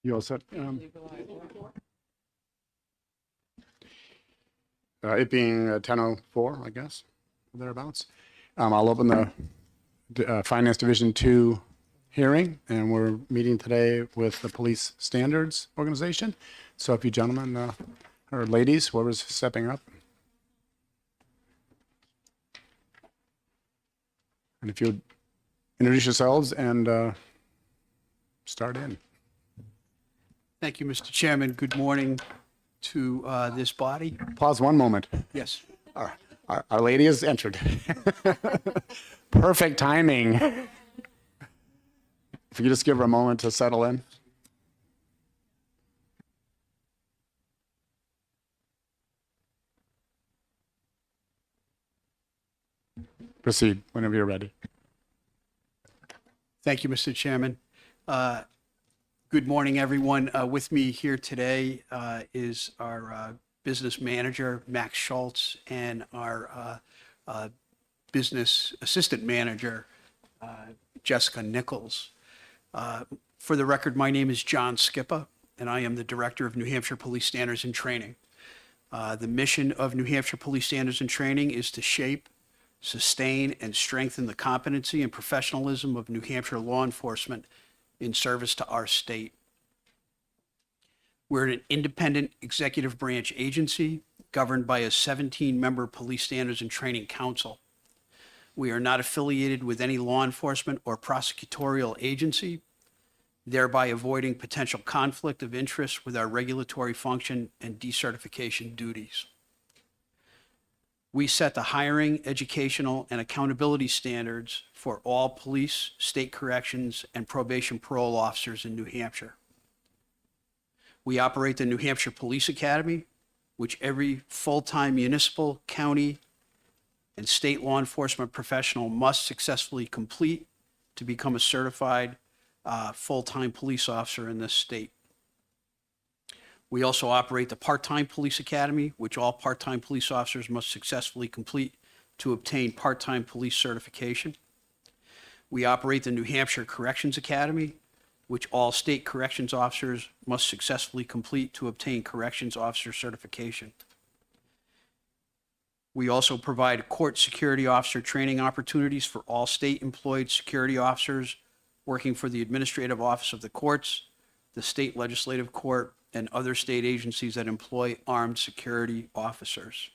You all set? It being 10:04, I guess, thereabouts. I'll open the Finance Division 2 hearing, and we're meeting today with the Police Standards Organization. So if you gentlemen or ladies, whoever's stepping up. And if you introduce yourselves and start in. Thank you, Mr. Chairman. Good morning to this body. Pause one moment. Yes. Our lady has entered. Perfect timing. If you could just give her a moment to settle in. Proceed whenever you're ready. Thank you, Mr. Chairman. Good morning, everyone. With me here today is our business manager, Max Schultz, and our business assistant manager, Jessica Nichols. For the record, my name is John Skippa, and I am the Director of New Hampshire Police Standards and Training. The mission of New Hampshire Police Standards and Training is to shape, sustain, and strengthen the competency and professionalism of New Hampshire law enforcement in service to our state. We're an independent executive branch agency governed by a 17-member Police Standards and Training Council. We are not affiliated with any law enforcement or prosecutorial agency, thereby avoiding potential conflict of interest with our regulatory function and decertification duties. We set the hiring, educational, and accountability standards for all police, state corrections, and probation parole officers in New Hampshire. We operate the New Hampshire Police Academy, which every full-time municipal, county, and state law enforcement professional must successfully complete to become a certified full-time police officer in this state. We also operate the Part-Time Police Academy, which all part-time police officers must successfully complete to obtain part-time police certification. We operate the New Hampshire Corrections Academy, which all state corrections officers must successfully complete to obtain corrections officer certification. We also provide court security officer training opportunities for all state-employed security officers working for the Administrative Office of the Courts, the State Legislative Court, and other state agencies that employ armed security officers.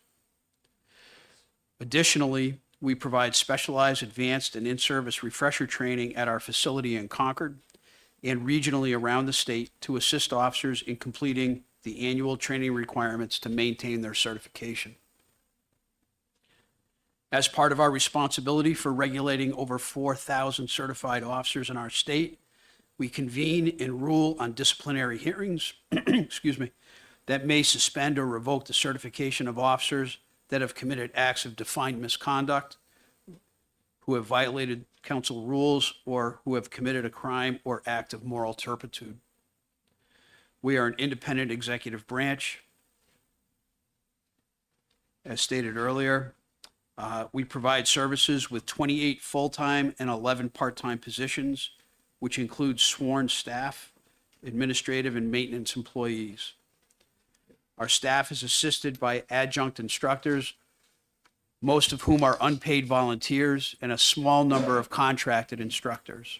Additionally, we provide specialized, advanced, and in-service refresher training at our facility in Concord and regionally around the state to assist officers in completing the annual training requirements to maintain their certification. As part of our responsibility for regulating over 4,000 certified officers in our state, we convene and rule on disciplinary hearings, that may suspend or revoke the certification of officers that have committed acts of defined misconduct, who have violated council rules, or who have committed a crime or act of moral turpitude. We are an independent executive branch. As stated earlier, we provide services with 28 full-time and 11 part-time positions, which includes sworn staff, administrative, and maintenance employees. Our staff is assisted by adjunct instructors, most of whom are unpaid volunteers, and a small number of contracted instructors.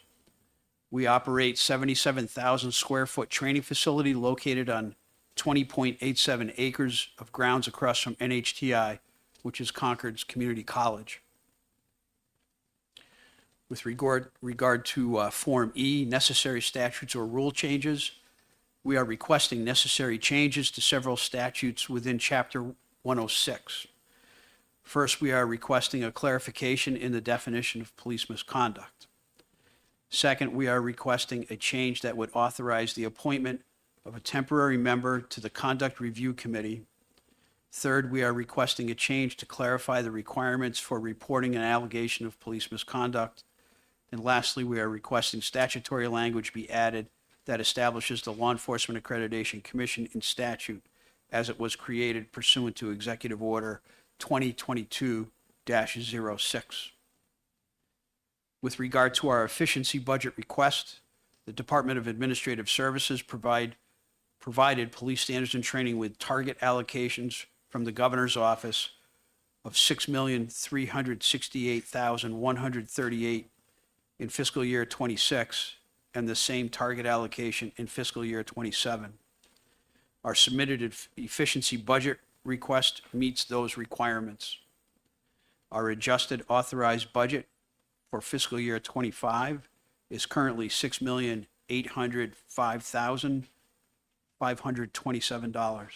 We operate 77,000 square foot training facility located on 20.87 acres of grounds across from NHTI, which is Concord's community college. With regard to Form E, necessary statutes or rule changes, we are requesting necessary changes to several statutes within Chapter 106. First, we are requesting a clarification in the definition of police misconduct. Second, we are requesting a change that would authorize the appointment of a temporary member to the Conduct Review Committee. Third, we are requesting a change to clarify the requirements for reporting an allegation of police misconduct. And lastly, we are requesting statutory language be added that establishes the Law Enforcement Accreditation Commission in statute as it was created pursuant to Executive Order 2022-06. With regard to our efficiency budget request, The Department of Administrative Services provided police standards and training with target allocations from the governor's office of $6,368,138 in fiscal year 26 and the same target allocation in fiscal year 27. Our submitted efficiency budget request meets those requirements. Our adjusted authorized budget for fiscal year 25 is currently $6,805,527.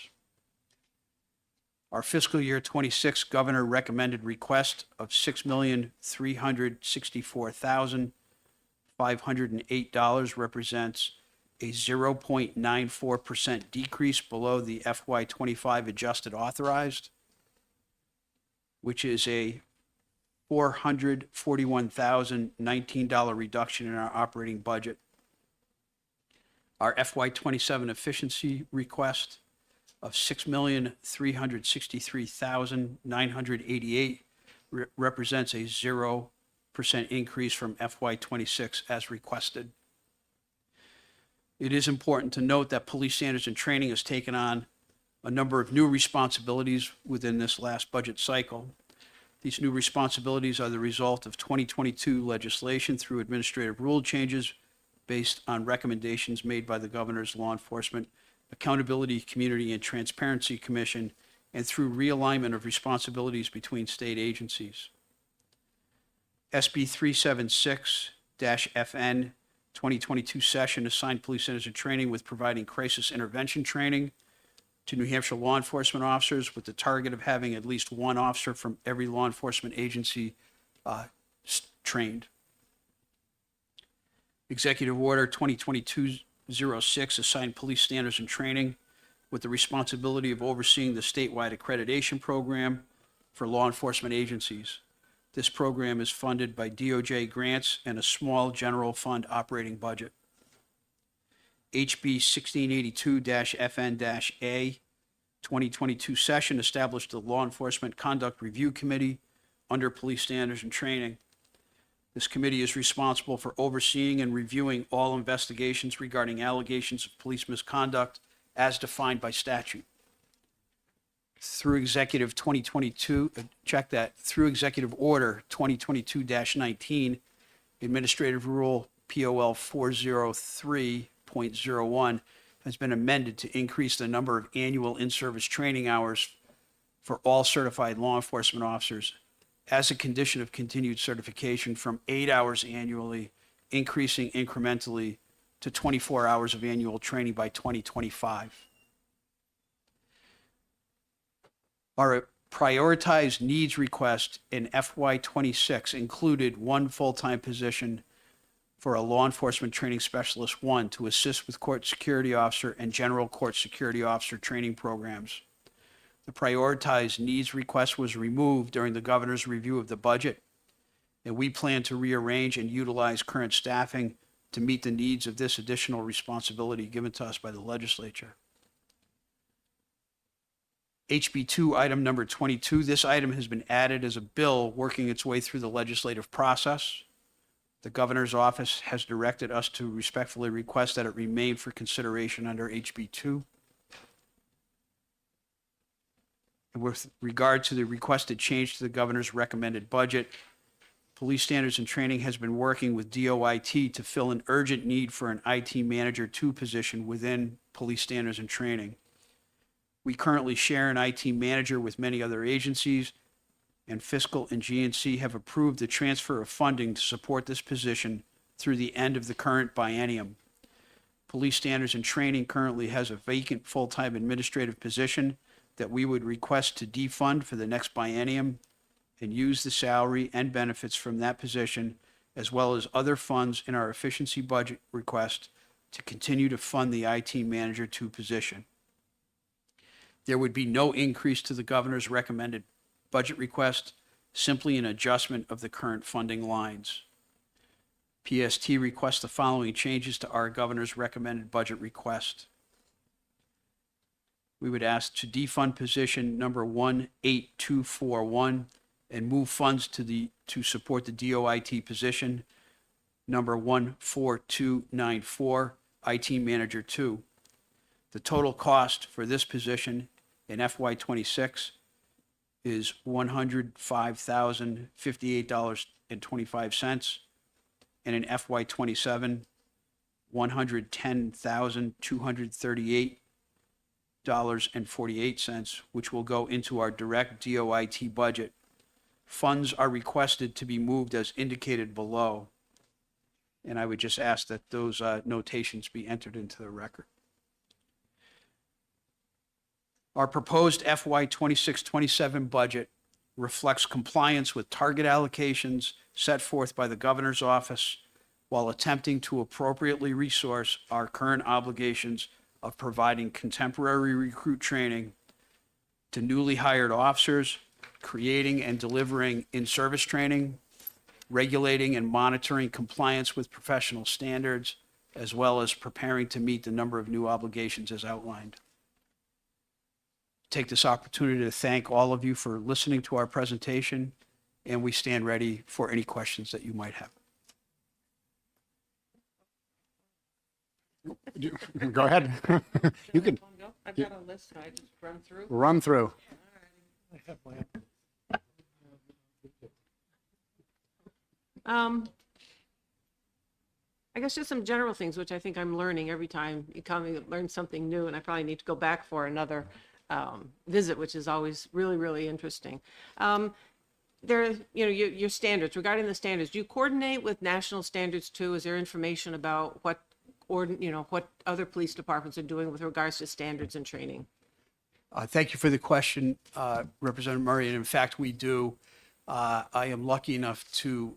Our fiscal year 26 governor recommended request of $6,364,508 represents a 0.94% decrease below the FY 25 adjusted authorized, which is a $441,019 reduction in our operating budget. Our FY 27 efficiency request of $6,363,988 represents a 0% increase from FY 26 as requested. It is important to note that Police Standards and Training has taken on a number of new responsibilities within this last budget cycle. These new responsibilities are the result of 2022 legislation through administrative rule changes based on recommendations made by the Governor's Law Enforcement Accountability, Community, and Transparency Commission, and through realignment of responsibilities between state agencies. SB 376-FN 2022 session assigned police standards and training with providing crisis intervention training to New Hampshire law enforcement officers with the target of having at least one officer from every law enforcement agency trained. Executive Order 2022-06 assigned police standards and training with the responsibility of overseeing the statewide accreditation program for law enforcement agencies. This program is funded by DOJ grants and a small general fund operating budget. HB 1682-FN-A 2022 session established the Law Enforcement Conduct Review Committee under Police Standards and Training. This committee is responsible for overseeing and reviewing all investigations regarding allegations of police misconduct as defined by statute. Through Executive 2022, through Executive Order 2022-19, Administrative Rule POL 403.01 has been amended to increase the number of annual in-service training hours for all certified law enforcement officers as a condition of continued certification from 8 hours annually, increasing incrementally to 24 hours of annual training by 2025. Our prioritized needs request in FY26 included one full-time position for a law enforcement training specialist 1 to assist with court security officer and general court security officer training programs. The prioritized needs request was removed during the governor's review of the budget, and we plan to rearrange and utilize current staffing to meet the needs of this additional responsibility given to us by the legislature. HB2 item number 22, this item has been added as a bill working its way through the legislative process. The governor's office has directed us to respectfully request that it remain for consideration under HB2. And with regard to the requested change to the governor's recommended budget, Police Standards and Training has been working with DOIT to fill an urgent need for an IT Manager 2 position within Police Standards and Training. We currently share an IT manager with many other agencies, and Fiscal and GNC have approved the transfer of funding to support this position through the end of the current biennium. Police Standards and Training currently has a vacant full-time administrative position that we would request to defund for the next biennium and use the salary and benefits from that position, as well as other funds in our efficiency budget request to continue to fund the IT Manager 2 position. There would be no increase to the governor's recommended budget request, simply an adjustment of the current funding lines. PST requests the following changes to our governor's recommended budget request. We would ask to defund position number 18241 and move funds to support the DOIT position. number 14294, IT Manager 2. The total cost for this position in FY26 is $105,058.25, and in FY27, $110,238.48, which will go into our direct DOIT budget. Funds are requested to be moved as indicated below, and I would just ask that those notations be entered into the record. Our proposed FY 26-27 budget reflects compliance with target allocations set forth by the governor's office while attempting to appropriately resource our current obligations of providing contemporary recruit training to newly hired officers, creating and delivering in-service training, regulating and monitoring compliance with professional standards, as well as preparing to meet the number of new obligations as outlined. Take this opportunity to thank all of you for listening to our presentation, and we stand ready for any questions that you might have. Go ahead. You can I've got a list, I just run through. run through. I guess just some general things, which I think I'm learning every time you come and learn something new, and I probably need to go back for another visit, which is always really, really interesting. There, your standards, regarding the standards, do you coordinate with national standards too? Is there information about what other police departments are doing with regards to standards and training? Thank you for the question, Representative Murray. And in fact, we do. I am lucky enough to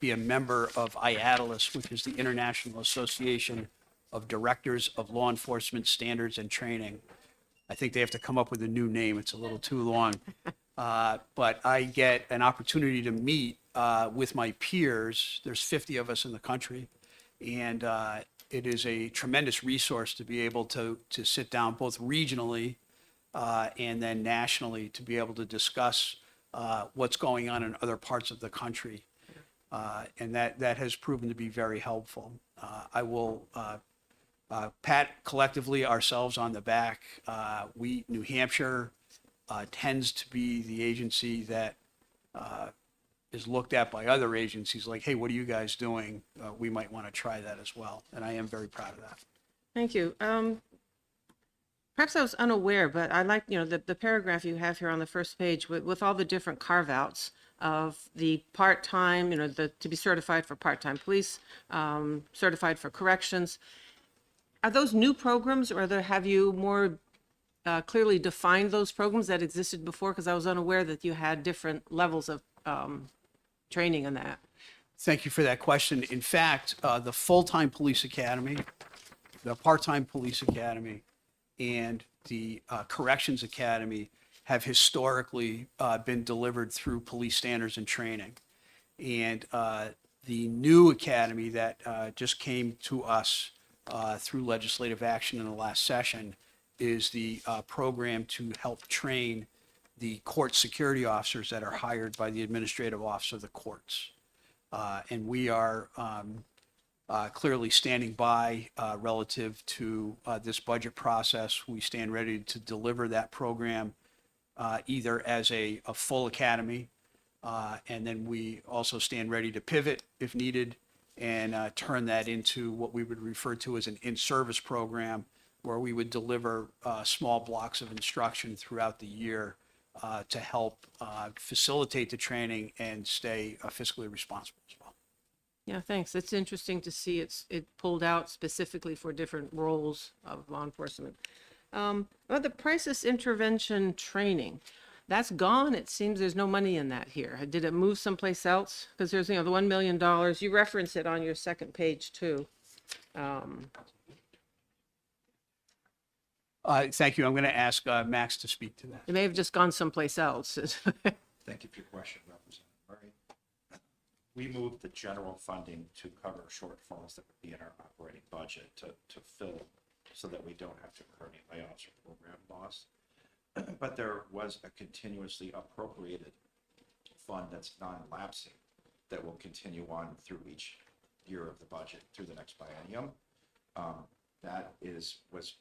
be a member of IADLEST, which is the International Association of Directors of Law Enforcement Standards and Training. I think they have to come up with a new name. It's a little too long. But I get an opportunity to meet with my peers. There's 50 of us in the country. And it is a tremendous resource to be able to sit down both regionally and then nationally to be able to discuss what's going on in other parts of the country. And that has proven to be very helpful. I will pat collectively ourselves on the back. New Hampshire tends to be the agency that is looked at by other agencies like, hey, what are you guys doing? We might want to try that as well. And I am very proud of that. Thank you. Perhaps I was unaware, but I like, the paragraph you have here on the first page with all the different carve-outs of the part-time, to be certified for part-time police, certified for corrections. Are those new programs, or have you more clearly defined those programs that existed before? Because I was unaware that you had different levels of training in that. Thank you for that question. In fact, the full-time police academy, the part-time police academy, and the corrections academy have historically been delivered through police standards and training. And the new academy that just came to us through legislative action in the last session is the program to help train the court security officers that are hired by the administrative office of the courts. And we are clearly standing by relative to this budget process. We stand ready to deliver that program either as a full academy, and then we also stand ready to pivot if needed and turn that into what we would refer to as an in-service program, where we would deliver small blocks of instruction throughout the year to help facilitate the training and stay fiscally responsible as well. Yeah, thanks. It's interesting to see it pulled out specifically for different roles of law enforcement. About the crisis intervention training, that's gone. It seems there's no money in that here. Did it move someplace else? Because there's, the $1 million. You reference it on your second page too. Thank you. I'm going to ask Max to speak to that. It may have just gone someplace else. Thank you for your question, Representative Murray. We moved the general funding to cover shortfalls that would be in our operating budget to fill so that we don't have to incur any layoffs or program loss. But there was a continuously appropriated fund that's non-lapsing that will continue on through each year of the budget through the next biennium. That was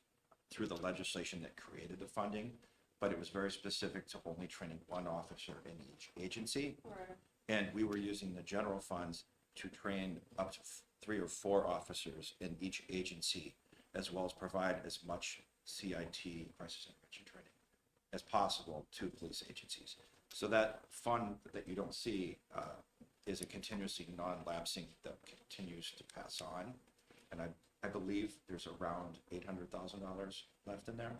through the legislation that created the funding, but it was very specific to only training one officer in each agency. And we were using the general funds to train up to 3 or 4 officers in each agency, as well as provide as much CIT, crisis intervention training, as possible to police agencies. So that fund that you don't see is a continuously non-lapsing that continues to pass on. And I believe there's around $800,000 left in there.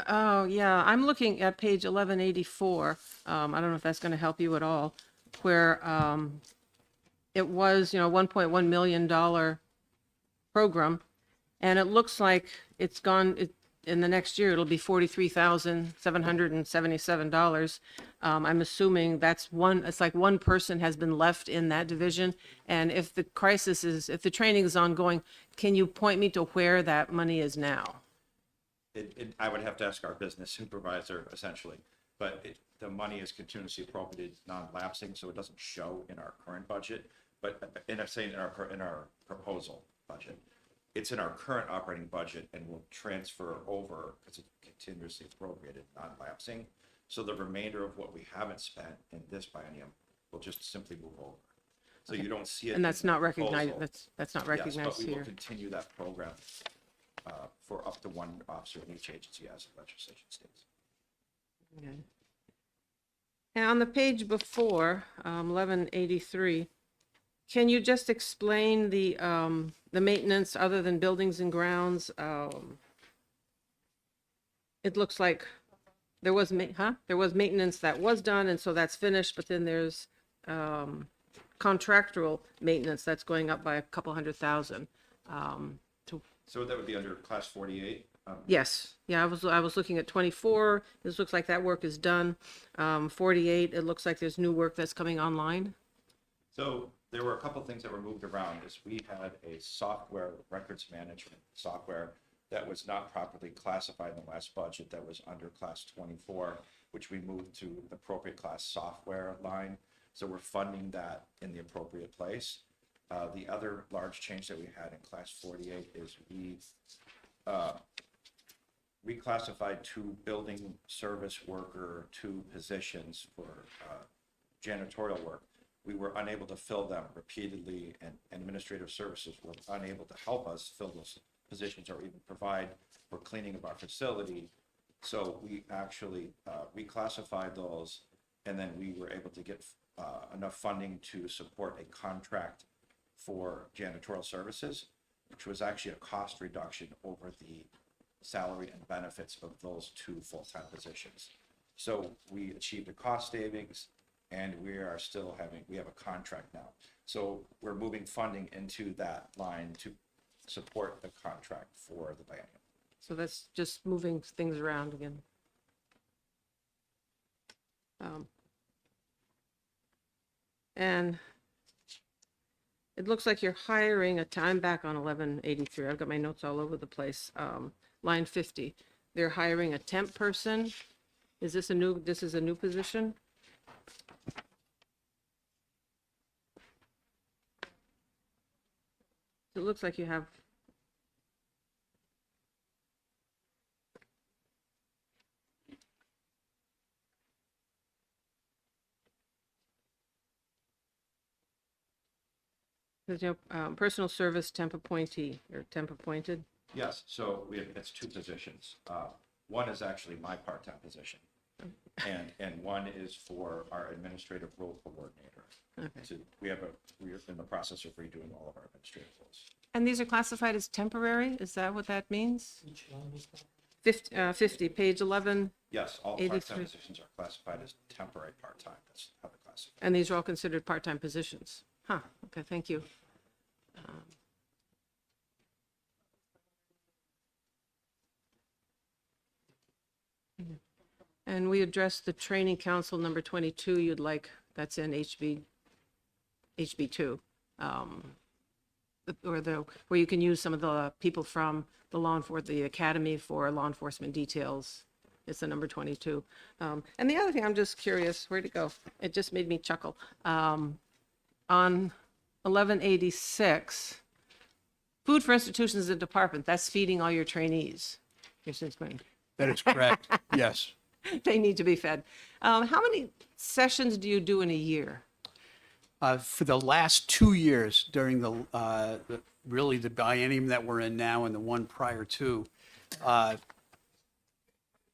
Oh, yeah, I'm looking at page 1184. I don't know if that's going to help you at all, where it was, $1.1 million program, and it looks like it's gone, in the next year, it'll be $43,777. I'm assuming it's like one person has been left in that division, and if the training is ongoing, can you point me to where that money is now? I would have to ask our business supervisor, essentially, but the money is continuously appropriated, non-lapsing, so it doesn't show in our current budget, but, and I'm saying in our proposal budget. It's in our current operating budget and will transfer over, because it's continuously appropriated, non-lapsing. So the remainder of what we haven't spent in this biennium will just simply move over. So you don't see it. And that's in the not recognized, proposal. that's not Yes, recognized but we will here. continue that program for up to one officer in each agency, as the legislation states. Okay. And on the page before, 1183, can you just explain the maintenance other than buildings and grounds? It looks like there was maintenance that was done, and so that's finished, but then there's contractual maintenance that's going up by a couple $100,000. So that would be under class 48. Yes, yeah, I was looking at 24. This looks like that work is done. 48, it looks like there's new work that's coming online. So there were a couple of things that were moved around. Is we had a software, records management software, that was not properly classified in the last budget, that was under class 24, which we moved to the appropriate class software line. So we're funding that in the appropriate place. The other large change that we had in class 48 is we reclassified 2 building service worker, 2 positions for janitorial work. We were unable to fill them repeatedly, and administrative services were unable to help us fill those positions or even provide for cleaning of our facility. So we actually reclassified those, and then we were able to get enough funding to support a contract for janitorial services, which was actually a cost reduction over the salary and benefits of those 2 full-time positions. So we achieved a cost savings, and we have a contract now. So we're moving funding into that line to support the contract for the biennium. So that's just moving things around again. And it looks like you're hiring I'm back on 1183. I've got my notes all over the place. Line 50. They're hiring a temp person. This is a new position? It looks like you have. There's personal service temp appointee or temp appointed. Yes, so it's 2 positions. One is actually my part-time position, and one is for our administrative role coordinator. Okay. So we're in the process of redoing all of our administrative roles. And these are classified as temporary? Is that what that means? 50, page 11, Yes, all 83. part-time positions are classified as temporary part-time. That's how they're classified. and these are all considered part-time positions. Huh, okay, thank you. And we addressed the training council number 22, that's in HB2. Where you can use some of the people from the academy for law enforcement details. It's the number 22. And the other thing, I'm just curious, where'd it go? It just made me chuckle. On 1186, food for institutions and department, that's feeding all your trainees. Here's explain. That is correct. Yes. They need to be fed. How many sessions do you do in a year? For the last 2 years during really the biennium that we're in now and the one prior to,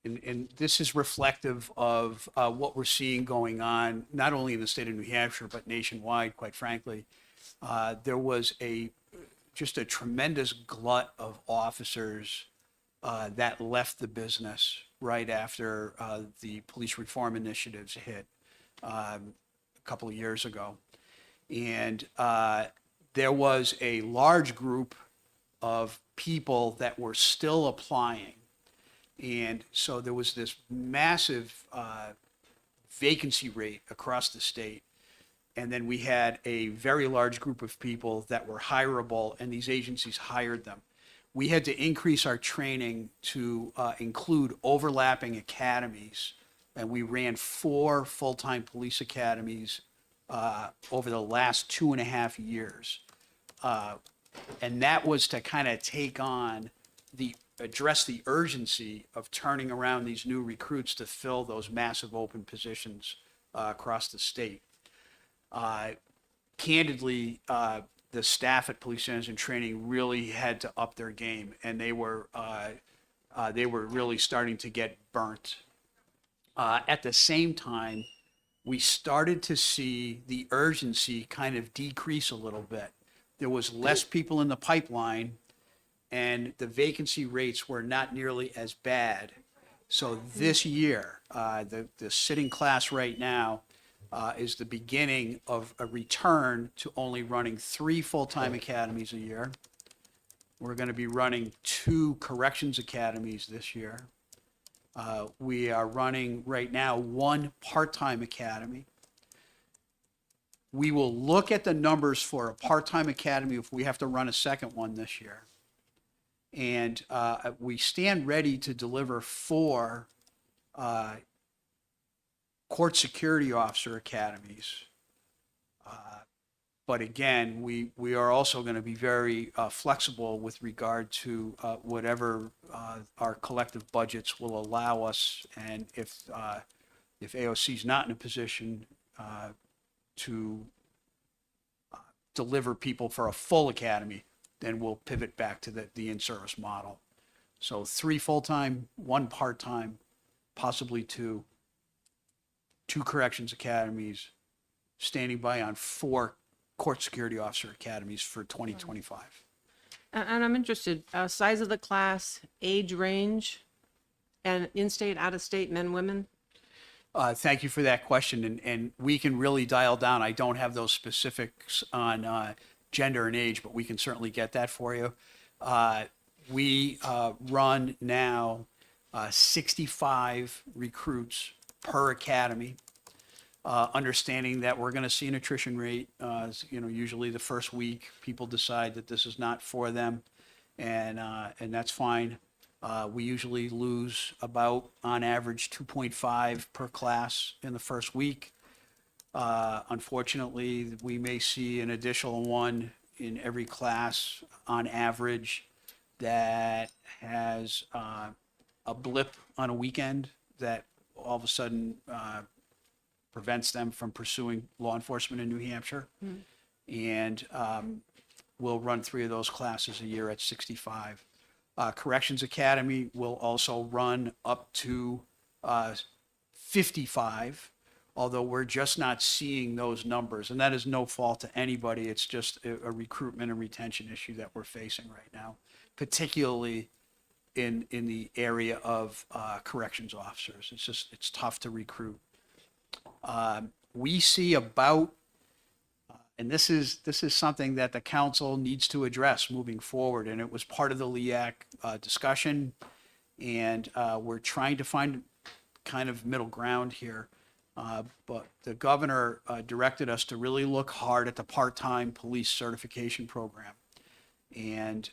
and this is reflective of what we're seeing going on, not only in the state of New Hampshire, but nationwide, quite frankly. There was just a tremendous glut of officers that left the business right after the police reform initiatives hit a couple of years ago. And there was a large group of people that were still applying. And so there was this massive vacancy rate across the state. And then we had a very large group of people that were hireable, and these agencies hired them. We had to increase our training to include overlapping academies, and we ran 4 full-time police academies over the last 2.5 years. And that was to kind of address the urgency of turning around these new recruits to fill those massive open positions across the state. Candidly, the staff at Police Standards and Training really had to up their game, and they were really starting to get burnt. At the same time, we started to see the urgency kind of decrease a little bit. There was less people in the pipeline, and the vacancy rates were not nearly as bad. So this year, the sitting class right now is the beginning of a return to only running 3 full-time academies a year. We're going to be running 2 corrections academies this year. We are running right now 1 part-time academy. We will look at the numbers for a part-time academy if we have to run a second one this year. And we stand ready to deliver 4 court security officer academies. But again, we are also going to be very flexible with regard to whatever our collective budgets will allow us. And if AOC is not in a position to deliver people for a full academy, then we'll pivot back to the in-service model. So 3 full-time, 1 part-time, possibly 2 corrections academies, standing by on 4 court security officer academies for 2025. And I'm interested, size of the class, age range, and in-state, out-of-state men, women? Thank you for that question, and we can really dial down. I don't have those specifics on gender and age, but we can certainly get that for you. We run now 65 recruits per academy, understanding that we're going to see an attrition rate. Usually the first week, people decide that this is not for them, and that's fine. We usually lose about, on average, 2.5 per class in the first week. Unfortunately, we may see an additional 1 in every class on average that has a blip on a weekend that all of a sudden prevents them from pursuing law enforcement in New Hampshire. And we'll run 3 of those classes a year at 65. Corrections Academy will also run up to 55, although we're just not seeing those numbers. And that is no fault to anybody. It's just a recruitment and retention issue that we're facing right now, particularly in the area of corrections officers. It's tough to recruit. We see about, and this is something that the council needs to address moving forward, and it was part of the LEAC discussion, and we're trying to find kind of middle ground here. But the governor directed us to really look hard at the part-time police certification program, and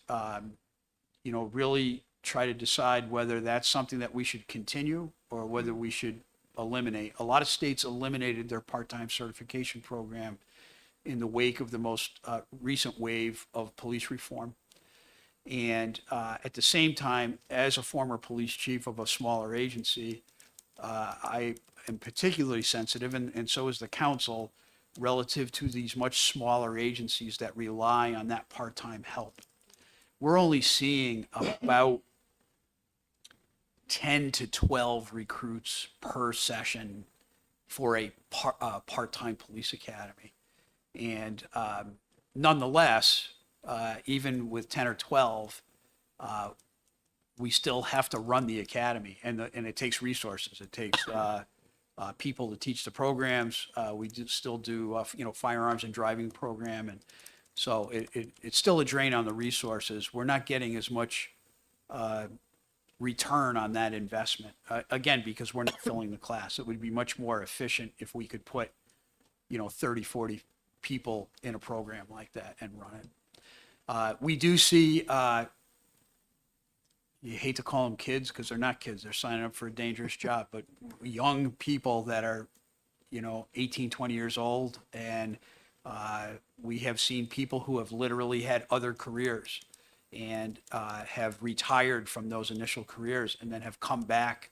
really try to decide whether that's something that we should continue or whether we should eliminate. A lot of states eliminated their part-time certification program in the wake of the most recent wave of police reform. And at the same time, as a former police chief of a smaller agency, I am particularly sensitive, and so is the council, relative to these much smaller agencies that rely on that part-time help. We're only seeing about 10 to 12 recruits per session for a part-time police academy. And nonetheless, even with 10 or 12, we still have to run the academy, and it takes resources. It takes people to teach the programs. We still do firearms and driving program, and so it's still a drain on the resources. We're not getting as much return on that investment, again, because we're not filling the class. It would be much more efficient if we could put 30, 40 people in a program like that and run it. We do see, you hate to call them kids because they're not kids, they're signing up for a dangerous job, but young people that are 18, 20 years old, and we have seen people who have literally had other careers and have retired from those initial careers and then have come back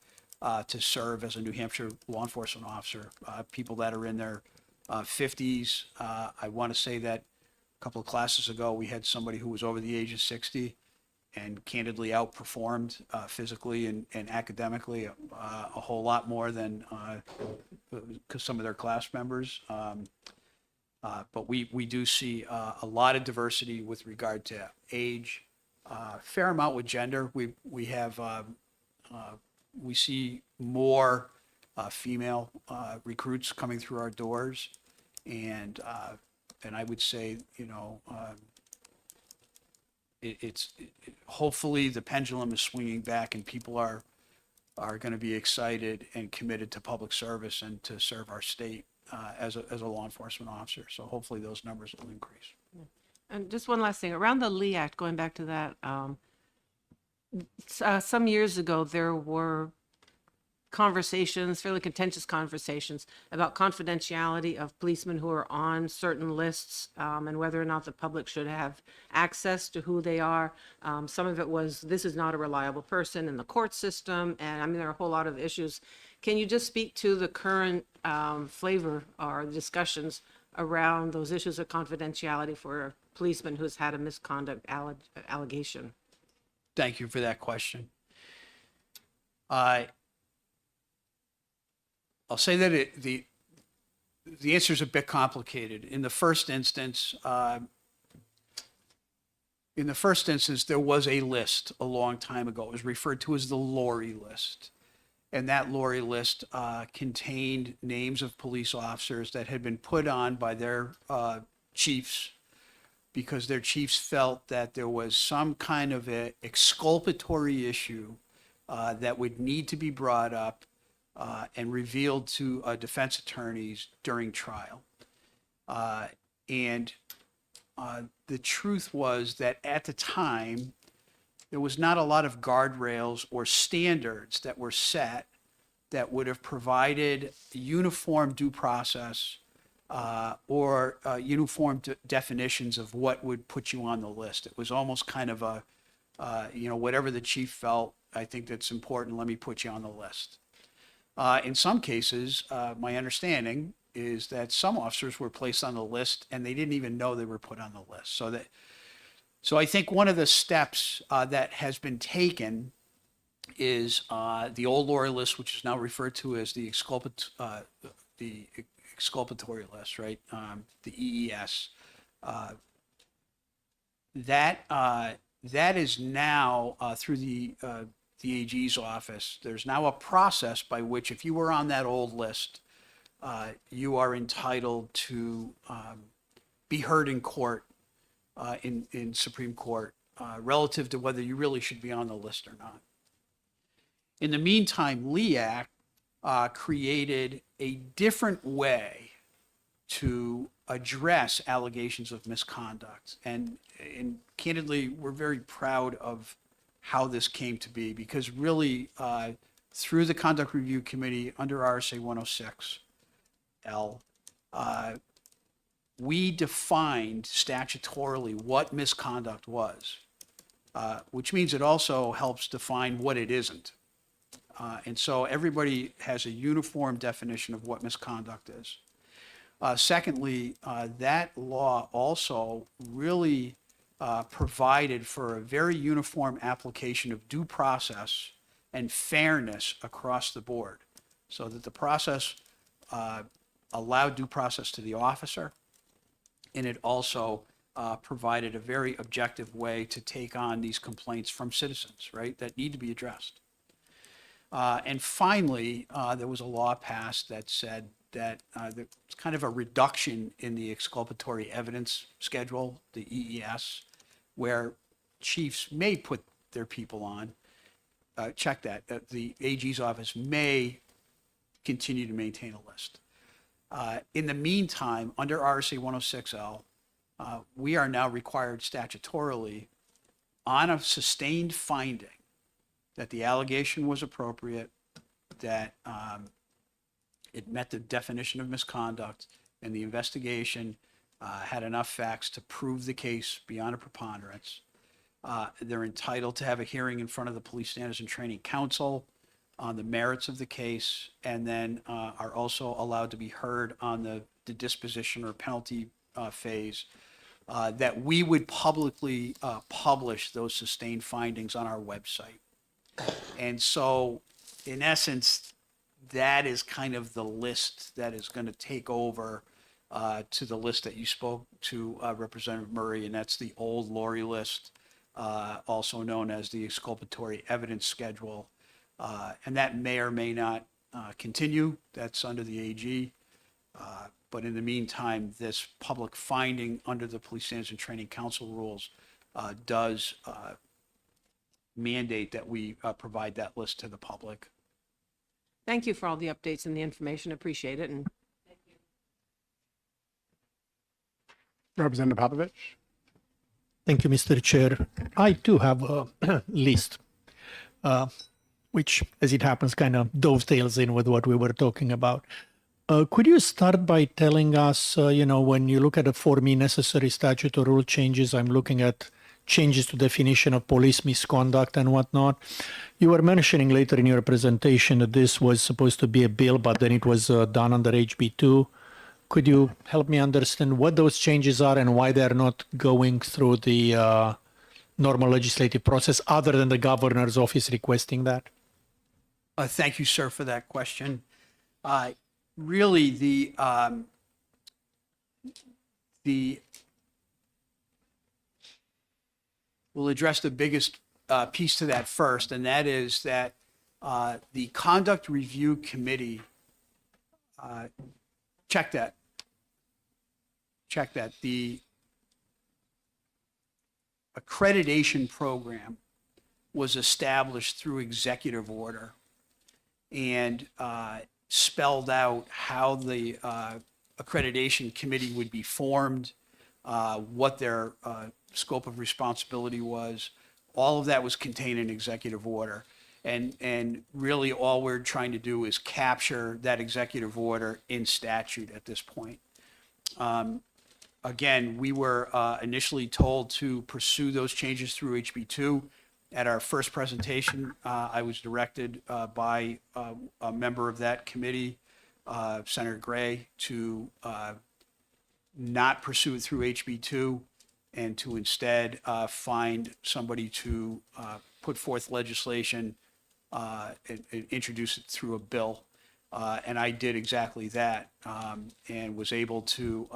to serve as a New Hampshire law enforcement officer. People that are in their 50s. I want to say that a couple of classes ago, we had somebody who was over the age of 60 and candidly outperformed physically and academically a whole lot more than some of their class members. But we do see a lot of diversity with regard to age, fair amount with gender. We see more female recruits coming through our doors, and I would say hopefully the pendulum is swinging back, and people are going to be excited and committed to public service and to serve our state as a law enforcement officer. So hopefully those numbers will increase. And just one last thing, around the Lee Act, going back to that, some years ago, there were conversations, fairly contentious conversations, about confidentiality of policemen who are on certain lists, and whether or not the public should have access to who they are. Some of it was, this is not a reliable person in the court system, and there are a whole lot of issues. Can you just speak to the current flavor or discussions around those issues of confidentiality for a policeman who's had a misconduct allegation? Thank you for that question. I'll say that the answer is a bit complicated. In the first instance, there was a list a long time ago. It was referred to as the Lori list. And that Lori list contained names of police officers that had been put on by their chiefs because their chiefs felt that there was some kind of a exculpatory issue that would need to be brought up and revealed to defense attorneys during trial. And the truth was that at the time, there was not a lot of guardrails or standards that were set that would have provided uniform due process or uniform definitions of what would put you on the list. It was almost kind of a, whatever the chief felt, I think that's important, let me put you on the list. In some cases, my understanding is that some officers were placed on the list and they didn't even know they were put on the list. So I think one of the steps that has been taken is the old Lori list, which is now referred to as the exculpatory list, right? The EES. That is now through the AG's office. There's now a process by which, if you were on that old list, you are entitled to be heard in court, in Supreme Court, relative to whether you really should be on the list or not. In the meantime, Lee Act created a different way to address allegations of misconduct. And candidly, we're very proud of how this came to be, because really, through the Conduct Review Committee under RSA 106L, we defined statutorily what misconduct was, which means it also helps define what it isn't. And so everybody has a uniform definition of what misconduct is. Secondly, that law also really provided for a very uniform application of due process and fairness across the board, so that the process allowed due process to the officer, and it also provided a very objective way to take on these complaints from citizens, right, that need to be addressed. And finally, there was a law passed that said that there's kind of a reduction in the exculpatory evidence schedule, the EES, where chiefs may put their people on. Check that. The AG's office may continue to maintain a list. In the meantime, under RSA 106L, we are now required statutorily on a sustained finding that the allegation was appropriate, that it met the definition of misconduct, and the investigation had enough facts to prove the case beyond a preponderance. They're entitled to have a hearing in front of the Police Standards and Training Council on the merits of the case, and then are also allowed to be heard on the disposition or penalty phase, that we would publicly publish those sustained findings on our website. And so, in essence, that is kind of the list that is going to take over to the list that you spoke to, Representative Murray, and that's the old Lori list, also known as the exculpatory evidence schedule. And that may or may not continue. That's under the AG. But in the meantime, this public finding under the Police Standards and Training Council rules does mandate that we provide that list to the public. Thank you for all the updates and the information. Appreciate it. And Representative Popovich? Thank you, Mr. Chair. I too have a list, which, as it happens, kind of dovetails in with what we were talking about. Could you start by telling us, when you look at the for me necessary statute or rule changes, I'm looking at changes to definition of police misconduct and whatnot. You were mentioning later in your presentation that this was supposed to be a bill, but then it was done under HB2. Could you help me understand what those changes are and why they're not going through the normal legislative process other than the governor's office requesting that? Thank you, sir, for that question. Really, we'll address the biggest piece to that first, and that is that the Conduct Review Committee, check that, the accreditation program was established through executive order and spelled out how the accreditation committee would be formed, what their scope of responsibility was. All of that was contained in executive order. And really all we're trying to do is capture that executive order in statute at this point. Again, we were initially told to pursue those changes through HB2. At our first presentation, I was directed by a member of that committee, Senator Gray, to not pursue it through HB2 and to instead find somebody to put forth legislation and introduce it through a bill. And I did exactly that and was able to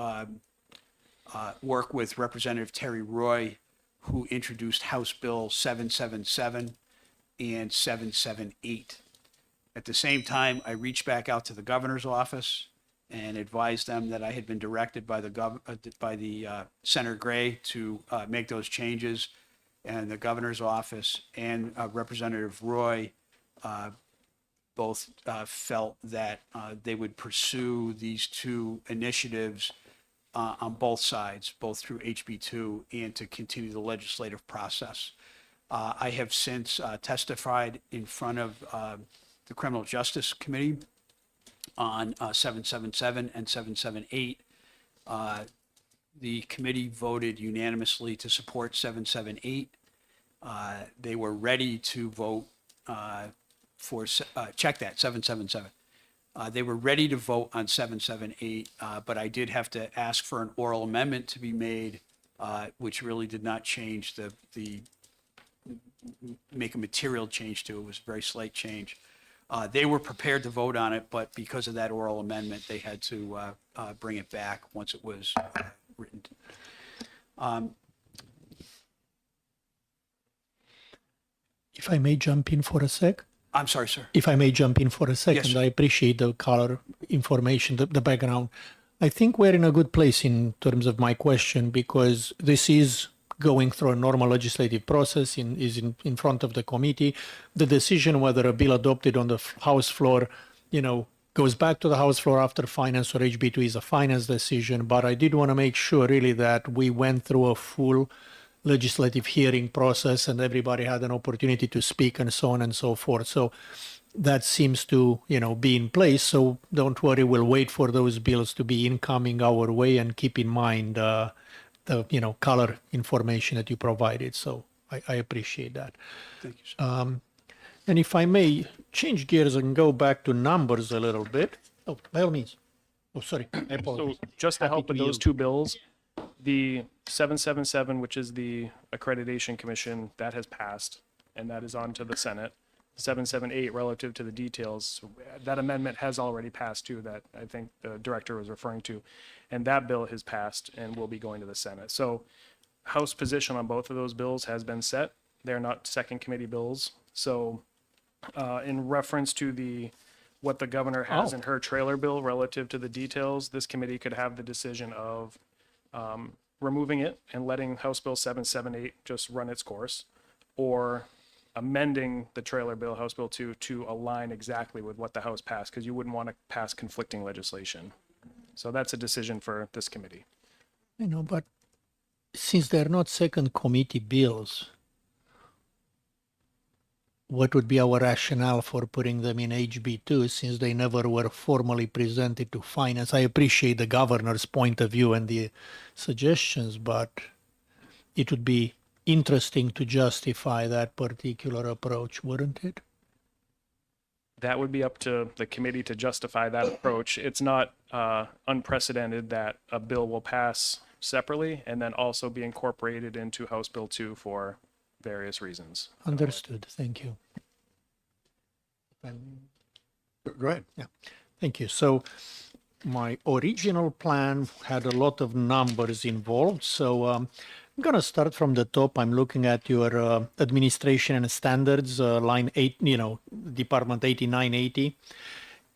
work with Representative Terry Roy, who introduced House Bill 777 and 778. At the same time, I reached back out to the governor's office and advised them that I had been directed by the Senator Gray to make those changes, and the governor's office and Representative Roy both felt that they would pursue these two initiatives on both sides, both through HB2 and to continue the legislative process. I have since testified in front of the Criminal Justice Committee on 777 and 778. The committee voted unanimously to support 778. They were ready to vote check that, 777. They were ready to vote on 778, but I did have to ask for an oral amendment to be made, which really did not change make a material change to it. It was a very slight change. They were prepared to vote on it, but because of that oral amendment, they had to bring it back once it was written. If I may jump in for a sec. I'm sorry, sir. If I may jump in for a second, Yes. I appreciate the color information, the background. I think we're in a good place in terms of my question because this is going through a normal legislative process, is in front of the committee. The decision whether a bill adopted on the House floor, goes back to the House floor after finance or HB2 is a finance decision. But I did want to make sure really that we went through a full legislative hearing process and everybody had an opportunity to speak and so on and so forth. So that seems to, be in place. So don't worry, we'll wait for those bills to be incoming our way and keep in mind the color information that you provided. So I appreciate that. Thank you, sir. And if I may change gears and go back to numbers a little bit. Oh, by all means. Oh, sorry. I So apologize. just to Happy help with to those yield. two bills, the 777, which is the Accreditation Commission, that has passed, and that is on to the Senate. 778, relative to the details, that amendment has already passed too, that I think the director was referring to. And that bill has passed and will be going to the Senate. So House position on both of those bills has been set. They're not second committee bills. So in reference to what the governor has in her trailer bill relative to the details, this committee could have the decision of removing it and letting House Bill 778 just run its course, or amending the trailer bill, House Bill 2, to align exactly with what the House passed, because you wouldn't want to pass conflicting legislation. So that's a decision for this committee. But since they're not second committee bills, what would be our rationale for putting them in HB2 since they never were formally presented to finance? I appreciate the governor's point of view and the suggestions, but it would be interesting to justify that particular approach, wouldn't it? That would be up to the committee to justify that approach. It's not unprecedented that a bill will pass separately and then also be incorporated into House Bill 2 for various reasons. Understood. Thank you. Go ahead. Yeah, thank you. So my original plan had a lot of numbers involved. So I'm going to start from the top. I'm looking at your administration and standards, line 8, Department 8980.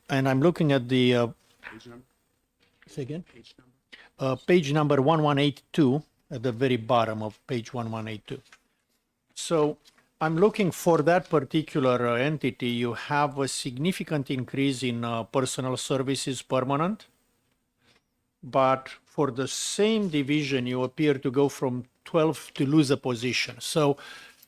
And I'm looking at the, say again? Page number 1182 at the very bottom of page 1182. So I'm looking for that particular entity. You have a significant increase in personal services permanent, but for the same division, you appear to go from 12 to lose a position. So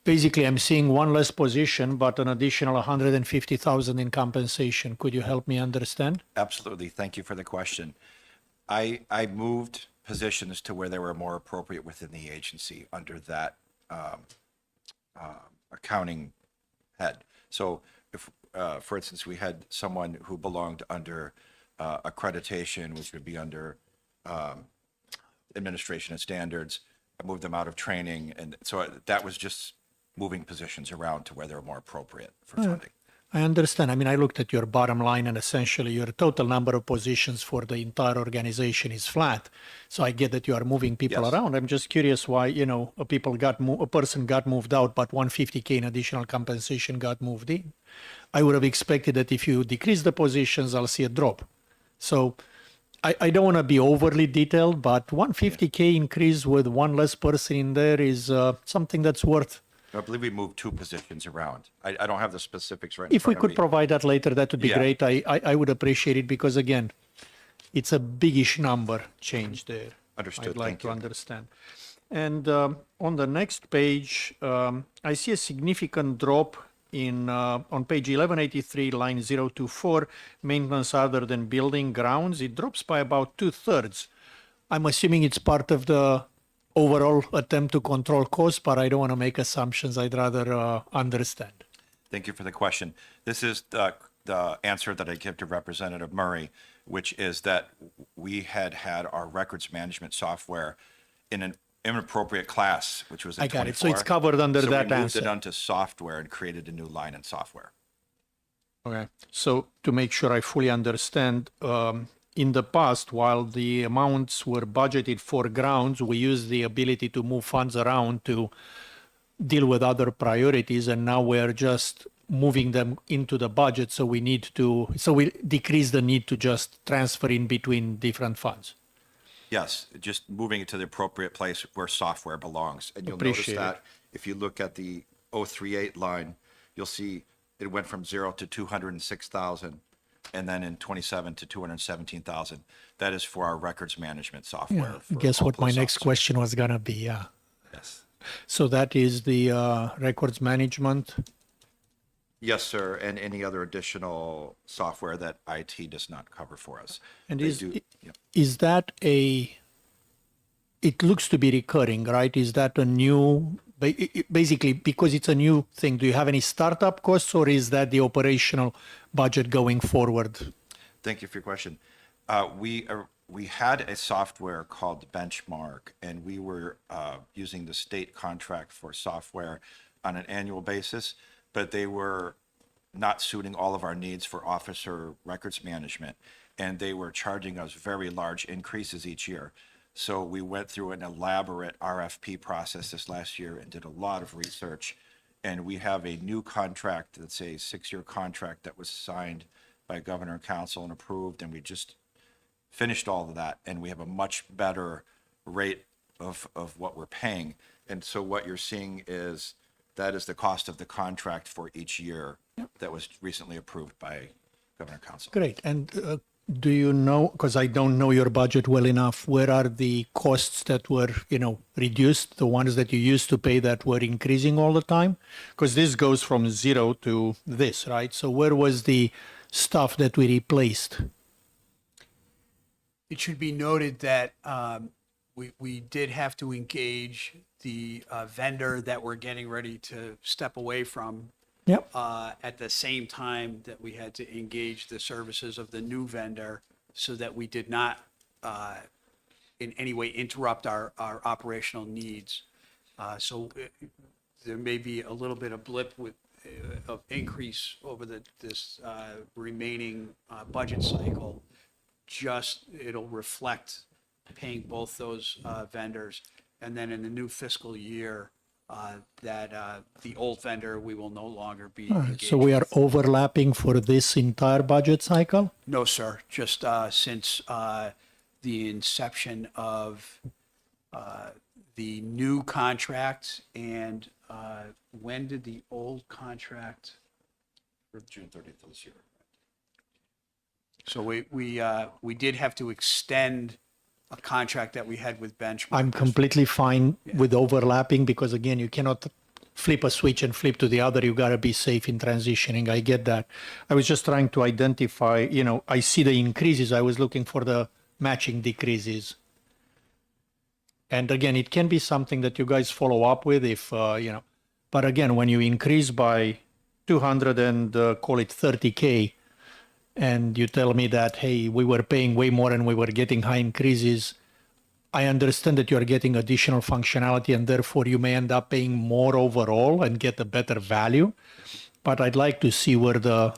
basically, I'm seeing one less position, but an additional 150,000 in compensation. Could you help me understand? Absolutely. Thank you for the question. I moved positions to where they were more appropriate within the agency under that accounting head. So if, for instance, we had someone who belonged under accreditation, which would be under administration and standards, I moved them out of training. And so that was just moving positions around to where they were more appropriate for funding. I understand. I mean, I looked at your bottom line and essentially your total number of positions for the entire organization is flat. So I get that you are moving people Yes. around. I'm just curious why, a person got moved out, but 150K in additional compensation got moved in. I would have expected that if you decrease the positions, I'll see a drop. So I don't want to be overly detailed, but 150K increase with one less person in there is something that's worth. I believe we moved 2 positions around. I don't have the specifics right in If we front of could me. provide that later, that would be Yeah. great. I would appreciate it because, again, it's a biggish number change there. Understood. I'd like Thank to you. understand. And on the next page, I see a significant drop in on page 1183, line 024, maintenance other than building grounds. It drops by about 2/3. I'm assuming it's part of the overall attempt to control costs, but I don't want to make assumptions. I'd rather understand. Thank you for the question. This is the answer that I give to Representative Murray, which is that we had our records management software in an inappropriate class, which was in I got it. 24. So it's covered under So that we moved it answer. onto software and created a new line in software. Okay. So to make sure I fully understand, in the past, while the amounts were budgeted for grounds, we used the ability to move funds around to deal with other priorities, and now we're just moving them into the budget. So we decrease the need to just transfer in between different funds. Yes, just moving it to the appropriate place where software belongs. And you'll notice Appreciate that if you look at the 038 line, you'll see it went from 0 to 206,000, and then in 27 to 217,000. That is for our records management software. for Guess all what my police next officers. question was gonna be, yeah. Yes. So that is the records management. Yes, sir, and any other additional software that IT does not cover for us. And They is, do- yeah. is that it looks to be recurring, right? Is that a new, basically, because it's a new thing, do you have any startup costs, or is that the operational budget going forward? Thank you for your question. We had a software called Benchmark, and we were using the state contract for software on an annual basis, but they were not suiting all of our needs for officer records management, and they were charging us very large increases each year. So we went through an elaborate RFP process this last year and did a lot of research. And we have a new contract, that's a 6-year contract that was signed by Governor and Council and approved, and we just finished all of that, and we have a much better rate of what we're paying. And so what you're seeing is that is the cost of the contract for each year that was recently approved by Governor and Council. Great. And do you know, because I don't know your budget well enough, where are the costs that were, reduced, the ones that you used to pay that were increasing all the time? Because this goes from 0 to this, right? So where was the stuff that we replaced? It should be noted that we did have to engage the vendor that we're getting ready to step away from Yep. at the same time that we had to engage the services of the new vendor so that we did not in any way interrupt our operational needs. So there may be a little bit of blip of increase over this remaining budget cycle. Just, it'll reflect paying both those vendors. And then in the new fiscal year, the old vendor, we will no longer be engaged So we are with. overlapping for this entire budget cycle? No, sir, just since the inception of the new contract, and when did the old contract? June 30th of this year. So we did have to extend a contract that we had with Benchmark. I'm completely fine with overlapping because, again, you cannot flip a switch and flip to the other. You got to be safe in transitioning. I get that. I was just trying to identify, I see the increases. I was looking for the matching decreases. And again, it can be something that you guys follow up with if, but again, when you increase by 200 and call it 30K, and you tell me that, hey, we were paying way more and we were getting high increases, I understand that you are getting additional functionality and therefore you may end up paying more overall and get a better value. But I'd like to see where the,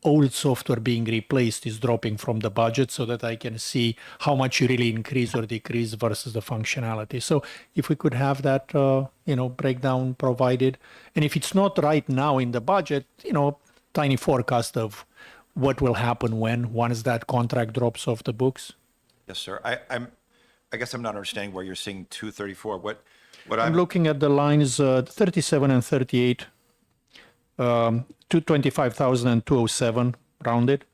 old software being replaced is dropping from the budget so that I can see how much you really increase or decrease versus the functionality. So if we could have that, breakdown provided. And if it's not right now in the budget, tiny forecast of what will happen once that contract drops off the books. Yes, sir. I guess I'm not understanding where you're seeing 234. What I'm I'm looking at the lines 37 and 38, 225,000 and 207 rounded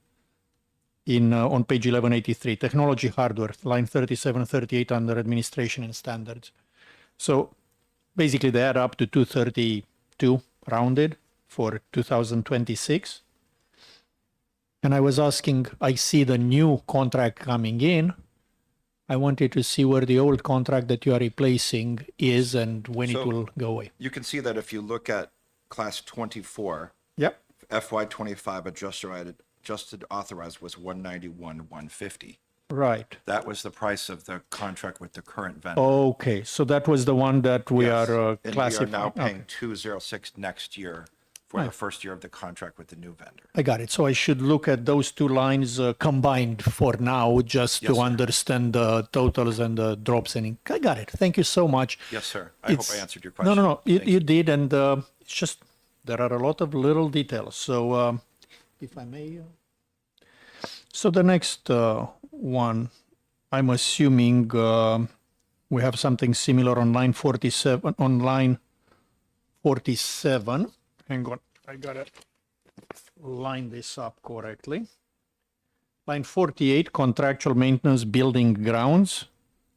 on page 1183, technology hardware, line 37 and 38 under administration and standards. So basically they add up to 232 rounded for 2026. And I was asking, I see the new contract coming in. I wanted to see where the old contract that you are replacing is and when it So- will go away. You can see that if you look at class 24, Yep. FY 25 adjusted authorized was 191,150. Right. That was the price of the contract with the current vendor. Okay, so that was the one that we Yes. are And we are classifying. now Okay. paying 206 next year for the first year of the contract with the new vendor. I got it. So I should look at those two lines combined for now, just Yes, to sir. understand the totals and the drops. And I got it. Thank you so much. Yes, sir. I hope It's- I answered your No, question. no, Thank you did, and it's just there are a lot of little details. So, if I may, so the next one, I'm assuming we have something similar on line 47. On line 47, hang on, I gotta line this up correctly. Line 48, contractual maintenance building grounds,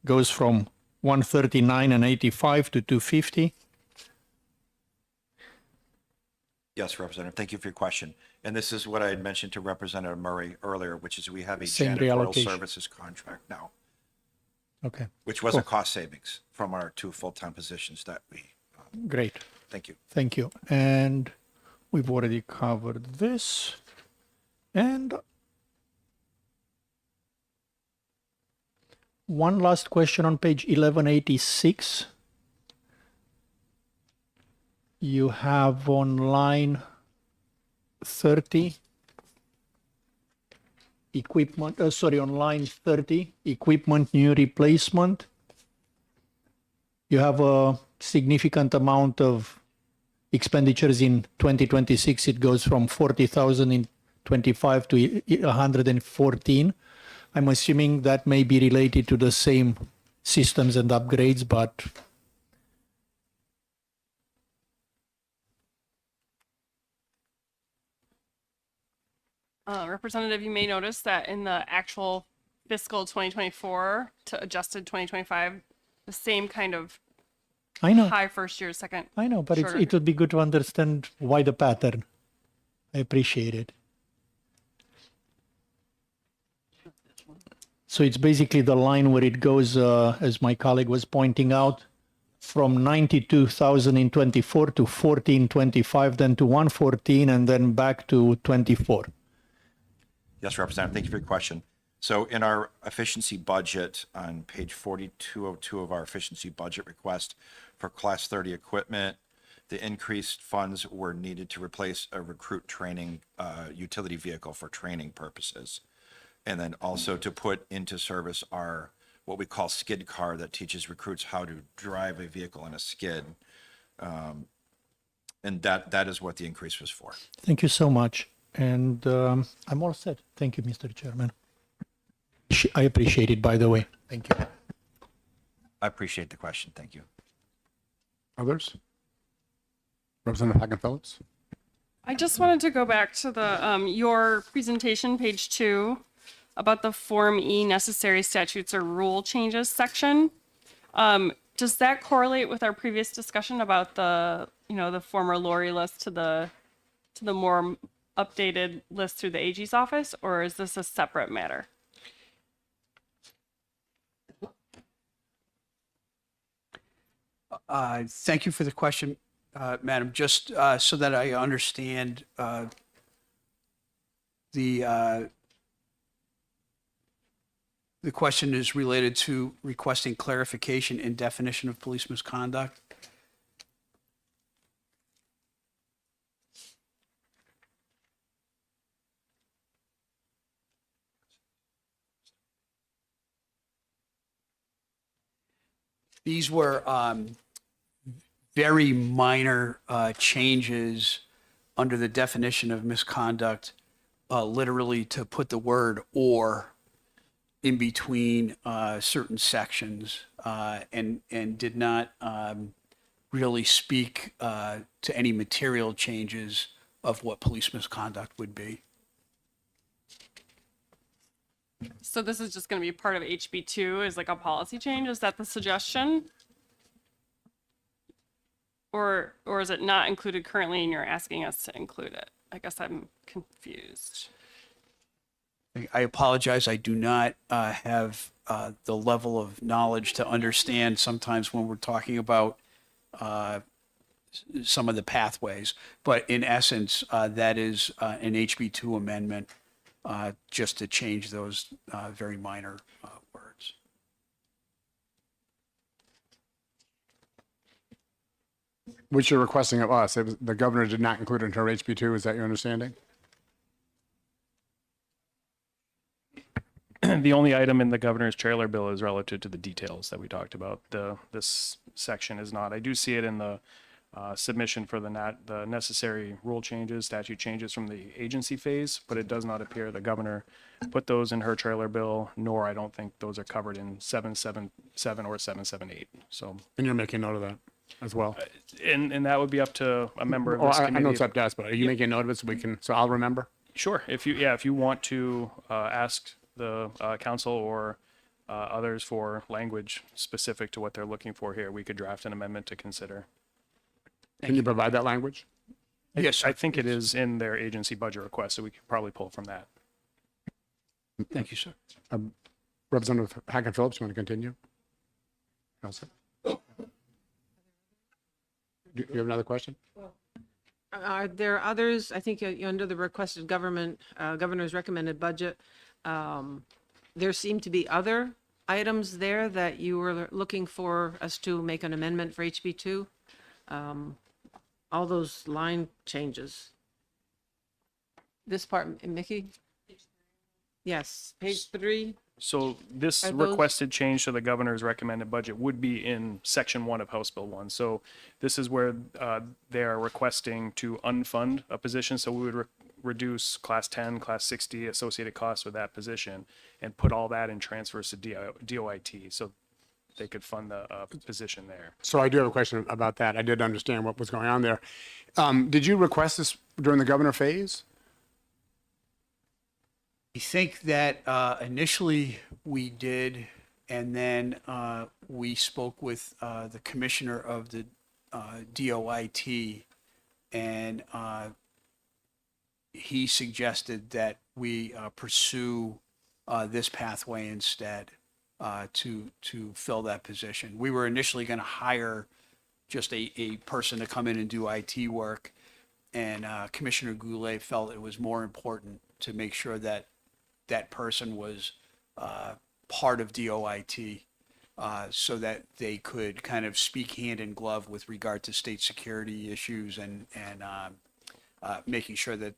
goes from 139 and 85 to 250. Yes, Representative, thank you for your question. And this is what I had mentioned to Representative Murray earlier, which is we have a Same janitorial reallocation. services contract now, Okay, which was a cost savings from our 2 full-time positions that we, great. thank you. Thank you. And we've already covered this. And one last question on page 1186. You have on line 30 equipment, on line 30, equipment new replacement. You have a significant amount of expenditures in 2026. It goes from 40,000 in 25 to 114. I'm assuming that may be related to the same systems and upgrades, but Representative, you may notice that in the actual fiscal 2024 to adjusted 2025, the same kind of I know, high first year, second. I know, but shorter. it would be good to understand why the pattern. I appreciate it. So it's basically the line where it goes, as my colleague was pointing out, from 92,000 in 24 to 1425, then to 114, and then back to 24. Yes, Representative, thank you for your question. So in our efficiency budget on page 4202 of our efficiency budget request for class 30 equipment, the increased funds were needed to replace a recruit training utility vehicle for training purposes. And then also to put into service our, what we call skid car that teaches recruits how to drive a vehicle on a skid. And that is what the increase was for. Thank you so much. And I'm all set. Thank you, Mr. Chairman. I appreciate it, by the way. Thank you. I appreciate the question. Thank you. Others? Representative Hagen Phillips? I just wanted to go back to the your presentation, page 2, about the Form E necessary statutes or rule changes section. Does that correlate with our previous discussion about the the former Lori list to the more updated list through the AG's office, or is this a separate matter? Thank you for the question, Madam. Just so that I understand the question is related to requesting clarification in definition of police misconduct. These were very minor changes under the definition of misconduct, literally to put the word "or" in between certain sections, and did not really speak to any material changes of what police misconduct would be. So this is just going to be part of HB2 as like a policy change? Is that the suggestion? Or is it not included currently and you're asking us to include it? I guess I'm confused. I apologize. I do not have the level of knowledge to understand sometimes when we're talking about some of the pathways. But in essence, that is an HB2 amendment just to change those very minor words. Which you're requesting of us. The governor did not include it in her HB2. Is that your understanding? The only item in the governor's trailer bill is relative to the details that we talked about. This section is not. I do see it in the submission for the necessary rule changes, statute changes from the agency phase, but it does not appear the governor put those in her trailer bill, nor I don't think those are covered in 777 or 778. So, And you're making note of that as well. and that would be up to a member of Oh, this I committee. know it's up to us, but are you making note of it so I'll remember? Sure. If you want to ask the council or others for language specific to what they're looking for here, we could draft an amendment to consider. Can you provide that language? Yes, I think it is in their agency budget request, so we could probably pull from that. Thank you, sir. Representative Hackett Phillips, you want to continue? All set. Do you have another question? Are there others, I think under the requested governor's recommended budget, there seem to be other items there that you were looking for us to make an amendment for HB2? All those line changes. This part, Mickey? Yes, page 3. So this Are those- requested change to the governor's recommended budget would be in section 1 of House Bill 1. So this is where they are requesting to unfund a position. So we would reduce class 10, class 60 associated costs with that position and put all that in transfers to DOIT. So they could fund the position there. So I do have a question about that. I did understand what was going on there. Did you request this during the governor phase? I think that initially we did, and then we spoke with the commissioner of the DOIT, and he suggested that we pursue this pathway instead to fill that position. We were initially going to hire just a person to come in and do IT work, and Commissioner Goulet felt it was more important to make sure that that person was part of DOIT so that they could kind of speak hand in glove with regard to state security issues and making sure that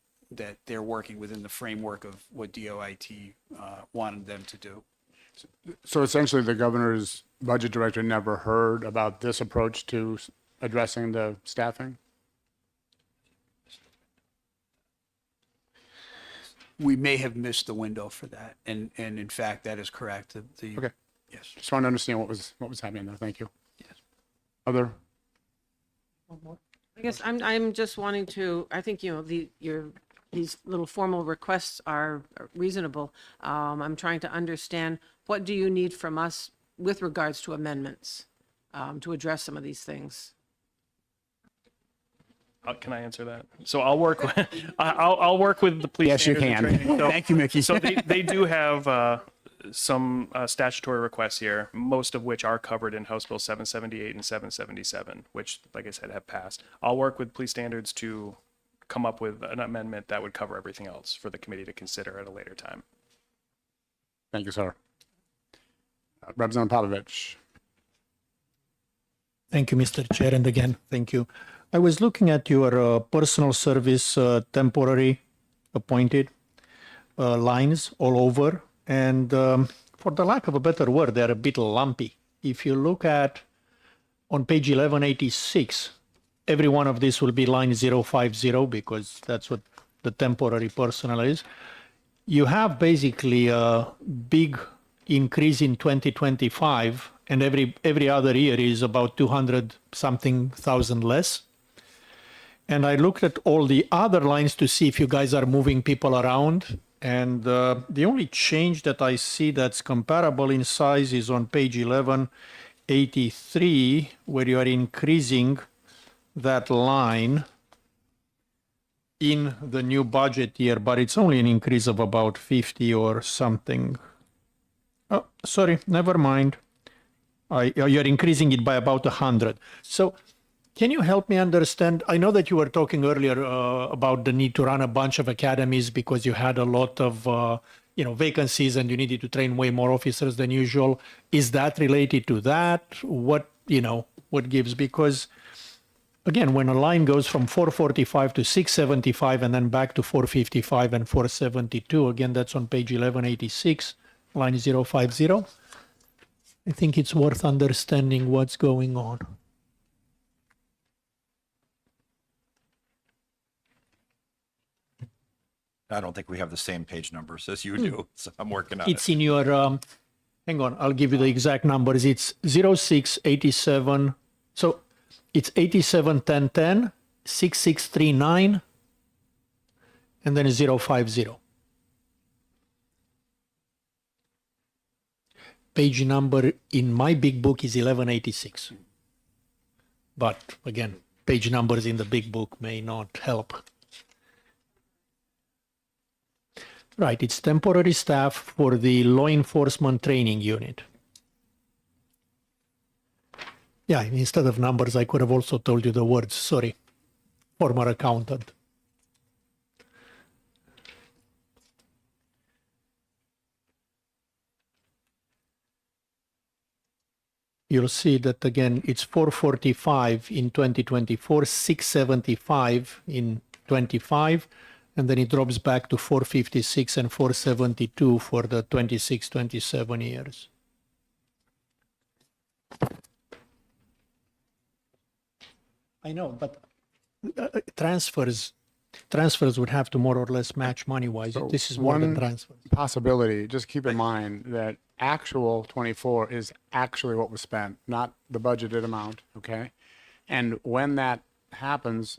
they're working within the framework of what DOIT wanted them to do. So essentially, the governor's budget director never heard about this approach to addressing the staffing? We may have missed the window for that, and in fact, that is correct. Okay. Yes. Just wanted to understand what was happening there. Thank you. Yes. Other? I guess I'm just wanting to, I think, these little formal requests are reasonable. I'm trying to understand, what do you need from us with regards to amendments to address some of these things? Can I answer that? So I'll work with, I'll work with the police. Yes, you standards and can. training. So- Thank you, Mickey. So they do have some statutory requests here, most of which are covered in House Bill 778 and 777, which, like I said, have passed. I'll work with police standards to come up with an amendment that would cover everything else for the committee to consider at a later time. Thank you, sir. Representative Pavlovich. Thank you, Mr. Chair, and again, thank you. I was looking at your personal service temporary appointed lines all over, and for the lack of a better word, they're a bit lumpy. If you look at on page 1186, every one of these will be line 050 because that's what the temporary personnel is. You have basically a big increase in 2025, and every other year is about 200 something thousand less. And I looked at all the other lines to see if you guys are moving people around. And the only change that I see that's comparable in size is on page 1183, where you are increasing that line in the new budget year, but it's only an increase of about 50 or something. Oh, sorry, never mind. You're increasing it by about 100. So can you help me understand? I know that you were talking earlier about the need to run a bunch of academies because you had a lot of vacancies and you needed to train way more officers than usual. Is that related to that? What gives? Because again, when a line goes from 445 to 675 and then back to 455 and 472, again, that's on page 1186, line 050. I think it's worth understanding what's going on. I don't think we have the same page numbers as you do, so I'm working on It's it. in your, hang on, I'll give you the exact numbers. It's 0687, so it's 871010, 6639, and then 050. Page number in my big book is 1186. But again, page numbers in the big book may not help. Right, it's temporary staff for the law enforcement training unit. Yeah, instead of numbers, I could have also told you the words. Sorry, former accountant. You'll see that again, it's 445 in 2024, 675 in 25, and then it drops back to 456 and 472 for the 26-27 years. I know, but transfers would have to more or less match money-wise. So This is more than one transfers. possibility, just keep in mind that actual 24 is actually what was spent, not the budgeted amount, okay? And when that happens,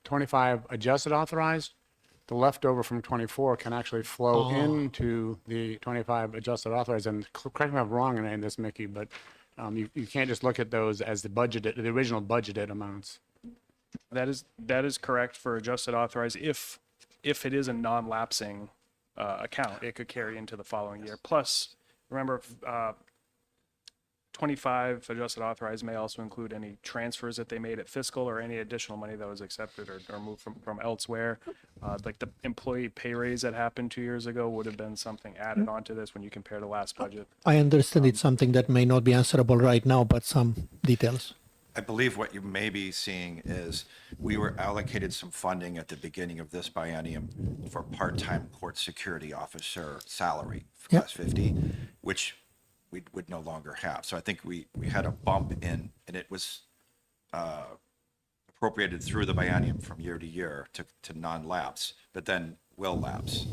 25 adjusted authorized, the leftover from 24 can actually flow into the 25 adjusted authorized. And correct me if I'm wrong in this, Mickey, but you can't just look at those as the original budgeted amounts. That is correct for adjusted authorized. If it is a non-lapsing account, it could carry into the following year. Plus, remember, 25 adjusted authorized may also include any transfers that they made at fiscal or any additional money that was accepted or moved from elsewhere. Like the employee pay raise that happened 2 years ago would have been something added onto this when you compare the last budget. I understand it's something that may not be answerable right now, but some details. I believe what you may be seeing is we were allocated some funding at the beginning of this biennium for part-time court security officer salary, Yep. class 50, which we would no longer have. So I think we had a bump in, and it was appropriated through the biennium from year to year to non-lapse, but then will lapse.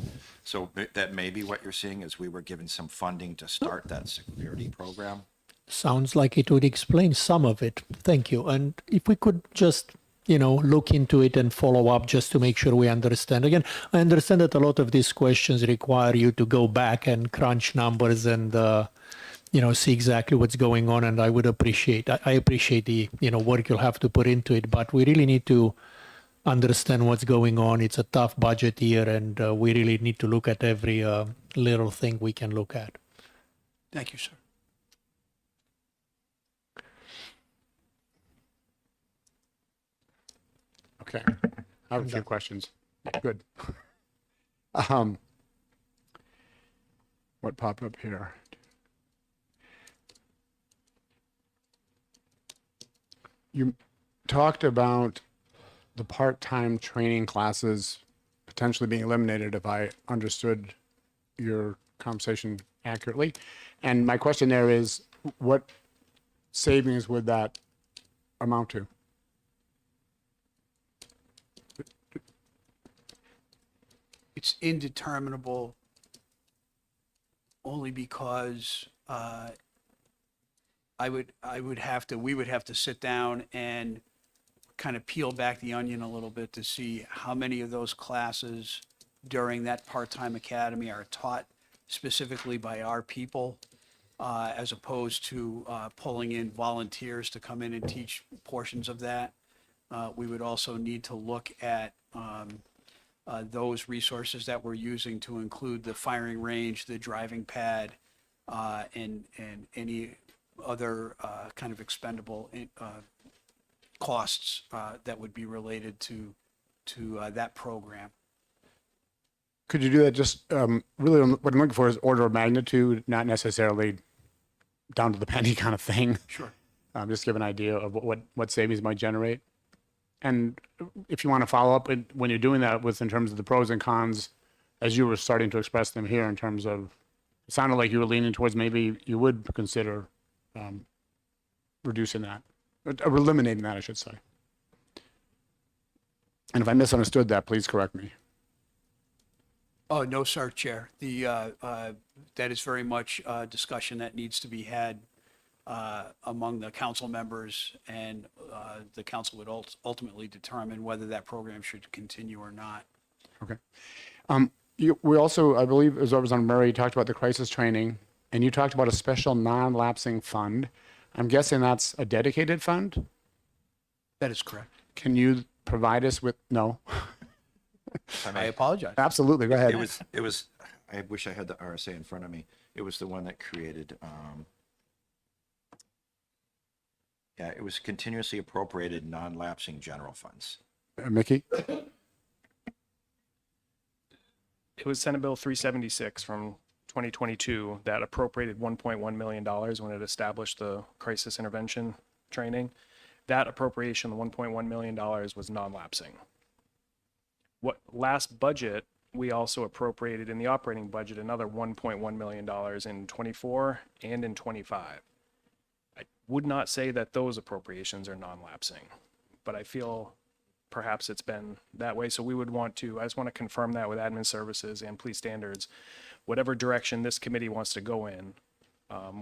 So that may be what you're seeing is we were given some funding to start that security program. Sounds like it would explain some of it. Thank you. And if we could just, look into it and follow up just to make sure we understand. Again, I understand that a lot of these questions require you to go back and crunch numbers and, see exactly what's going on. And I would appreciate, I appreciate the, work you'll have to put into it, but we really need to understand what's going on. It's a tough budget year and we really need to look at every little thing we can look at. Thank you, sir. Okay, I have a few questions. Good. What popped up here? You talked about the part-time training classes potentially being eliminated, if I understood your conversation accurately. And my question there is, what savings would that amount to? It's indeterminable only because we would have to sit down and kind of peel back the onion a little bit to see how many of those classes during that part-time academy are taught specifically by our people, as opposed to pulling in volunteers to come in and teach portions of that. We would also need to look at those resources that we're using to include the firing range, the driving pad, and any other kind of expendable costs that would be related to that program. Could you do that just, really what I'm looking for is order of magnitude, not necessarily down to the penny kind of thing. Sure. Just give an idea of what savings might generate. And if you want to follow up when you're doing that with in terms of the pros and cons, as you were starting to express them here in terms of, it sounded like you were leaning towards maybe you would consider reducing that, or eliminating that, I should say. And if I misunderstood that, please correct me. Oh, no, sir, Chair. That is very much a discussion that needs to be had among the council members, and the council would ultimately determine whether that program should continue or not. Okay. We also, I believe, as Representative Murray talked about the crisis training, and you talked about a special non-lapsing fund. I'm guessing that's a dedicated fund? That is correct. Can you provide us with, no? I apologize. Absolutely, go ahead. It was, I wish I had the RSA in front of me. It was the one that created, yeah, it was continuously appropriated non-lapsing general funds. Mickey? It was Senate Bill 376 from 2022 that appropriated $1.1 million when it established the crisis intervention training. That appropriation, the $1.1 million, was non-lapsing. What last budget, we also appropriated in the operating budget another $1.1 million in 24 and in 25. I would not say that those appropriations are non-lapsing, but I feel perhaps it's been that way. So we would want to, I just want to confirm that with admin services and police standards, whatever direction this committee wants to go in,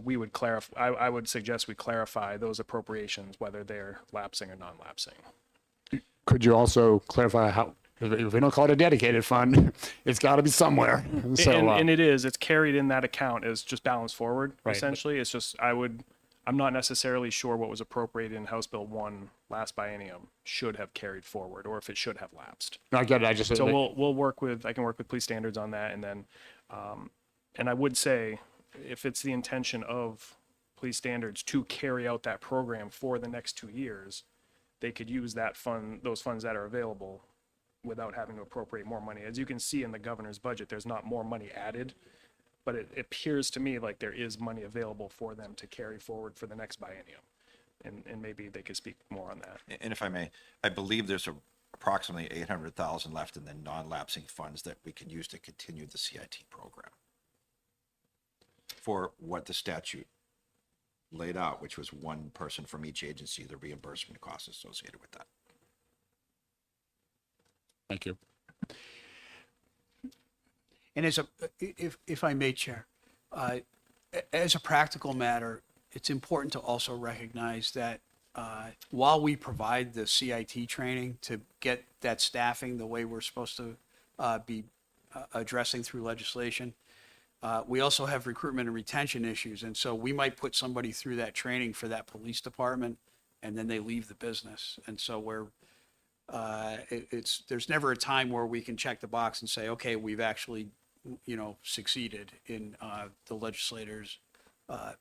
we would clarify, I would suggest we clarify those appropriations, whether they're lapsing or non-lapsing. Could you also clarify how, if we don't call it a dedicated fund, it's got to be somewhere. So, And it is, it's carried in that account as just balance forward, Right. essentially. It's just, I'm not necessarily sure what was appropriated in House Bill 1 last biennium should have carried forward, or if it should have lapsed. no, I get it. I just, So we'll work with, I can work with police standards on that, and then, and I would say, if it's the intention of police standards to carry out that program for the next 2 years, they could use that fund, those funds that are available without having to appropriate more money. As you can see in the governor's budget, there's not more money added, but it appears to me like there is money available for them to carry forward for the next biennium. And maybe they could speak more on that. And if I may, I believe there's approximately 800,000 left in the non-lapsing funds that we can use to continue the CIT program for what the statute laid out, which was one person from each agency, the reimbursement costs associated with that. thank you. And if I may, Chair, as a practical matter, it's important to also recognize that while we provide the CIT training to get that staffing the way we're supposed to be addressing through legislation, we also have recruitment and retention issues. And so we might put somebody through that training for that police department, and then they leave the business. And so there's never a time where we can check the box and say, okay, we've actually, succeeded in the legislators'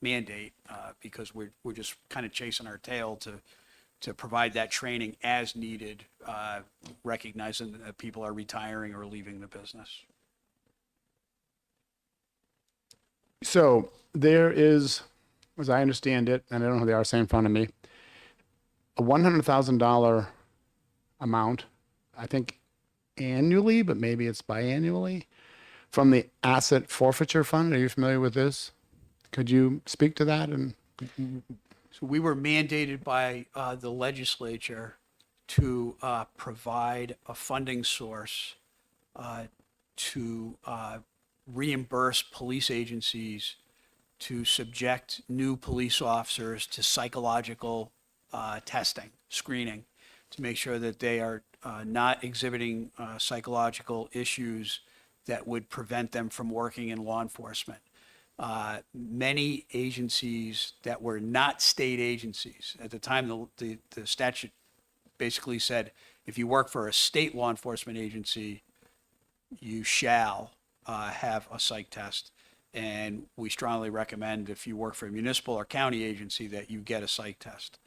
mandate, because we're just kind of chasing our tail to provide that training as needed, recognizing that people are retiring or leaving the business. So there is, as I understand it, and I don't have the RSA in front of me, a $100,000 amount, I think annually, but maybe it's biannually, from the asset forfeiture fund. Are you familiar with this? Could you speak to that? And So we were mandated by the legislature to provide a funding source to reimburse police agencies to subject new police officers to psychological testing, screening, to make sure that they are not exhibiting psychological issues that would prevent them from working in law enforcement. Many agencies that were not state agencies, at the time the statute basically said, if you work for a state law enforcement agency, you shall have a psych test. And we strongly recommend if you work for a municipal or county agency that you get a psych test.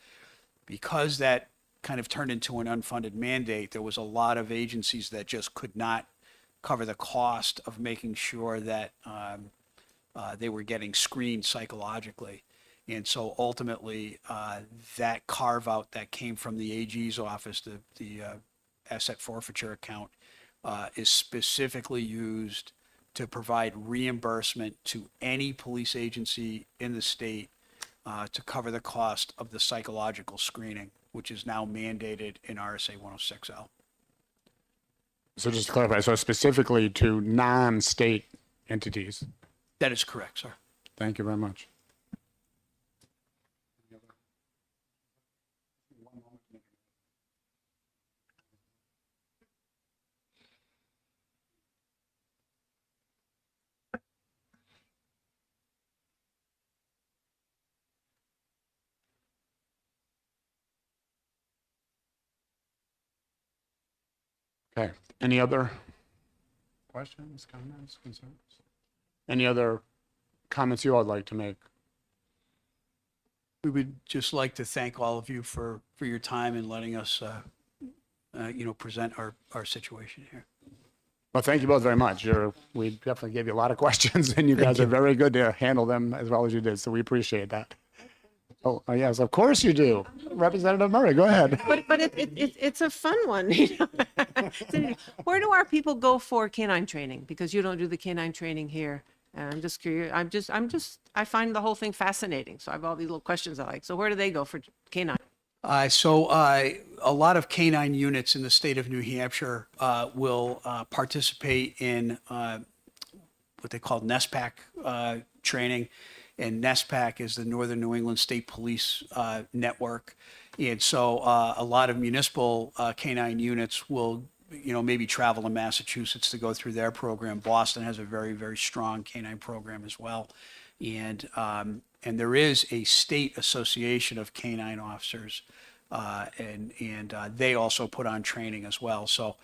Because that kind of turned into an unfunded mandate, there was a lot of agencies that just could not cover the cost of making sure that they were getting screened psychologically. And so ultimately, that carve out that came from the AG's office, the asset forfeiture account, is specifically used to provide reimbursement to any police agency in the state to cover the cost of the psychological screening, which is now mandated in RSA 106L. So just to clarify, so specifically to non-state entities. That is correct, sir. Thank you very much. Okay. Any other questions, comments, concerns? Any other comments you all would like to make? We would just like to thank all of you for your time and letting us, present our situation here. Well, thank you both very much. We definitely gave you a lot of questions, and you guys are very good to handle them as well as you did, so we appreciate that. Oh, yes, of course you do. Representative Murray, go ahead. But it's a fun one. Where do our people go for canine training? Because you don't do the canine training here. And I'm just curious. I find the whole thing fascinating. So I have all these little questions I like. So where do they go for canine? So a lot of canine units in the state of New Hampshire will participate in what they call NESPAC training. And NESPAC is the Northern New England State Police Network. And so a lot of municipal canine units will, maybe travel to Massachusetts to go through their program. Boston has a very, very strong canine program as well. And there is a state association of canine officers, and they also put on training as well. So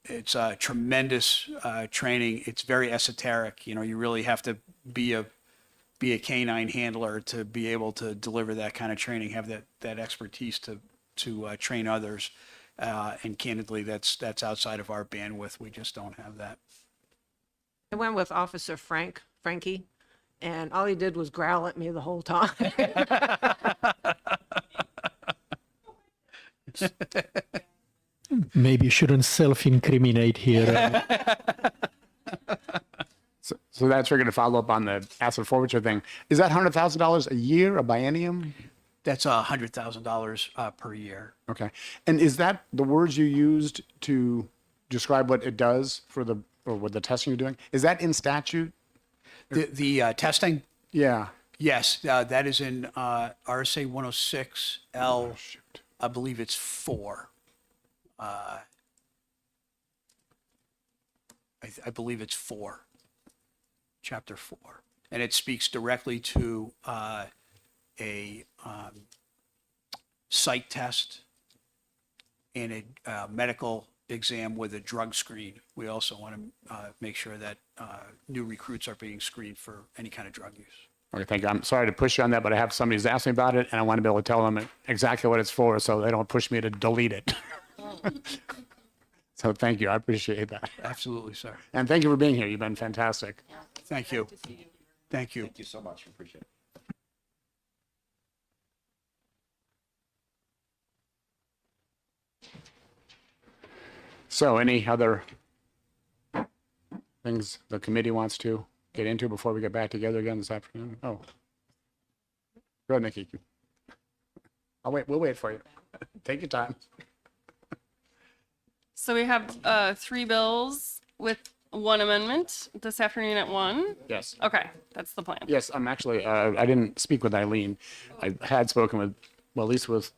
it's a tremendous training. It's very esoteric. You really have to be a canine handler to be able to deliver that kind of training, have that expertise to train others. And candidly, that's outside of our bandwidth. We just don't have that. I went with Officer Frankie, and all he did was growl at me the whole time. Maybe you shouldn't self-incriminate here. So that's we're going to follow up on the asset forfeiture thing. Is that $100,000 a year, a biennium? That's $100,000 per year. Okay. And is that the words you used to describe what it does or what the testing you're doing? Is that in statute? The testing? Yeah. Yes, that is in RSA 106L. Oh, shoot. I believe it's 4. I believe it's 4, chapter 4. And it speaks directly to a psych test and a medical exam with a drug screen. We also want to make sure that new recruits are being screened for any kind of drug use. Okay, thank you. I'm sorry to push you on that, but I have somebody who's asked me about it, and I want to be able to tell them exactly what it's for so they don't push me to delete it. So thank you. I appreciate that. Absolutely, sir. And thank you for being here. You've been fantastic. Thank you. Thank you. Thank you so much. Appreciate it. So any other things the committee wants to get into before we get back together again this afternoon? Oh. Go ahead, Nikki. We'll wait for you. Take your time. So we have 3 bills with 1 amendment this afternoon at 1. Yes. Okay, that's the plan. Yes, I'm actually, I didn't speak with Eileen. I had spoken with, well, at least with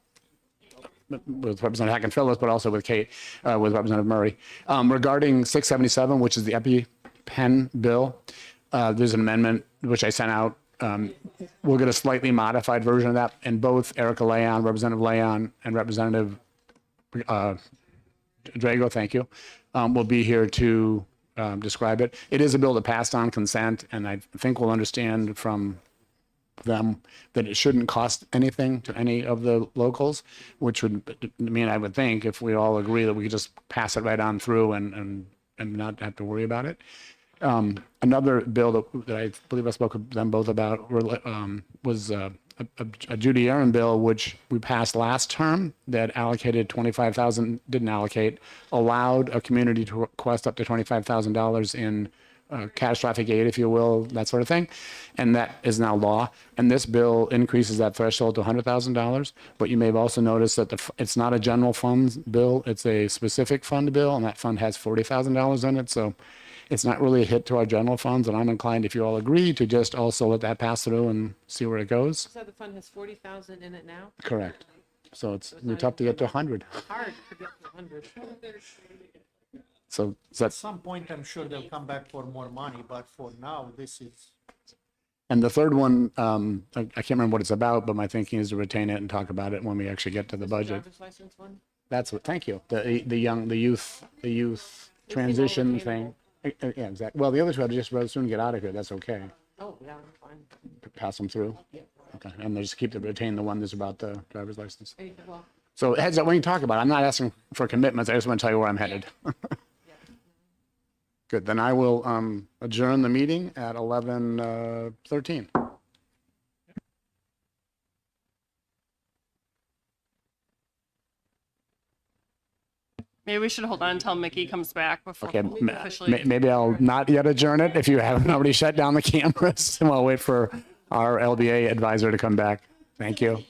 Representative Hacken Phillips, but also with Kate, with Representative Murray. Regarding 677, which is the EpiPen bill, there's an amendment which I sent out. We'll get a slightly modified version of that, and both Erica Leon, Representative Leon, and Representative Drago, thank you, will be here to describe it. It is a bill that passed on consent, and I think we'll understand from them that it shouldn't cost anything to any of the locals, which would mean, I would think, if we all agree that we could just pass it right on through and not have to worry about it. Another bill that I believe I spoke with them both about was a Judy Aaron bill, which we passed last term that allocated 25,000, didn't allocate, allowed a community to request up to $25,000 in catastrophic aid, if you will, that sort of thing. And that is now law. And this bill increases that threshold to $100,000. But you may have also noticed that it's not a general fund bill. It's a specific fund bill, and that fund has $40,000 in it. So it's not really a hit to our general funds. And I'm inclined, if you all agree, to just also let that pass through and see where it goes. So the fund has 40,000 in it now? Correct. So it's tough to get to 100. Hard to get to 100. So At that's, some point, I'm sure they'll come back for more money, but for now, this is. and the third one, I can't remember what it's about, but my thinking is to retain it and talk about it when we actually get to the budget. Driver's license one? That's what, thank you. The youth transition thing. Yeah, exactly. Well, the other two, I'd just rather soon get out of here. That's okay. Oh, yeah, I'm fine. Pass them through. Okay. And they'll just retain the one that's about the driver's license. Hey, well, So heads up when you talk about it. I'm not asking for commitments. I just want to tell you where I'm headed. Good. Then I will adjourn the meeting at 11:13. Maybe we should hold on until Mickey comes back before Okay. we officially. Maybe I'll not yet adjourn it if you haven't already shut down the cameras. And I'll wait for our LBA advisor to come back. Thank you.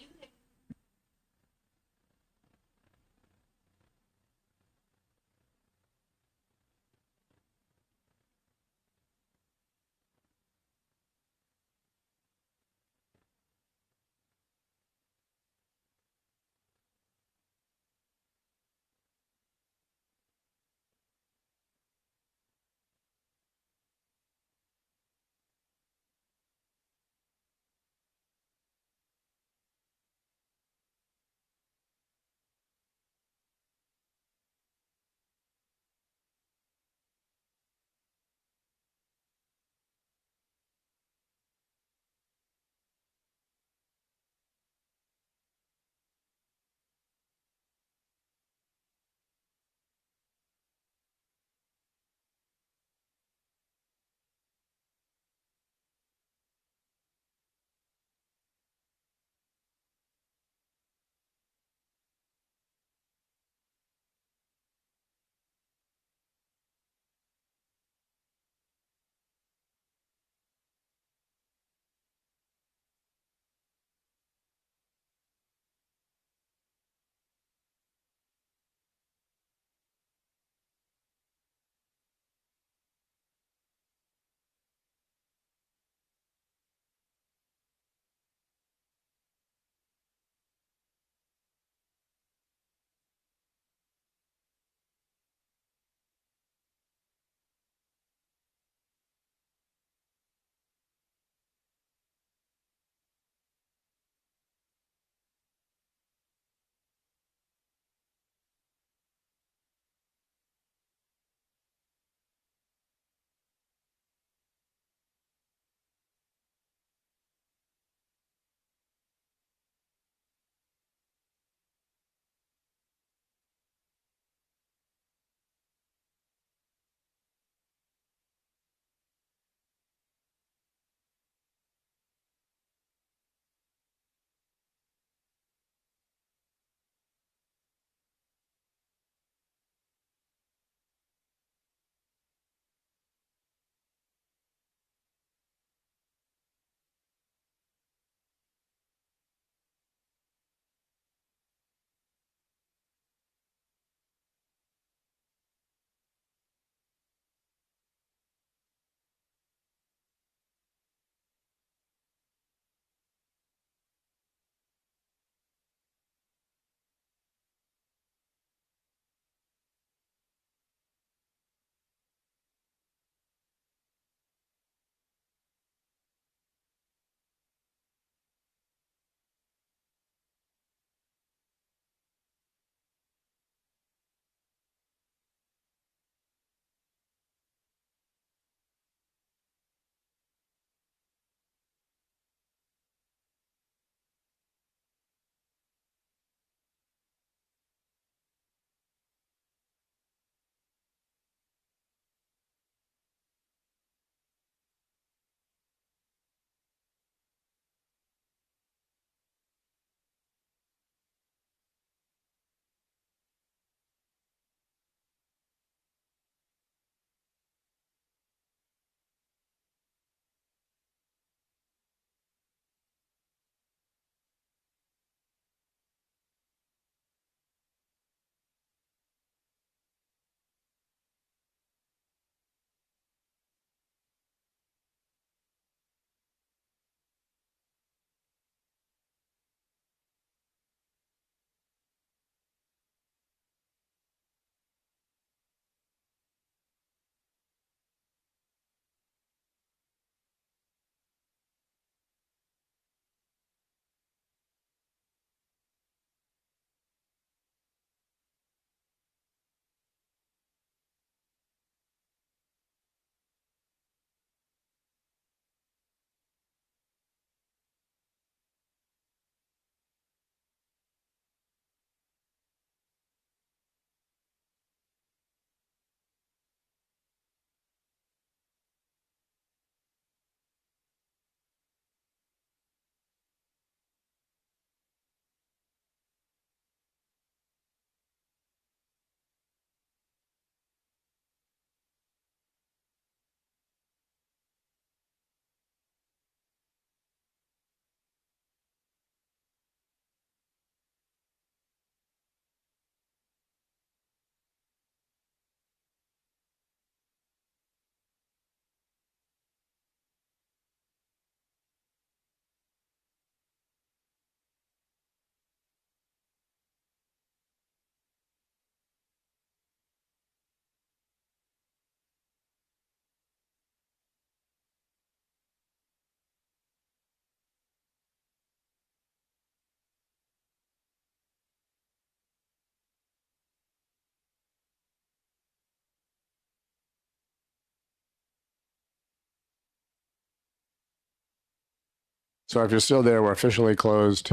So if you're still there, we're officially closed.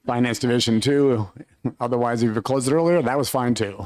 Finance Division 2. Otherwise, if you closed it earlier, that was fine too.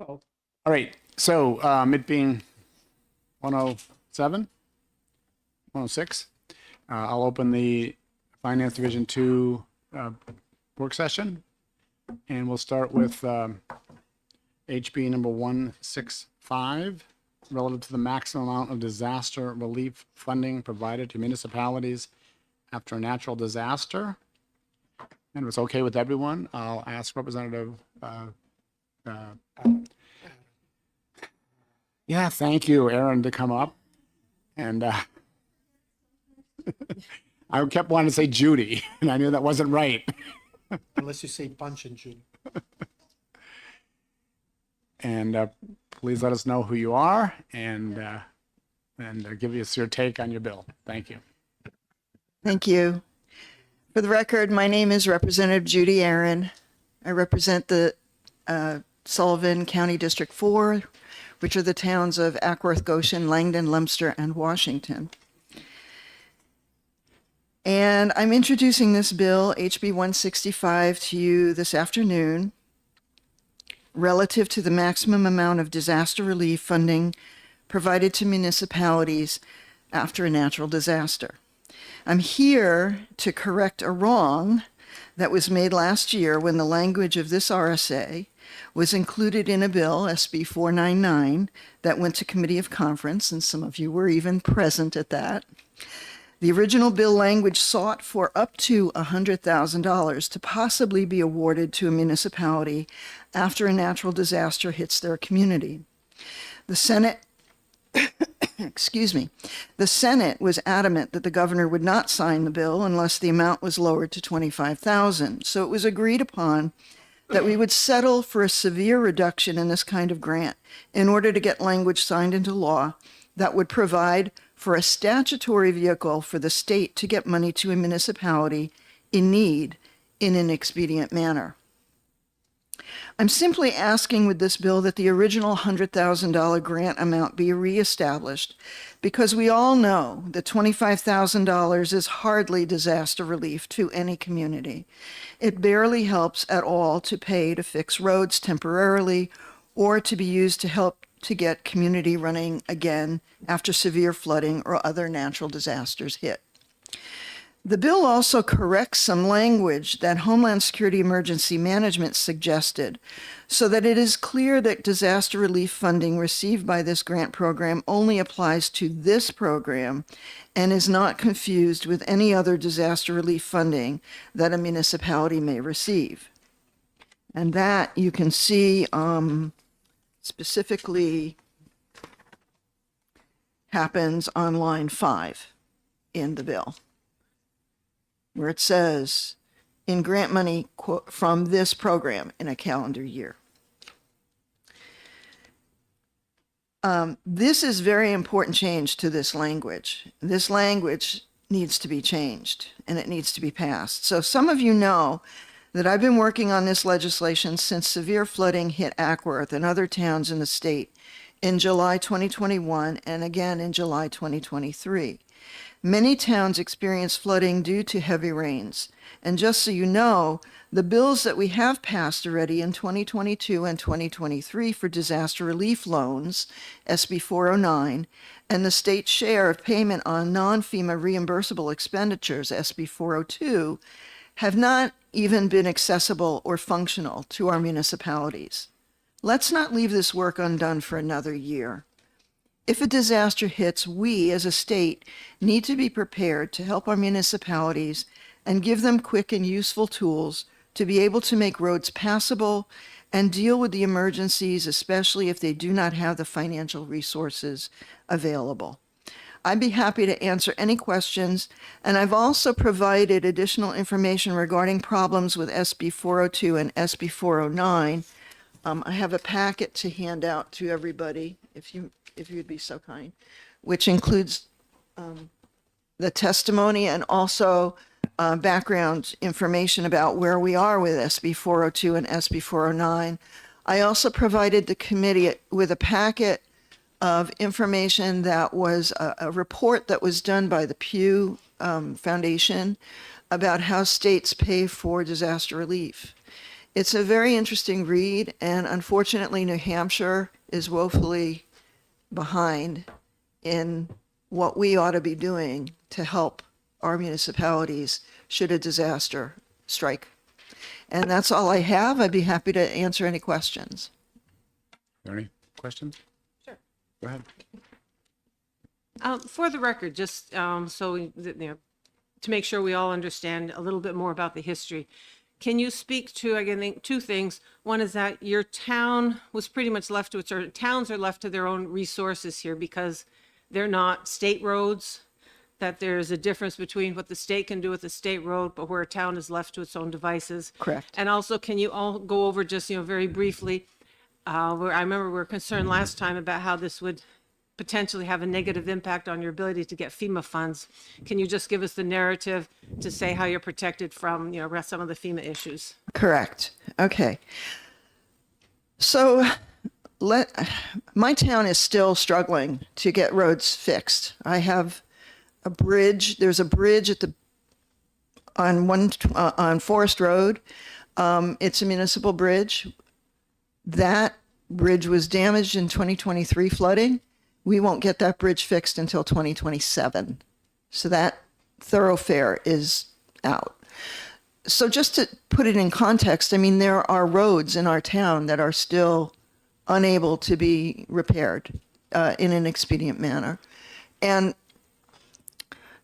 All right, so it being 107, 106, I'll open the Finance Division 2 work session, and we'll start with HB number 165, relative to the maximum amount of disaster relief funding provided to municipalities after a natural disaster. And if it's okay with everyone, I'll ask Representative yeah, thank you, Aaron, to come up. And I kept wanting to say Judy, and I knew that wasn't right. Unless you say punch and shoot. And please let us know who you are and give us your take on your bill. Thank you. Thank you. For the record, my name is Representative Judy Aaron. I represent the Sullivan County District 4, which are the towns of Ackworth, Goshen, Langdon, Leominster, and Washington. And I'm introducing this bill, HB 165, to you this afternoon, relative to the maximum amount of disaster relief funding provided to municipalities after a natural disaster. I'm here to correct a wrong that was made last year when the language of this RSA was included in a bill, SB 499, that went to Committee of Conference, and some of you were even present at that. The original bill language sought for up to $100,000 to possibly be awarded to a municipality after a natural disaster hits their community. The Senate the Senate was adamant that the governor would not sign the bill unless the amount was lowered to $25,000. So it was agreed upon that we would settle for a severe reduction in this kind of grant in order to get language signed into law that would provide for a statutory vehicle for the state to get money to a municipality in need in an expedient manner. I'm simply asking with this bill that the original $100,000 grant amount be reestablished because we all know that $25,000 is hardly disaster relief to any community. It barely helps at all to pay to fix roads temporarily or to be used to help to get community running again after severe flooding or other natural disasters hit. The bill also corrects some language that Homeland Security Emergency Management suggested so that it is clear that disaster relief funding received by this grant program only applies to this program and is not confused with any other disaster relief funding that a municipality may receive. And that you can see specifically happens on line 5 in the bill, where it says, in grant money from this program in a calendar year. This is very important change to this language. This language needs to be changed and it needs to be passed. So some of you know that I've been working on this legislation since severe flooding hit Ackworth and other towns in the state in July 2021 and again in July 2023. Many towns experienced flooding due to heavy rains. And just so you know, the bills that we have passed already in 2022 and 2023 for disaster relief loans, SB 409, and the state share of payment on non-FEMA reimbursable expenditures, SB 402, have not even been accessible or functional to our municipalities. Let's not leave this work undone for another year. If a disaster hits, we as a state need to be prepared to help our municipalities and give them quick and useful tools to be able to make roads passable and deal with the emergencies, especially if they do not have the financial resources available. I'd be happy to answer any questions, and I've also provided additional information regarding problems with SB 402 and SB 409. I have a packet to hand out to everybody, if you'd be so kind, which includes the testimony and also background information about where we are with SB 402 and SB 409. I also provided the committee with a packet of information that was a report that was done by the Pew Foundation about how states pay for disaster relief. It's a very interesting read, and unfortunately, New Hampshire is woefully behind in what we ought to be doing to help our municipalities should a disaster strike. And that's all I have. I'd be happy to answer any questions. Are there any questions? Sure. Go ahead. For the record, just so we, to make sure we all understand a little bit more about the history, can you speak to, again, I think two things. One is that your town was pretty much left to its, or towns are left to their own resources here because they're not state roads, that there's a difference between what the state can do with the state road, but where a town is left to its own devices. Correct. And also, can you all go over just, very briefly, where I remember we were concerned last time about how this would potentially have a negative impact on your ability to get FEMA funds. Can you just give us the narrative to say how you're protected from, some of the FEMA issues? Correct. Okay. So my town is still struggling to get roads fixed. I have a bridge. There's a bridge on Forest Road. It's a municipal bridge. That bridge was damaged in 2023 flooding. We won't get that bridge fixed until 2027. So that thoroughfare is out. So just to put it in context, there are roads in our town that are still unable to be repaired in an expedient manner. And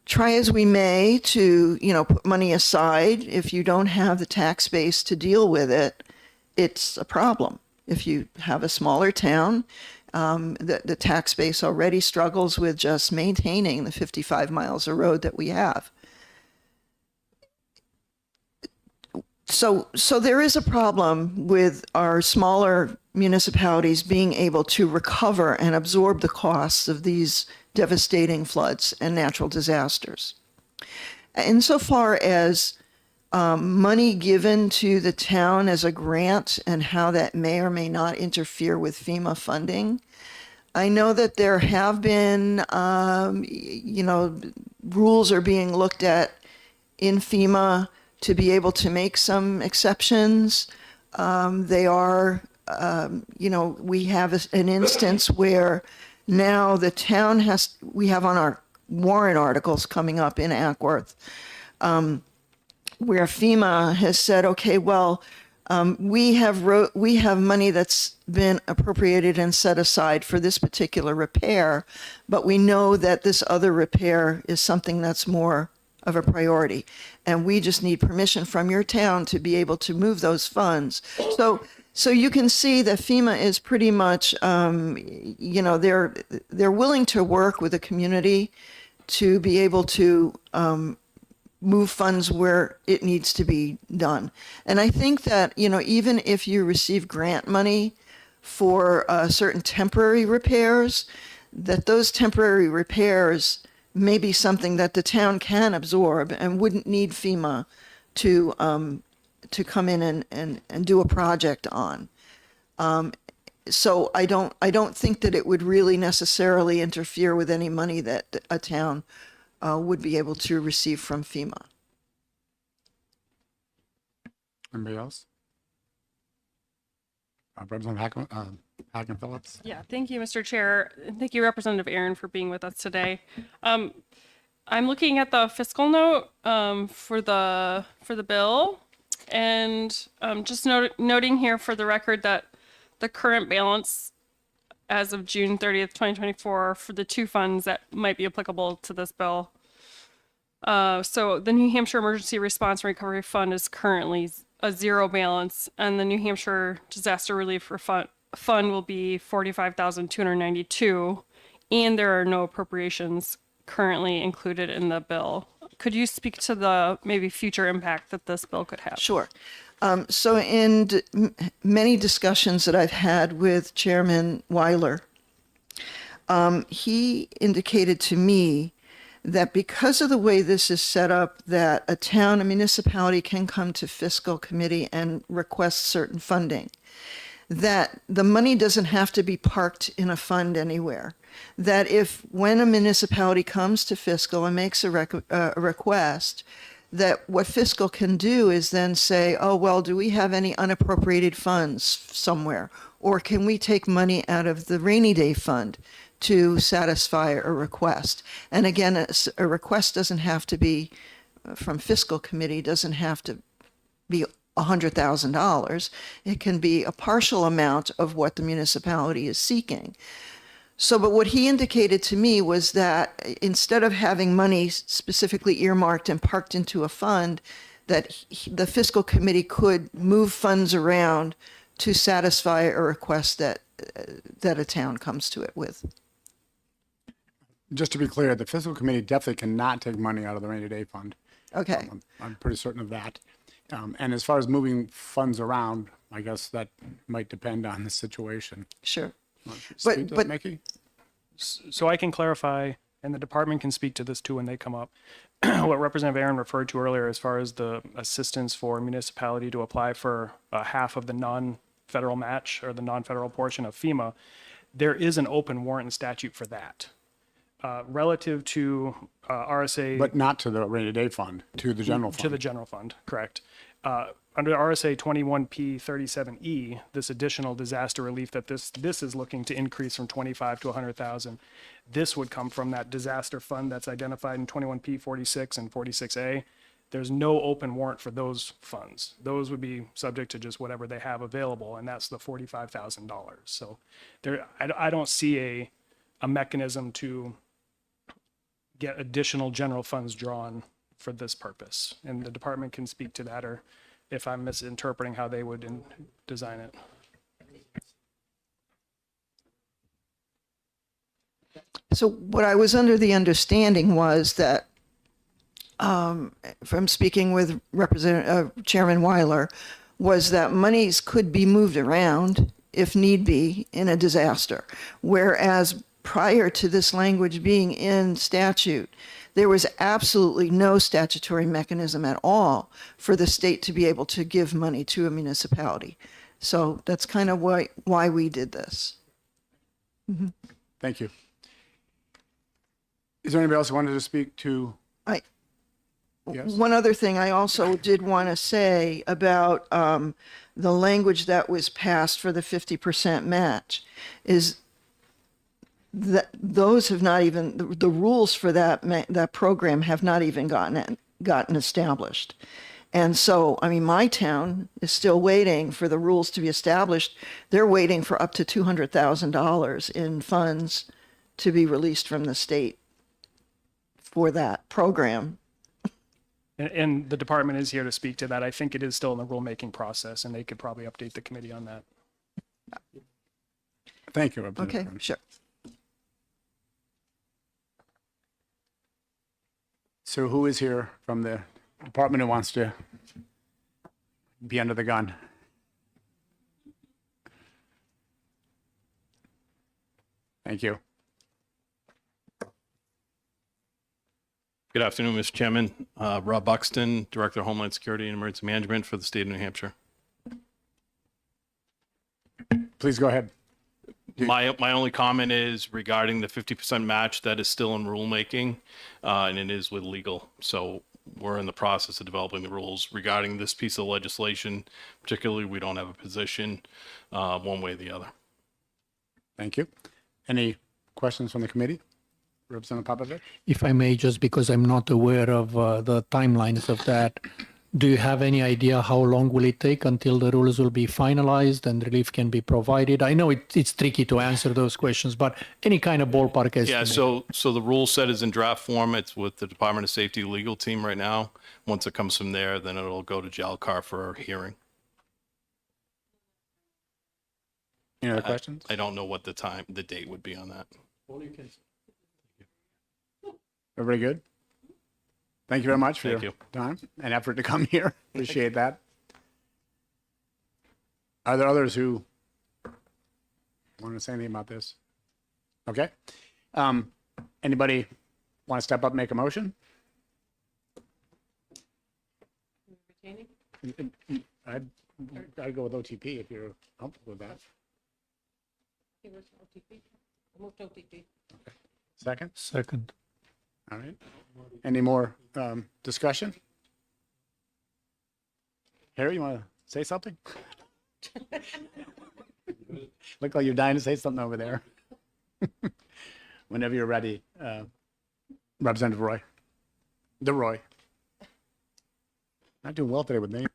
try as we may to, put money aside, if you don't have the tax base to deal with it, it's a problem. If you have a smaller town, the tax base already struggles with just maintaining the 55 miles of road that we have. So there is a problem with our smaller municipalities being able to recover and absorb the costs of these devastating floods and natural disasters. Insofar as money given to the town as a grant and how that may or may not interfere with FEMA funding, I know that there have been, rules are being looked at in FEMA to be able to make some exceptions. They are, we have an instance where now the town we have on our warrant articles coming up in Ackworth, where FEMA has said, okay, well, we have money that's been appropriated and set aside for this particular repair, but we know that this other repair is something that's more of a priority, and we just need permission from your town to be able to move those funds. So you can see that FEMA is pretty much, they're willing to work with the community to be able to move funds where it needs to be done. And I think that, even if you receive grant money for certain temporary repairs, that those temporary repairs may be something that the town can absorb and wouldn't need FEMA to come in and do a project on. So I don't think that it would really necessarily interfere with any money that a town would be able to receive from FEMA. Anybody else? Representative Hagen Phillips. Yeah, thank you, Mr. Chair. And thank you, Representative Aaron, for being with us today. I'm looking at the fiscal note for the bill, and just noting here for the record that the current balance as of June 30th, 2024 for the two funds that might be applicable to this bill. So the New Hampshire Emergency Response and Recovery Fund is currently a zero balance, and the New Hampshire Disaster Relief Fund will be $45,292, and there are no appropriations currently included in the bill. Could you speak to the maybe future impact that this bill could have? Sure. So in many discussions that I've had with Chairman Weiler, he indicated to me that because of the way this is set up, that a municipality can come to fiscal committee and request certain funding, that the money doesn't have to be parked in a fund anywhere. That when a municipality comes to fiscal and makes a request, that what fiscal can do is then say, oh, well, do we have any unappropriated funds somewhere? Or can we take money out of the rainy day fund to satisfy a request? And again, a request doesn't have to be from fiscal committee, doesn't have to be $100,000. It can be a partial amount of what the municipality is seeking. So, but what he indicated to me was that instead of having money specifically earmarked and parked into a fund, that the fiscal committee could move funds around to satisfy a request that a town comes to it with. Just to be clear, the fiscal committee definitely cannot take money out of the rainy day fund. Okay. I'm pretty certain of that. And as far as moving funds around, I guess that might depend on the situation. Sure. Speak to but- it, Mickey? So I can clarify, and the department can speak to this too when they come up. What Representative Aaron referred to earlier as far as the assistance for municipality to apply for half of the non-federal match or the non-federal portion of FEMA, there is an open warrant and statute for that. Relative to RSA. But not to the rainy day fund, to the general fund. To the general fund, correct. Under RSA 21P 37E, this additional disaster relief that this is looking to increase from 25 to 100,000, this would come from that disaster fund that's identified in 21P 46 and 46A. There's no open warrant for those funds. Those would be subject to just whatever they have available, and that's the $45,000. So there, I don't see a mechanism to get additional general funds drawn for this purpose. And the department can speak to that, or if I'm misinterpreting how they would design it. So what I was under the understanding was that, from speaking with Chairman Weiler, was that monies could be moved around if need be in a disaster. Whereas prior to this language being in statute, there was absolutely no statutory mechanism at all for the state to be able to give money to a municipality. So that's kind of why we did this. Thank you. Is there anybody else who wanted to speak to? Yes. One other thing I also did want to say about the language that was passed for the 50% match is that those have not even, the rules for that program have not even gotten established. And so, I mean, my town is still waiting for the rules to be established. They're waiting for up to $200,000 in funds to be released from the state for that program. And the department is here to speak to that. I think it is still in the rulemaking process, and they could probably update the committee on that. Thank you, Representative. Okay, Brown. sure. So who is here from the department who wants to be under the gun? Thank you. Good afternoon, Mr. Chairman. Rob Buxton, Director of Homeland Security and Emergency Management for the state of New Hampshire. Please go ahead. My only comment is regarding the 50% match that is still in rulemaking, and it is with legal. So we're in the process of developing the rules regarding this piece of legislation. Particularly, we don't have a position one way or the other. Thank you. Any questions from the committee? Representative Popovich? If I may, just because I'm not aware of the timelines of that, do you have any idea how long will it take until the rules will be finalized and relief can be provided? I know it's tricky to answer those questions, but any kind of ballpark estimate? Yeah, so the rule set is in draft form. It's with the Department of Safety legal team right now. Once it comes from there, then it'll go to JALCAR for a hearing. Any other questions? I don't know what the date would be on that. Everybody good? Thank you very much for Thank your you. time and effort to come here. Appreciate that. Are there others who want to say anything about this? Okay. Anybody want to step up and make a motion? I'd go with OTP if you're comfortable with that. Second? Second. All right. Any more discussion? Harry, you want to say something? Look like you're dying to say something over there. Whenever you're ready, Representative Roy. DeRoy. Not doing well today with me.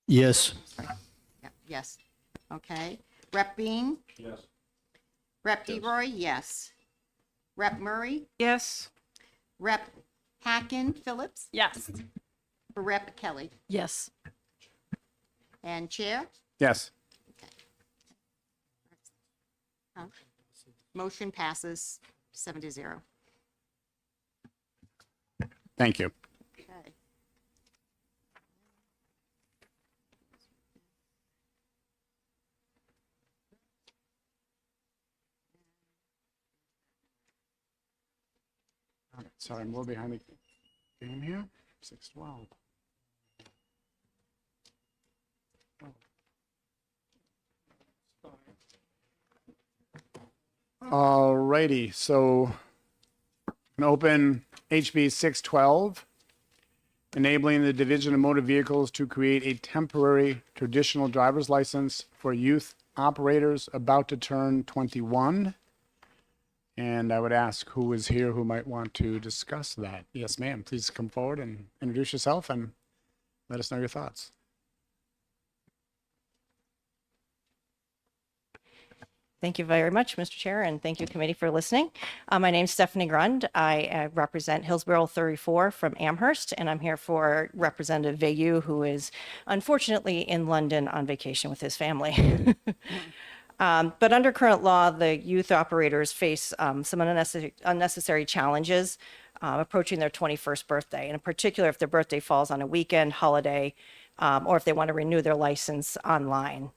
Yes. Yes. Okay. Rep Bean? Yes. Rep DeRoy? Yes. Rep Murray? Yes. Rep Hacken Phillips? Yes. Rep Kelly? Yes. And Chair? Yes. Motion passes 7-0. Thank you. Okay. All right, sorry, I'm a little behind the game here. 6:12. All righty, so an open HB 612, enabling the Division of Motor Vehicles to create a temporary traditional driver's license for youth operators about to turn 21. And I would ask who is here who might want to discuss that. Yes, ma'am. Please come forward and introduce yourself and let us know your thoughts. Thank you very much, Mr. Chair, and thank you, committee, for listening. My name's Stephanie Grund. I represent Hillsborough 34 from Amherst, and I'm here for Representative Veilleux, who is unfortunately in London on vacation with his family. But under current law, the youth operators face some unnecessary challenges approaching their 21st birthday, and in particular, if their birthday falls on a weekend, holiday, or if they want to renew their license online.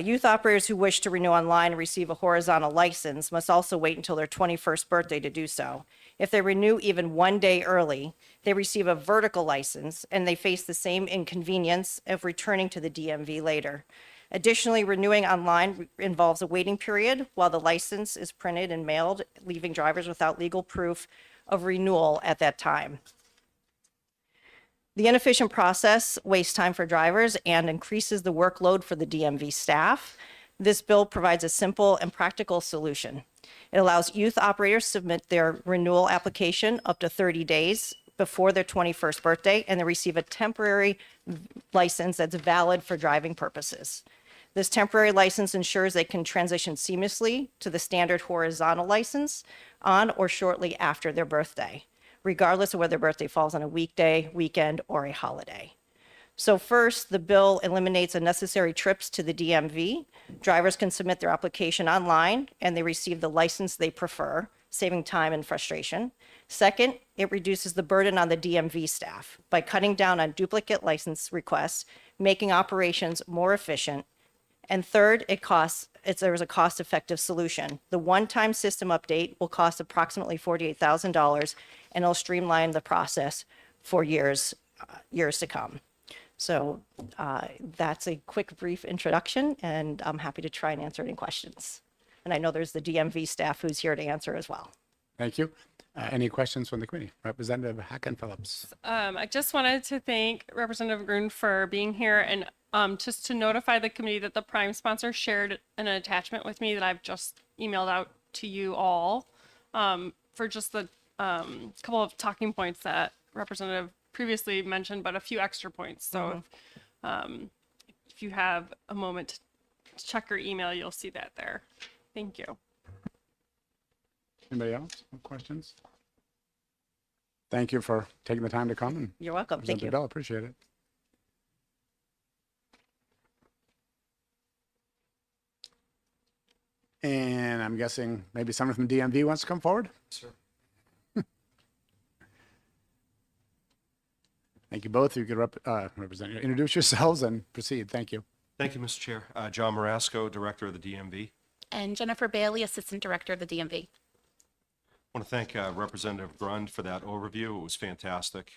Youth operators who wish to renew online and receive a horizontal license must also wait until their 21st birthday to do so. If they renew even one day early, they receive a vertical license and they face the same inconvenience of returning to the DMV later. Additionally, renewing online involves a waiting period while the license is printed and mailed, leaving drivers without legal proof of renewal at that time. The inefficient process wastes time for drivers and increases the workload for the DMV staff. This bill provides a simple and practical solution. It allows youth operators to submit their renewal application up to 30 days before their 21st birthday, and they receive a temporary license that's valid for driving purposes. This temporary license ensures they can transition seamlessly to the standard horizontal license on or shortly after their birthday, regardless of whether their birthday falls on a weekday, weekend, or a holiday. So first, the bill eliminates unnecessary trips to the DMV. Drivers can submit their application online and they receive the license they prefer, saving time and frustration. Second, it reduces the burden on the DMV staff by cutting down on duplicate license requests, making operations more efficient. And third, there's a cost-effective solution. The one-time system update will cost approximately $48,000, and it'll streamline the process for years to come. So that's a quick, brief introduction, and I'm happy to try and answer any questions. And I know there's the DMV staff who's here to answer as well. Thank you. Any questions from the committee? Representative Hacken Phillips. I just wanted to thank Representative Grund for being here and just to notify the committee that the prime sponsor shared an attachment with me that I've just emailed out to you all for just the couple of talking points that Representative previously mentioned, but a few extra points. So if you have a moment to check your email, you'll see that there. Thank you. Anybody else? No questions? Thank you for taking the time to come. And You're welcome. Thank Representative you. Bell, appreciate it. And I'm guessing maybe someone from DMV wants to come forward? Sir. Thank Thank you both. You could introduce yourselves and proceed. Thank you. Thank you, Mr. Chair. John Marasco, Director of the DMV. And Jennifer Bailey, Assistant Director of the DMV. I want to thank Representative Grund for that overview. It was fantastic.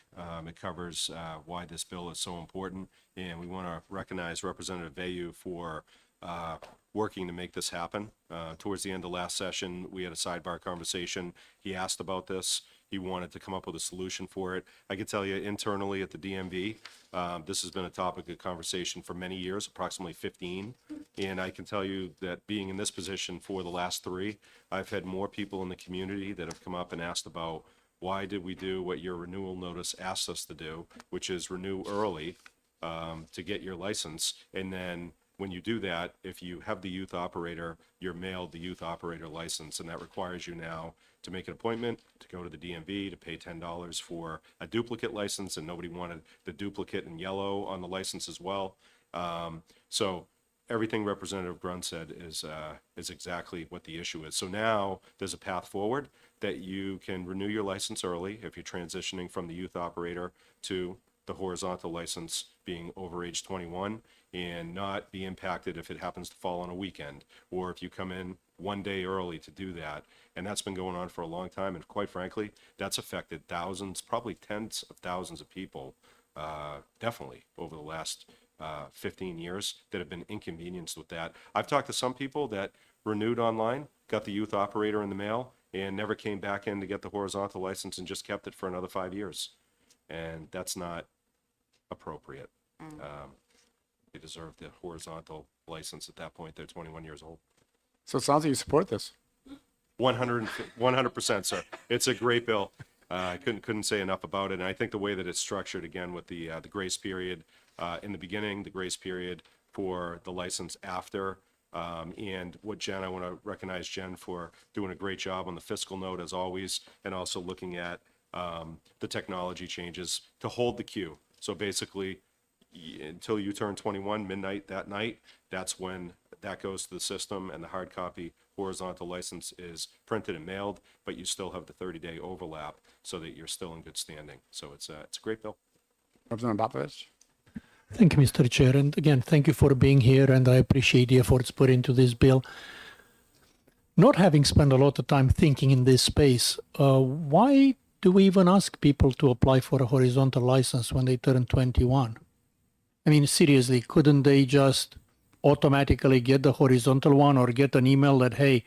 It covers why this bill is so important, and we want to recognize Representative Vayu for working to make this happen. Towards the end of last session, we had a sidebar conversation. He asked about this. He wanted to come up with a solution for it. I can tell you internally at the DMV, this has been a topic of conversation for many years, approximately 15. And I can tell you that being in this position for the last 3, I've had more people in the community that have come up and asked about why did we do what your renewal notice asked us to do, which is renew early to get your license. And then when you do that, if you have the youth operator, you're mailed the youth operator license, and that requires you now to make an appointment, to go to the DMV, to pay $10 for a duplicate license, and nobody wanted the duplicate in yellow on the license as well. So everything Representative Grund said is exactly what the issue is. So now there's a path forward that you can renew your license early if you're transitioning from the youth operator to the horizontal license being over age 21 and not be impacted if it happens to fall on a weekend or if you come in one day early to do that. And that's been going on for a long time. And quite frankly, that's affected thousands, probably tens of thousands of people, definitely over the last 15 years that have been inconvenienced with that. I've talked to some people that renewed online, got the youth operator in the mail, and never came back in to get the horizontal license and just kept it for another 5 years. And that's not appropriate. They deserve the horizontal license at that point. They're 21 years old. So it sounds like you support this. 100%, sir. It's a great bill. I couldn't say enough about it. And I think the way that it's structured, again, with the grace period in the beginning, the grace period for the license after, and what Jen, I want to recognize Jen for doing a great job on the fiscal note as always, and also looking at the technology changes to hold the queue. So basically, until you turn 21 midnight that night, that's when that goes to the system and the hard copy horizontal license is printed and mailed, but you still have the 30-day overlap so that you're still in good standing. So it's a great bill. Representative Popovich? Thank you, Mr. Chair. And again, thank you for being here, and I appreciate the efforts put into this bill. Not having spent a lot of time thinking in this space, why do we even ask people to apply for a horizontal license when they turn 21? I mean, seriously, couldn't they just automatically get the horizontal one or get an email that, hey,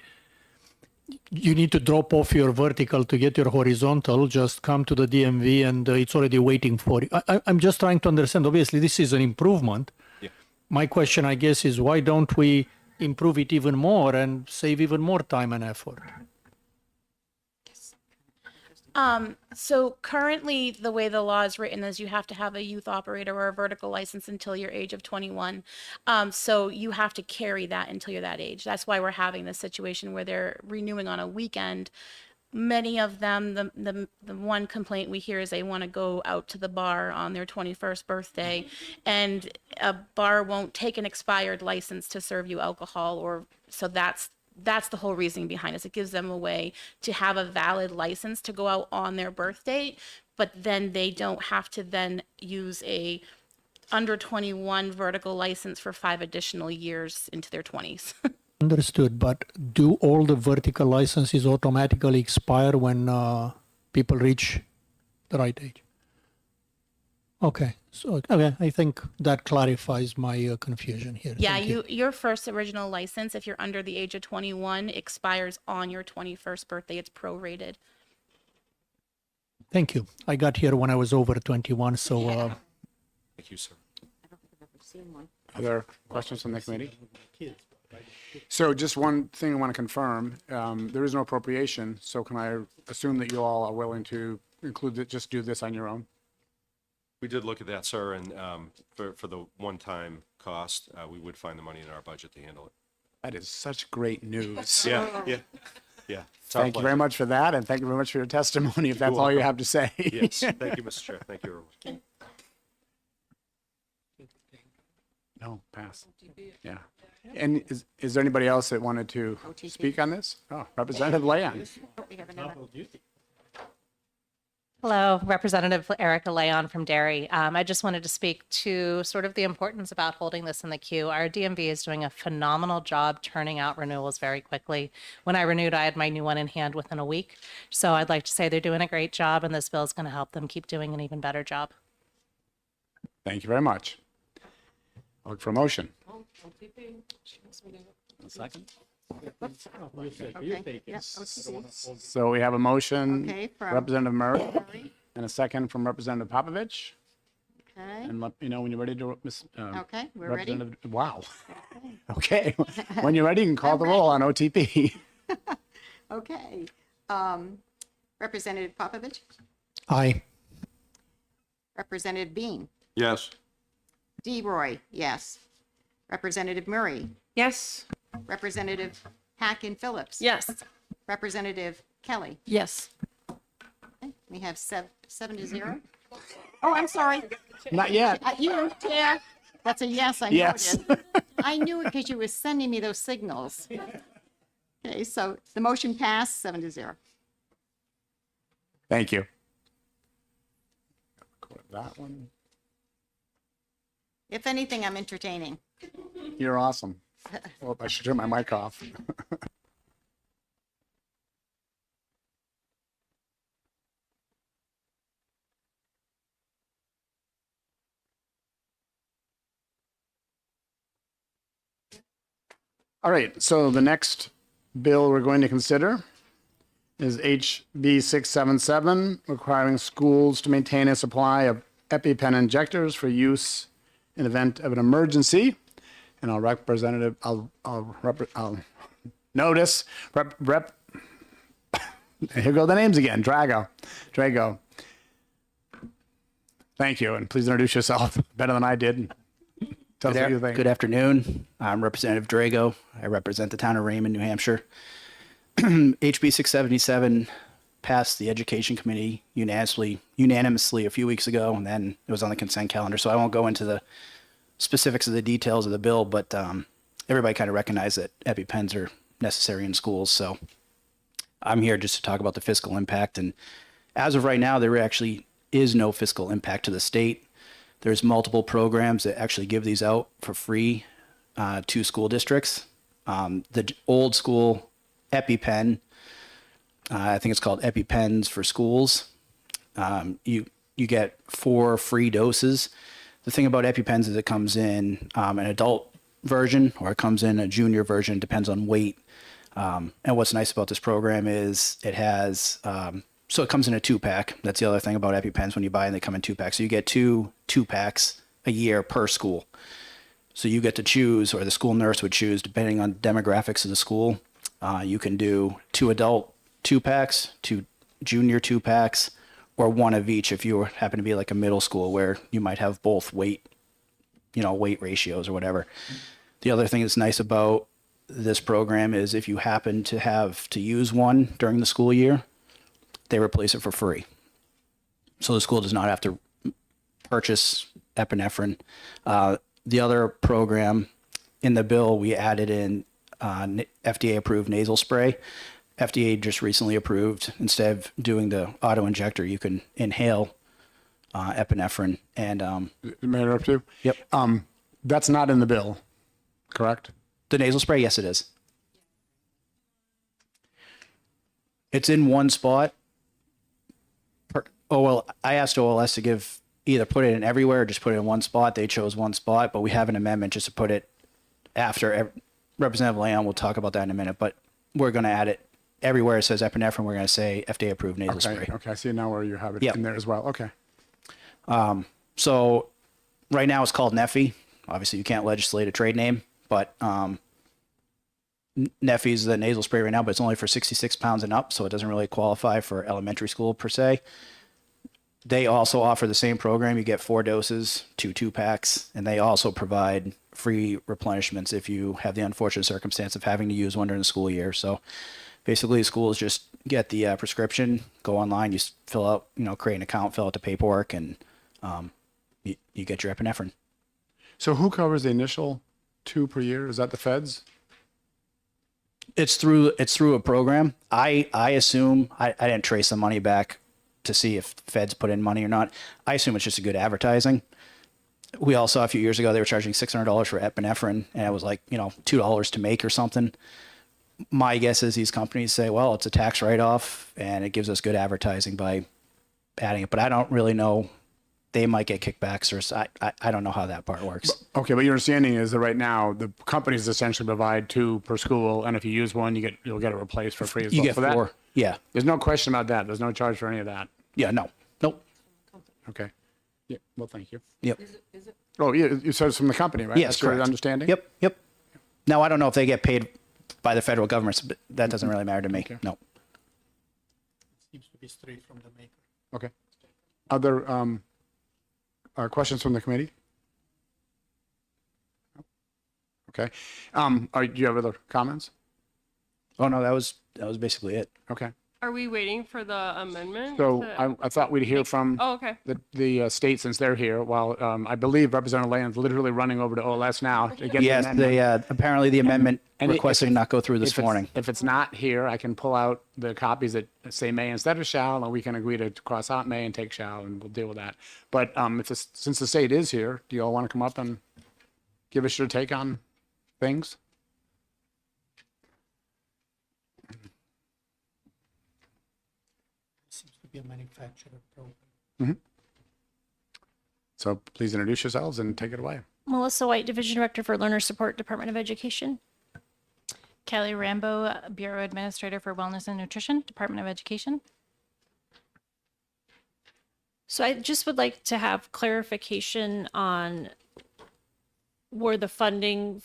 you need to drop off your vertical to get your horizontal, just come to the DMV and it's already waiting for you. I'm just trying to understand. Obviously, this is an improvement. Yeah. My question, I guess, is why don't we improve it even more and save even more time and effort? So currently, the way the law is written is you have to have a youth operator or a vertical license until your age of 21. So you have to carry that until you're that age. That's why we're having this situation where they're renewing on a weekend. Many of them, the one complaint we hear is they want to go out to the bar on their 21st birthday, and a bar won't take an expired license to serve you alcohol, or so that's the whole reasoning behind it. It gives them a way to have a valid license to go out on their birthday, but then they don't have to then use a under 21 vertical license for 5 additional years into their 20s. Understood, but do all the vertical licenses automatically expire when people reach the right age? Okay, so I think that clarifies my confusion here. Yeah, Thank you. your first original license, if you're under the age of 21, expires on your 21st birthday. It's prorated. Thank you. I got here when I was over 21, so Thank you, sir. Other questions from the committee? So just one thing I want to confirm, there is no appropriation, so can I assume that you all are willing to include it, just do this on your own? We did look at that, sir, and for the one-time cost, we would find the money in our budget to handle it. That is such great news. Yeah. It's our Thank you very pleasure. much for that, and thank you very much for your testimony, if that's all you have to say. Yes, thank you, Mr. Chair. Thank you, everyone. No, pass. Yeah. And is there anybody else that wanted to speak on this? Oh, Representative Leon. We have another. Hello, Representative Erica Leon from Derry. I just wanted to speak to sort of the importance about holding this in the queue. Our DMV is doing a phenomenal job turning out renewals very quickly. When I renewed, I had my new one in hand within a week. So I'd like to say they're doing a great job, and this bill is going to help them keep doing an even better job. Thank you very much. I'll look for a motion. So we have a motion, Okay, from- Representative Murray, and a second from Representative Popovich. Okay, And let me know when you're ready to, Miss. okay, we're ready. Representative- Wow. Okay. When you're ready, you can call the roll on OTP. Okay. Representative Popovich, Aye. Representative Bean, Yes. D. Roy, yes. Representative Murray, Yes. Representative Hacken Phillips. Yes. Representative Kelly. Yes. Okay, we have 7-0. Oh, I'm sorry. Not yet. You, yeah, that's a yes, I Yes. noted. I knew it because you were sending me those signals. Okay, so the motion passed 7-0. Thank you. That one. If anything, I'm entertaining. You're awesome. Well, I should turn my mic off. All right, so the next bill we're going to consider is HB 677, requiring schools to maintain a supply of EpiPen injectors for use in event of an emergency. And I'll notice here go the names again. Drago. Thank you, and please introduce yourself better than I did. Tell us what you think. Good afternoon. I'm Representative Drago. I represent the town of Raymond, New Hampshire. HB 677 passed the Education Committee unanimously a few weeks ago, and then it was on the consent calendar. So I won't go into the specifics of the details of the bill, but everybody kind of recognized that EpiPens are necessary in schools. So I'm here just to talk about the fiscal impact. And as of right now, there actually is no fiscal impact to the state. There's multiple programs that actually give these out for free to school districts. The old school EpiPen, I think it's called EpiPens for schools. You get 4 free doses. The thing about EpiPens is it comes in an adult version or it comes in a junior version, depends on weight. And what's nice about this program is it has, so it comes in a 2-pack. That's the other thing about EpiPens. When you buy them, they come in 2-packs. So you get 2 2-packs a year per school. So you get to choose, or the school nurse would choose, depending on demographics of the school. You can do 2 adult 2-packs, 2 junior 2-packs, or 1 of each if you happen to be like a middle school where you might have both weight ratios or whatever. The other thing that's nice about this program is if you happen to have to use one during the school year, they replace it for free. So the school does not have to purchase epinephrine. The other program in the bill, we added in FDA approved nasal spray. FDA just recently approved, instead of doing the auto injector, you can inhale epinephrine. And May I interrupt you? Yep. That's not in the bill, correct? The nasal spray, yes, it is. It's in one spot. I asked OLS to either put it in everywhere or just put it in one spot. They chose one spot, but we have an amendment just to put it after. Representative Leon will talk about that in a minute, but we're going to add it everywhere it says epinephrine. We're going to say FDA approved nasal spray. Okay, I see now where you have it Yep. in there as well. Okay. So right now it's called Neffy. Obviously you can't legislate a trade name, but Neffy is the nasal spray right now, but it's only for 66 pounds and up, so it doesn't really qualify for elementary school per se. They also offer the same program. You get 4 doses, 2 2-packs, and they also provide free replenishments if you have the unfortunate circumstance of having to use one during the school year. So basically schools just get the prescription, go online, you fill out, create an account, fill out the paperwork, and you get your epinephrine. So who covers the initial 2 per year? Is that the feds? It's through a program. I assume I didn't trace the money back to see if feds put in money or not. I assume it's just a good advertising. We all saw a few years ago they were charging $600 for epinephrine, and it was like, you know, $2 to make or something. My guess is these companies say, well, it's a tax write-off and it gives us good advertising by adding it. But I don't really know. They might get kickbacks, or I don't know how that part works. Okay, but your understanding is that right now the companies essentially provide 2 per school, and if you use one, you'll get it replaced for free as You well. get So that- 4. Yeah. There's no question about that. There's no charge for any of that. Yeah. No. Nope. Okay. Yeah. Well, thank you. Yep. Oh, yeah. You said it's from the company, right? Yes, That's your correct. understanding. Yep. Yep. Now I don't know if they get paid by the federal government, but that doesn't really matter to me. Okay. No. Seems to be straight from the maker. Okay. Other questions from the committee? Okay. Do you have other comments? Oh no, that was basically it. Okay. Are we waiting for the amendment? So to- I thought we'd hear from Oh, okay. the state since they're here. While I believe Representative Land's literally running over to OLS now to get the Yes, amendment. they apparently the amendment And requesting not go through this if it's- morning. If it's not here, I can pull out the copies that say may instead of shall, and we can agree to cross out may and take shall, and we'll deal with that. But since the state is here, do you all want to come up and give us your take on things? Seems to be a manufacturer program. So please introduce yourselves and take it away. Melissa White, Division Director for Learner Support, Department of Education. Kelly Rambo, Bureau Administrator for Wellness and Nutrition, Department of Education. So I just would like to have clarification on where the funding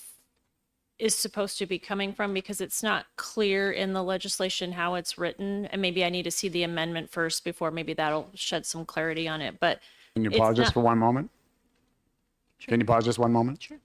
is supposed to be coming from, because it's not clear in the legislation how it's written. And maybe I need to see the amendment first before maybe that'll shed some clarity on it. But Can you it's pause just not- for one moment? Can you pause just one moment? Sure.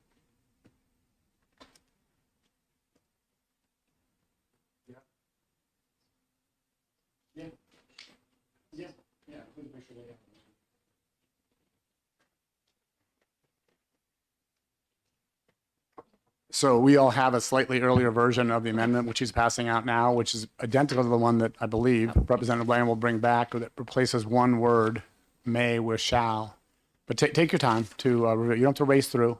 So we all have a slightly earlier version of the amendment, which he's passing out now, which is identical to the one that I believe Representative Land will bring back, that replaces one word, may, with shall. But take your time to review. You don't have to race through.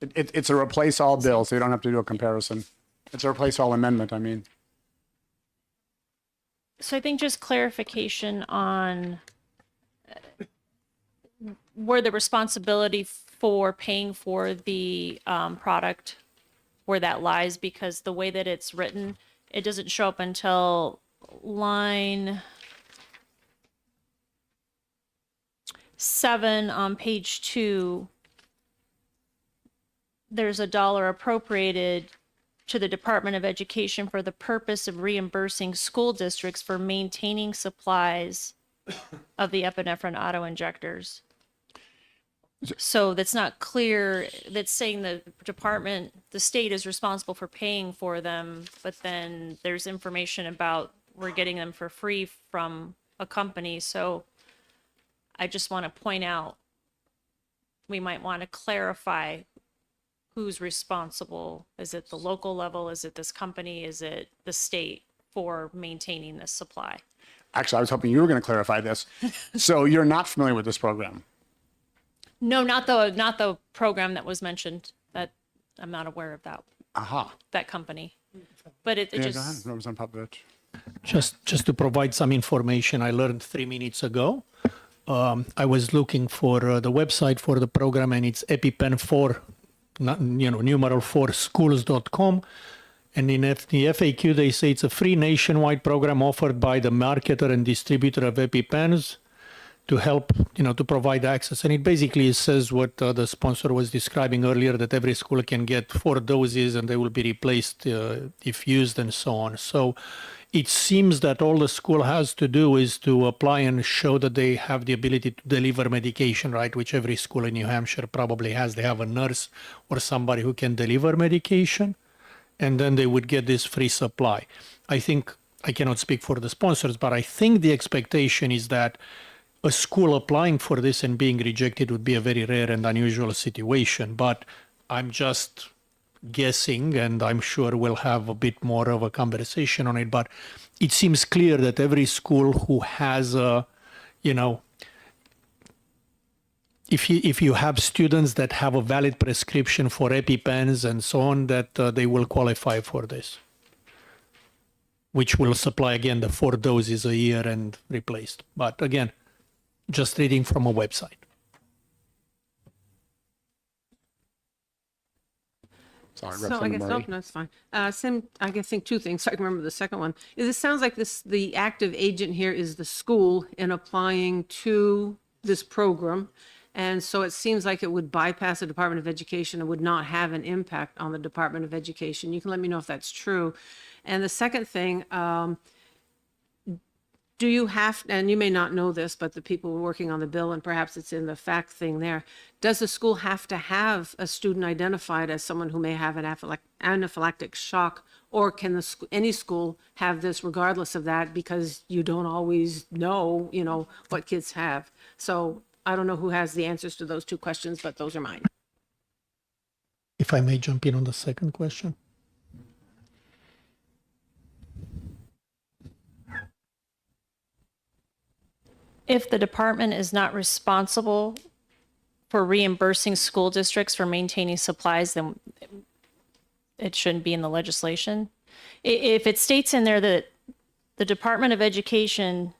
It's a replace all bill, so you don't have to do a comparison. It's a replace all amendment, I mean. So I think just clarification on where the responsibility for paying for the product, where that lies, because the way that it's written, it doesn't show up until line 7 on page 2. There's $1 appropriated to the Department of Education for the purpose of reimbursing school districts for maintaining supplies of the epinephrine auto-injectors. So that's not clear. That's saying the department, the state is responsible for paying for them, but then there's information about we're getting them for free from a company. So I just want to point out, we might want to clarify who's responsible. Is it the local level? Is it this company? Is it the state for maintaining this supply? Actually, I was hoping you were going to clarify this. So you're not familiar with this program? No, not the program that was mentioned. That I'm not aware of that company. But it Yeah, just go ahead, Representative Popovich. Just to provide some information, I learned 3 minutes ago. I was looking for the website for the program, and it's EpiPen 4, numeral 4 schools.com. And in the FAQ, they say it's a free nationwide program offered by the marketer and distributor of EpiPens to help, to provide access. And it basically says what the sponsor was describing earlier, that every school can get 4 doses and they will be replaced if used and so on. So it seems that all the school has to do is to apply and show that they have the ability to deliver medication, right? Which every school in New Hampshire probably has. They have a nurse or somebody who can deliver medication, and then they would get this free supply. I think, I cannot speak for the sponsors, but I think the expectation is that a school applying for this and being rejected would be a very rare and unusual situation. But I'm just guessing, and I'm sure we'll have a bit more of a conversation on it, but it seems clear that every school who has a, if you have students that have a valid prescription for EpiPens and so on, that they will qualify for this, which will supply again the 4 doses a year and replaced. But again, just reading from a website. Sorry, So I Representative guess, Murray. no, that's fine. I can think 2 things, so I can remember the second one. It sounds like the active agent here is the school in applying to this program. And so it seems like it would bypass the Department of Education and would not have an impact on the Department of Education. You can let me know if that's true. And the second thing, do you have, and you may not know this, but the people working on the bill, and perhaps it's in the fact thing there, does the school have to have a student identified as someone who may have an anaphylactic shock, or can any school have this regardless of that, because you don't always know, what kids have? So I don't know who has the answers to those 2 questions, but those are mine. If I may jump in on the second question. If the department is not responsible for reimbursing school districts for maintaining supplies, then it shouldn't be in the legislation. If it states in there that the Department of Education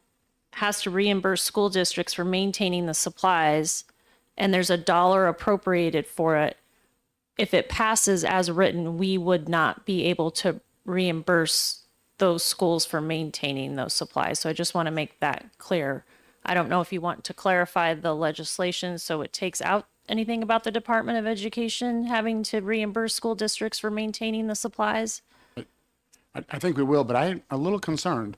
has to reimburse school districts for maintaining the supplies, and there's $1 appropriated for it, if it passes as written, we would not be able to reimburse those schools for maintaining those supplies. So I just want to make that clear. I don't know if you want to clarify the legislation so it takes out anything about the Department of Education having to reimburse school districts for maintaining the supplies. I think we will, but I'm a little concerned.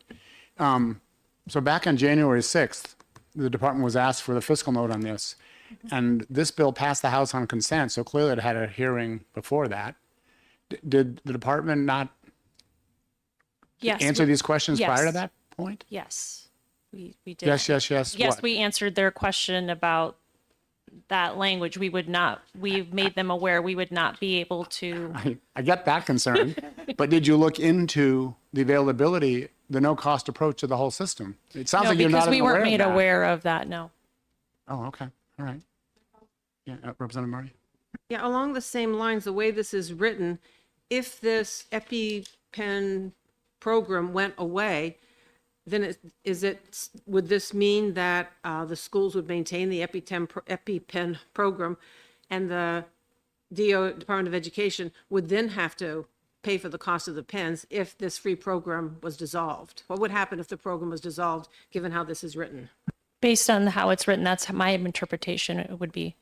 So back on January 6th, the department was asked for the fiscal note on this, and this bill passed the House on consent, so clearly it had a hearing before that. Did the department not Yes. answer these questions prior to Yes. that point? Yes, we did. Yes. Yes, What? we answered their question about that language. We made them aware we would not be able to. I get that concern, but did you look into the availability, the no-cost approach to the whole system? It sounds No, like you're not because we aware weren't of made that. aware of that, no. Oh, okay. All right. Yeah, Representative Murray? Yeah, along the same lines, the way this is written, if this EpiPen program went away, then would this mean that the schools would maintain the EpiPen program, and the Department of Education would then have to pay for the cost of the pens if this free program was dissolved? What would happen if the program was dissolved, given how this is written? Based on how it's written, that's my interpretation it would be.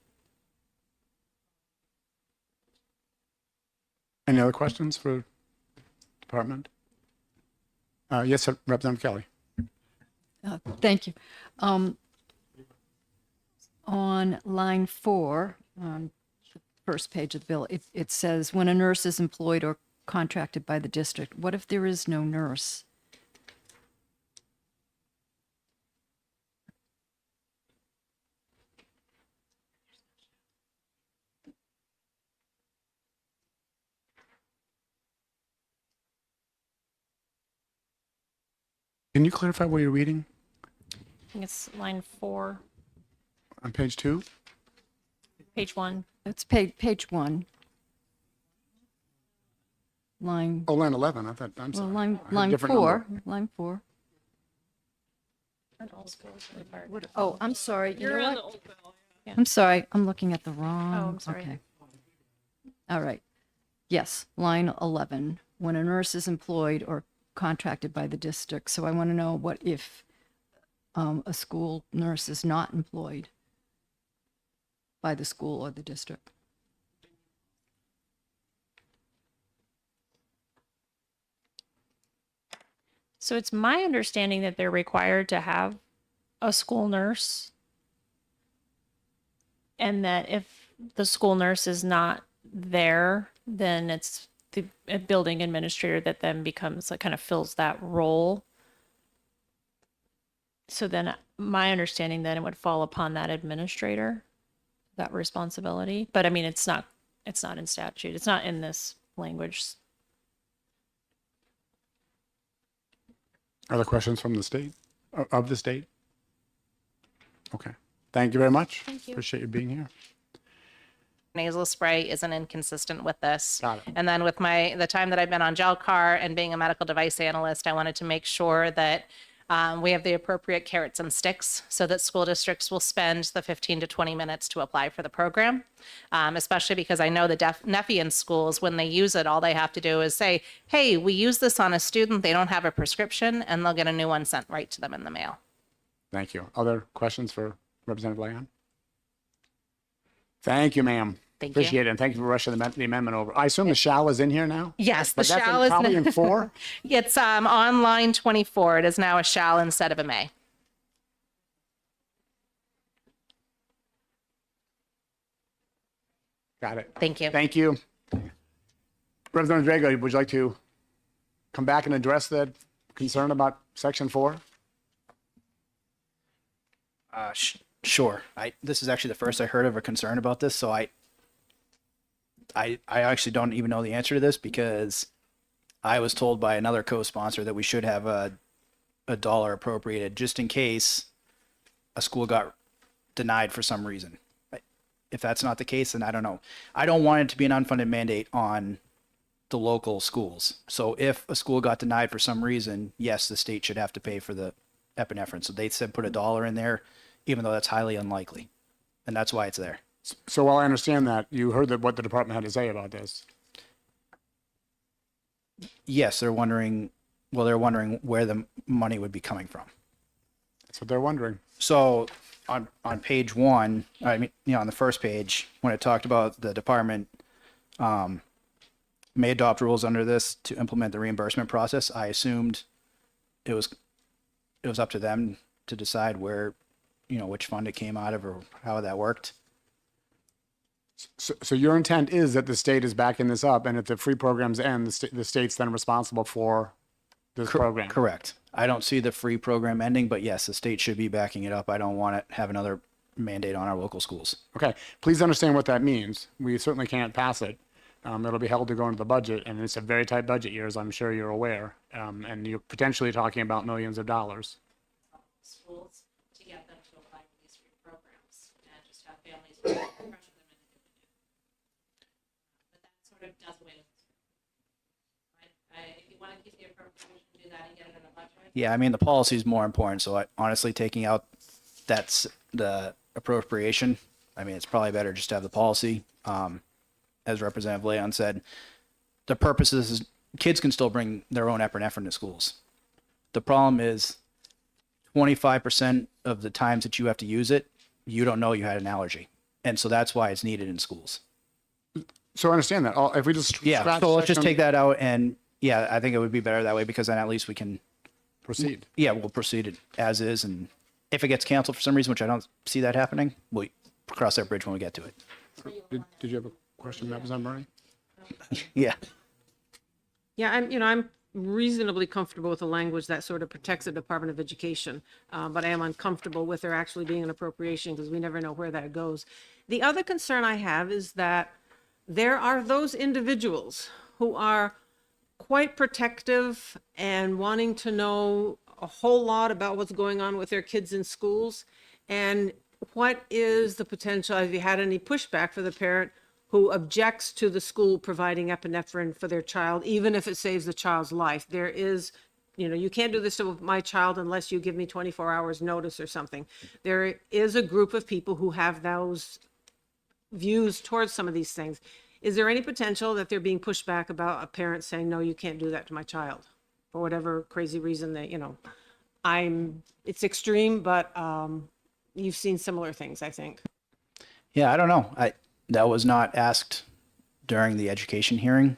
Any other questions for department? Yes, Representative Kelly. Thank you. On line 4, on the first page of the bill, it says, when a nurse is employed or contracted by the district. What if there is no nurse? Can you clarify where you're reading? I think it's line 4, On page 2? page 1. It's page 1. Line, Oh, line 11. I'm well, sorry. line I had a different 4, number. line 4. Oh, I'm sorry. You know what? I'm sorry. I'm looking at the wrong. Oh, I'm sorry. Okay. All right. Yes, line 11. When a nurse is employed or contracted by the district. So I want to know, what if a school nurse is not employed by the school or the district? So it's my understanding that they're required to have a school nurse, and that if the school nurse is not there, then it's the building administrator that then becomes, like, kind of fills that role. So then my understanding then it would fall upon that administrator, that responsibility. But I mean, it's not It's not in statute. It's not in this language. Other questions from the state, of the state? Okay. Thank you very much. Thank you. Appreciate you being here. Nasal spray isn't inconsistent with this. Got it. And then with the time that I've been on GelCar and being a medical device analyst, I wanted to make sure that we have the appropriate carrots and sticks so that school districts will spend the 15 to 20 minutes to apply for the program, especially because I know the Neffian schools, when they use it, all they have to do is say, hey, we use this on a student, they don't have a prescription, and they'll get a new one sent right to them in the mail. Thank you. Other questions for Representative Leon? Thank you, ma'am. Thank you. Appreciate it. And thank you for rushing the amendment over. I assume the shall is in here now? Yes, the But that's shall is probably in 4? It's on line 24. It is now a shall instead of a may. Got it. Thank you. Thank you. Representative Drago, would you like to come back and address the concern about section 4? Sure. This is actually the first I heard of a concern about this, so I actually don't even know the answer to this because I was told by another co-sponsor that we should have a dollar appropriated just in case a school got denied for some reason. If that's not the case, then I don't know. I don't want it to be an unfunded mandate on the local schools. So if a school got denied for some reason, yes, the state should have to pay for the epinephrine. So they said put a dollar in there, even though that's highly unlikely. And that's why it's there. So while I understand that, you heard what the department had to say about this. Yes, they're wondering where the money would be coming from. That's what they're wondering. So on page 1, I mean, on the first page, when it talked about the department may adopt rules under this to implement the reimbursement process, I assumed it was up to them to decide where, which fund it came out of or how that worked. So your intent is that the state is backing this up, and if the free programs end, the state's then responsible for this program? Correct. I don't see the free program ending, but yes, the state should be backing it up. I don't want to have another mandate on our local schools. Okay, please understand what that means. We certainly can't pass it. It'll be held to go into the budget, and it's a very tight budget year, as I'm sure you're aware. And you're potentially talking about millions of dollars. Schools to get them to apply for these free programs and just have families pressure them into doing it. But that sort of does away with if you want to keep the appropriation, do that and get it in a budget. Yeah, I mean, the policy is more important. So honestly, taking out that's the appropriation, I mean, it's probably better just to have the policy. As Representative Leon said, the purpose is kids can still bring their own epinephrine to schools. The problem is 25% of the times that you have to use it, you don't know you had an allergy. And so that's why it's needed in schools. So I understand that. If we just Yeah, so let's just take that out, and yeah, I think it would be better that way because then at least we can proceed. Yeah, we'll proceed it as is, and if it gets canceled for some reason, which I don't see that happening, we'll cross that bridge when we get to it. Did you have a question, Representative Murray? Yeah. Yeah, I'm reasonably comfortable with the language that sort of protects the Department of Education, but I am uncomfortable with there actually being an appropriation because we never know where that goes. The other concern I have is that there are those individuals who are quite protective and wanting to know a whole lot about what's going on with their kids in schools. And what is the potential, have you had any pushback for the parent who objects to the school providing epinephrine for their child, even if it saves the child's life? There is, you can't do this to my child unless you give me 24 hours notice or something. There is a group of people who have those views towards some of these things. Is there any potential that they're being pushed back about a parent saying, no, you can't do that to my child for whatever crazy reason that, it's extreme, but you've seen similar things, I think. Yeah, I don't know. That was not asked during the education hearing.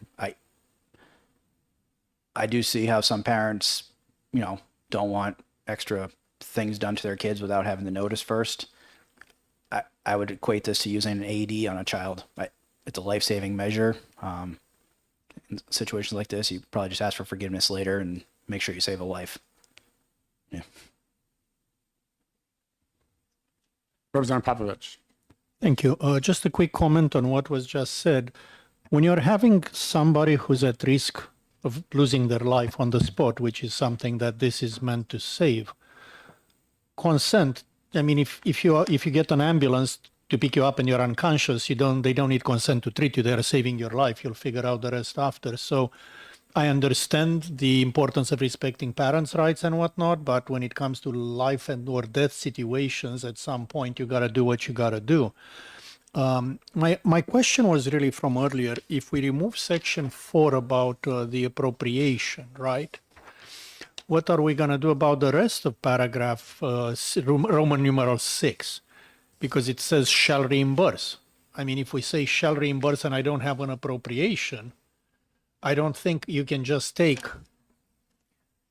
I do see how some parents, don't want extra things done to their kids without having the notice first. I would equate this to using an AED on a child. It's a life-saving measure. In situations like this, you probably just ask for forgiveness later and make sure you save a life. Yeah. Representative Popovich. Thank you. Just a quick comment on what was just said. When you're having somebody who's at risk of losing their life on the spot, which is something that this is meant to save, consent. I mean, if you get an ambulance to pick you up and you're unconscious, they don't need consent to treat you. They're saving your life. You'll figure out the rest after. So I understand the importance of respecting parents' rights and whatnot, but when it comes to life and or death situations, at some point you gotta do what you gotta do. My question was really from earlier. If we remove section 4 about the appropriation, right? What are we gonna do about the rest of paragraph Roman numeral 6? Because it says shall reimburse. I mean, if we say shall reimburse and I don't have an appropriation, I don't think you can just take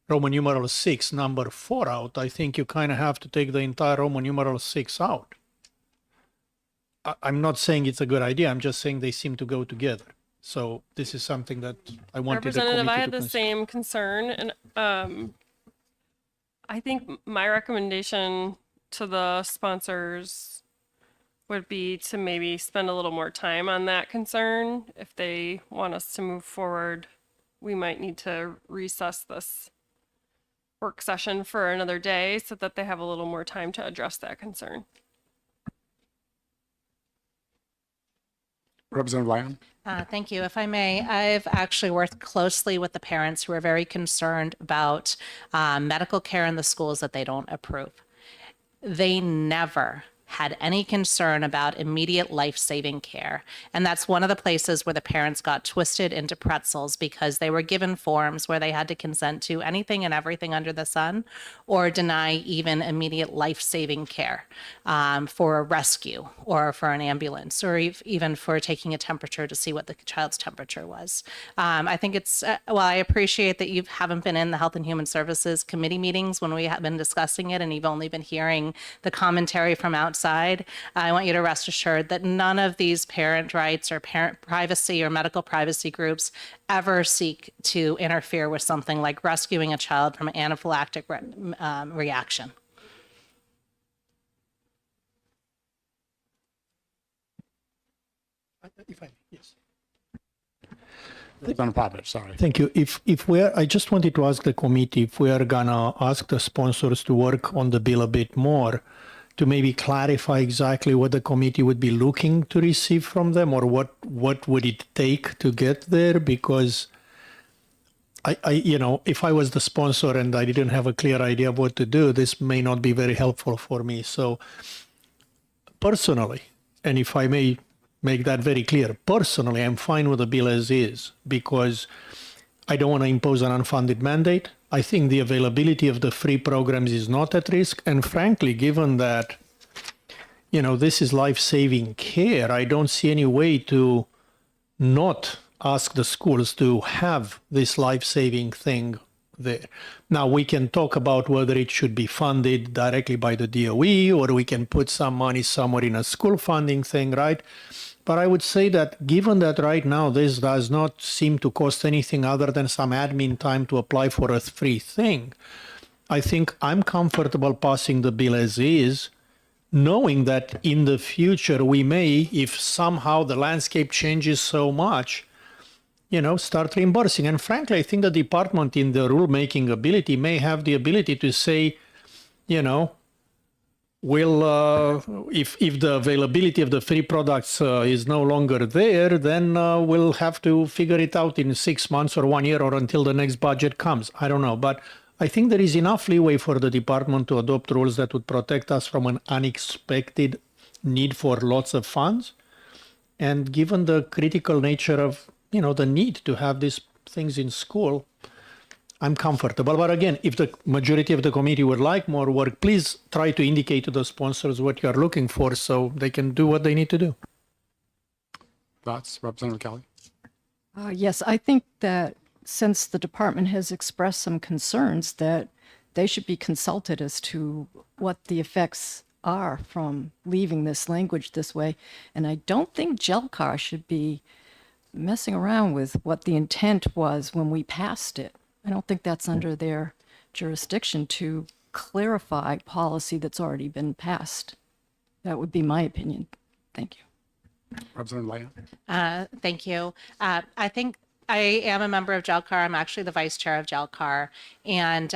Roman numeral 6 number 4 out. I think you kind of have to take the entire Roman numeral 6 out. I'm not saying it's a good idea. I'm just saying they seem to go together. So this is something that I wanted the Representative, I committee had to the consider. same concern, and I think my recommendation to the sponsors would be to maybe spend a little more time on that concern. If they want us to move forward, we might need to recess this work session for another day so that they have a little more time to address that concern. Representative Lyon? Thank you. If I may, I've actually worked closely with the parents who are very concerned about medical care in the schools that they don't approve. They never had any concern about immediate life-saving care. And that's one of the places where the parents got twisted into pretzels because they were given forms where they had to consent to anything and everything under the sun or deny even immediate life-saving care for a rescue or for an ambulance or even for taking a temperature to see what the child's temperature was. I think it's, well, I appreciate that you haven't been in the Health and Human Services Committee meetings when we have been discussing it and you've only been hearing the commentary from outside. I want you to rest assured that none of these parent rights or parent privacy or medical privacy groups ever seek to interfere with something like rescuing a child from an anaphylactic reaction. If I may, yes. Representative Pavlich, sorry. Thank you. I just wanted to ask the committee if we are gonna ask the sponsors to work on the bill a bit more to maybe clarify exactly what the committee would be looking to receive from them or what would it take to get there? Because if I was the sponsor and I didn't have a clear idea of what to do, this may not be very helpful for me. So personally, and if I may make that very clear, personally, I'm fine with the bill as is because I don't want to impose an unfunded mandate. I think the availability of the free programs is not at risk. And frankly, given that, this is life-saving care, I don't see any way to not ask the schools to have this life-saving thing there. Now, we can talk about whether it should be funded directly by the DOE or we can put some money somewhere in a school funding thing, right? But I would say that given that right now this does not seem to cost anything other than some admin time to apply for a free thing, I think I'm comfortable passing the bill as is, knowing that in the future we may, if somehow the landscape changes so much, start reimbursing. And frankly, I think the department in the rulemaking ability may have the ability to say, if the availability of the free products is no longer there, then we'll have to figure it out in 6 months or 1 year or until the next budget comes. I don't know. But I think there is enough leeway for the department to adopt rules that would protect us from an unexpected need for lots of funds. And given the critical nature of, the need to have these things in school, I'm comfortable. But again, if the majority of the committee would like more work, please try to indicate to the sponsors what you're looking for so they can do what they need to do. Thoughts, Representative Kelly? Yes, I think that since the department has expressed some concerns that they should be consulted as to what the effects are from leaving this language this way. And I don't think GELCAR should be messing around with what the intent was when we passed it. I don't think that's under their jurisdiction to clarify policy that's already been passed. That would be my opinion. Thank you. Representative Leah? Thank you. I think I am a member of GELCAR. I'm actually the vice chair of GELCAR. And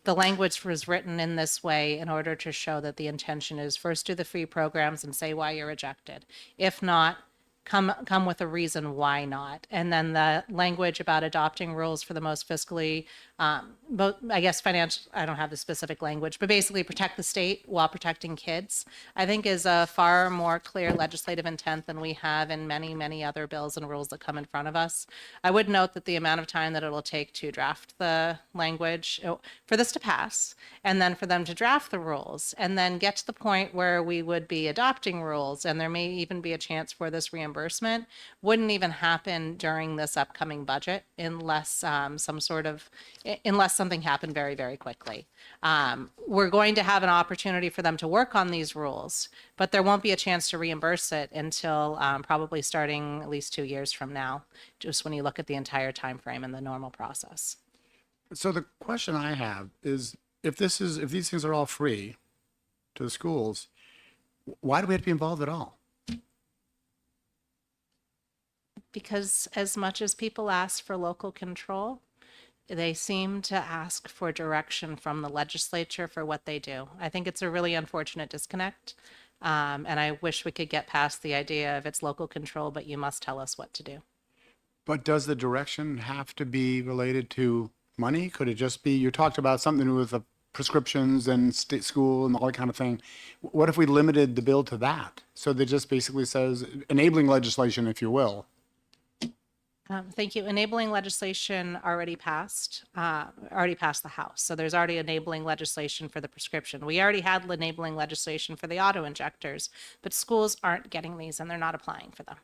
the language was written in this way in order to show that the intention is first do the free programs and say why you're rejected. If not, come with a reason why not. And then the language about adopting rules for the most fiscally, I guess financial, I don't have the specific language, but basically protect the state while protecting kids, I think is a far more clear legislative intent than we have in many, many other bills and rules that come in front of us. I would note that the amount of time that it'll take to draft the language for this to pass, and then for them to draft the rules, and then get to the point where we would be adopting rules, and there may even be a chance for this reimbursement, wouldn't even happen during this upcoming budget unless unless something happened very, very quickly. We're going to have an opportunity for them to work on these rules, but there won't be a chance to reimburse it until probably starting at least 2 years from now, just when you look at the entire time frame and the normal process. So the question I have is, if these things are all free to the schools, why do we have to be involved at all? Because as much as people ask for local control, they seem to ask for direction from the legislature for what they do. I think it's a really unfortunate disconnect. And I wish we could get past the idea of it's local control, but you must tell us what to do. But does the direction have to be related to money? Could it just be, you talked about something with the prescriptions and state school and all that kind of thing. What if we limited the bill to that? So that just basically says enabling legislation, if you will. Thank you. Enabling legislation already passed the House. So there's already enabling legislation for the prescription. We already had enabling legislation for the auto injectors, but schools aren't getting these and they're not applying for them.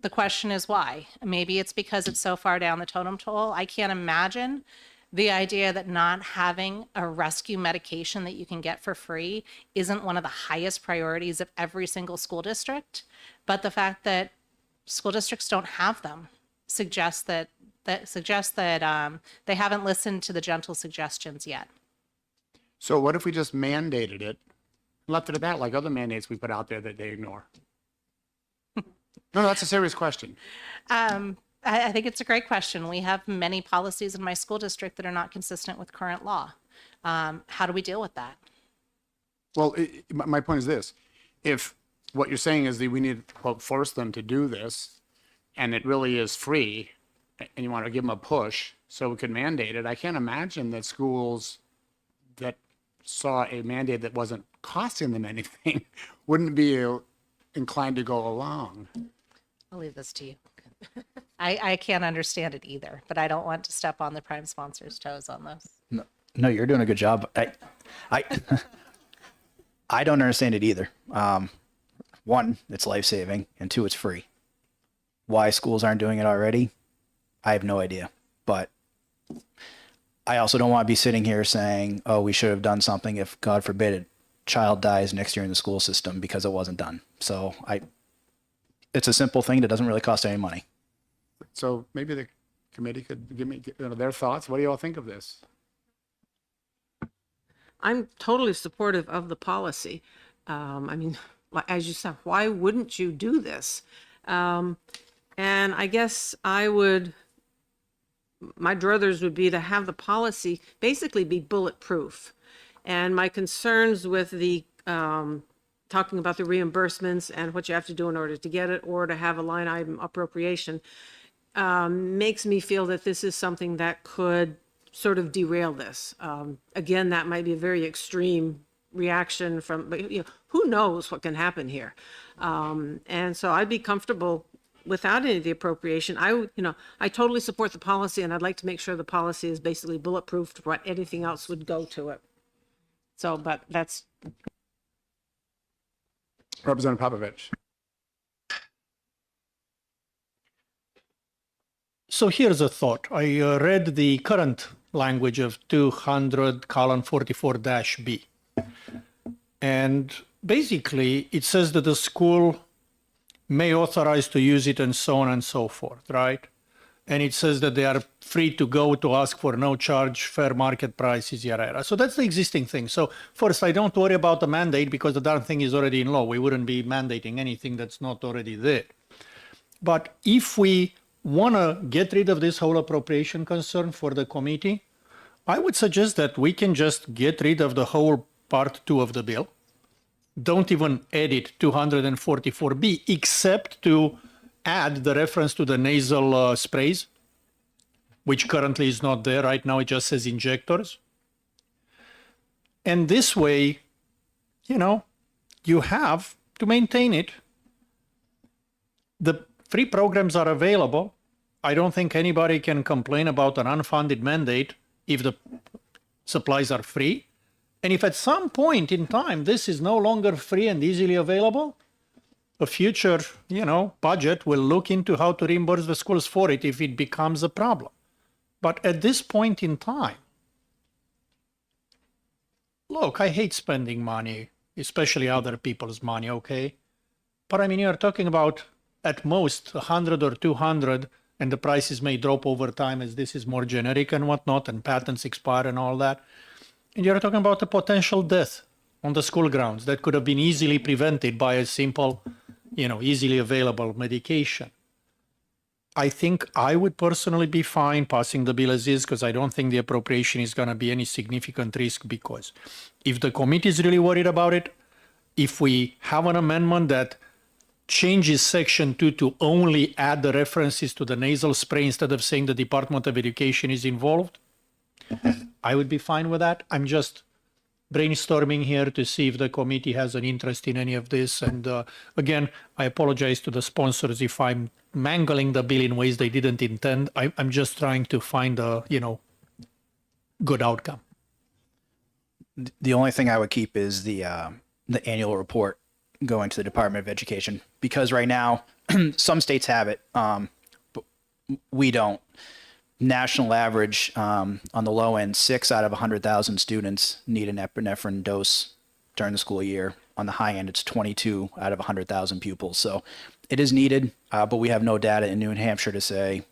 The question is why? Maybe it's because it's so far down the totem pole. I can't imagine the idea that not having a rescue medication that you can get for free isn't one of the highest priorities of every single school district. But the fact that school districts don't have them suggests that they haven't listened to the gentle suggestions yet. So what if we just mandated it, left it at that, like other mandates we put out there that they ignore? No, that's a serious question. I think it's a great question. We have many policies in my school district that are not consistent with current law. How do we deal with that? Well, my point is this. If what you're saying is that we need to, quote, force them to do this, and it really is free, and you want to give them a push so we could mandate it, I can't imagine that schools that saw a mandate that wasn't costing them anything wouldn't be inclined to go along. I'll leave this to you. I can't understand it either, but I don't want to step on the prime sponsor's toes on this. No, you're doing a good job. I don't understand it either. One, it's life-saving, and two, it's free. Why schools aren't doing it already, I have no idea. But I also don't want to be sitting here saying, oh, we should have done something if, God forbid, a child dies next year in the school system because it wasn't done. So it's a simple thing that doesn't really cost any money. So maybe the committee could give me their thoughts. What do you all think of this? I'm totally supportive of the policy. I mean, as you said, why wouldn't you do this? And I guess my druthers would be to have the policy basically be bulletproof. And my concerns with the talking about the reimbursements and what you have to do in order to get it or to have a line item appropriation makes me feel that this is something that could sort of derail this. Again, that might be a very extreme reaction from, but who knows what can happen here. And so I'd be comfortable without any of the appropriation. I totally support the policy, and I'd like to make sure the policy is basically bulletproof to what anything else would go to it. So, but that's. Representative Popovich. So here's a thought. I read the current language of 200:44-B. And basically, it says that the school may authorize to use it and so on and so forth, right? and it says that they are free to go to ask for no charge, fair market prices, yada, yada. So that's the existing thing. So first, I don't worry about the mandate because the darn thing is already in law. We wouldn't be mandating anything that's not already there. But if we want to get rid of this whole appropriation concern for the committee, I would suggest that we can just get rid of the whole part 2 of the bill. Don't even edit 244B, except to add the reference to the nasal sprays, which currently is not there. Right now, it just says injectors. And this way, you have to maintain it. The free programs are available. I don't think anybody can complain about an unfunded mandate if the supplies are free. And if at some point in time this is no longer free and easily available, a future, budget will look into how to reimburse the schools for it if it becomes a problem. But at this point in time, look, I hate spending money, especially other people's money, okay? But I mean, you're talking about at most 100 or 200, and the prices may drop over time as this is more generic and whatnot, and patents expire and all that. And you're talking about a potential death on the school grounds that could have been easily prevented by a simple, easily available medication. I think I would personally be fine passing the bill as is because I don't think the appropriation is going to be any significant risk, because if the committee is really worried about it, if we have an amendment that changes section 2 to only add the references to the nasal spray instead of saying the Department of Education is involved, I would be fine with that. I'm just brainstorming here to see if the committee has an interest in any of this. And again, I apologize to the sponsors if I'm mangling the bill in ways they didn't intend. I'm just trying to find a, good outcome. The only thing I would keep is the annual report going to the Department of Education, because right now some states have it, but we don't. National average on the low end, 6 out of 100,000 students need an epinephrine dose during the school year. On the high end, it's 22 out of 100,000 pupils. So it is needed, but we have no data in New Hampshire to say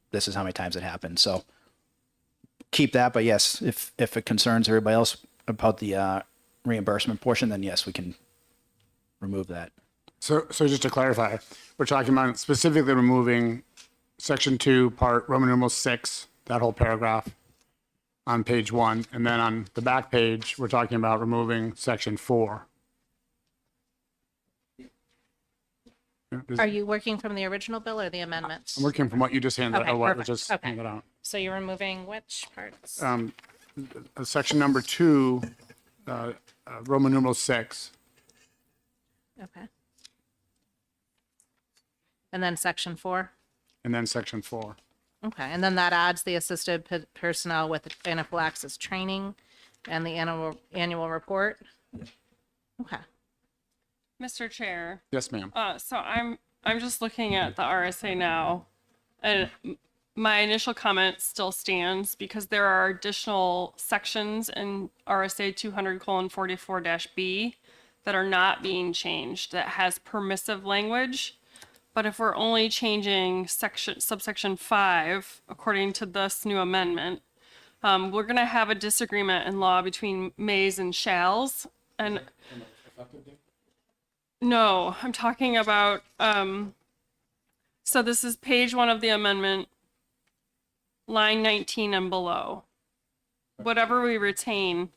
this is how many times it happens. So keep that. But yes, if it concerns everybody else about the reimbursement portion, then yes, we can remove that. So just to clarify, we're talking about specifically removing Section 2, part Roman numeral 6, that whole paragraph on page 1. And then on the back page, we're talking about removing Section 4. Are you working from the original bill or the amendments? I'm working from what you just handed, Okay, or what was perfect. just Okay. handed out. So you're removing which parts? Section number 2, Roman numeral 6. Okay. And then section 4? And then Section 4. Okay, and then that adds the assisted personnel with anaphylaxis training and the annual report? Okay. Mr. Chair. Yes, ma'am. So I'm just looking at the RSA now, and my initial comment still stands because there are additional sections in RSA 200:44-B that are not being changed that has permissive language. But if we're only changing subsection 5, according to this new amendment, we're going to have a disagreement in law between mays and shalls. And no, I'm talking about, so this is page 1 of the amendment, line 19 and below. Whatever we retain,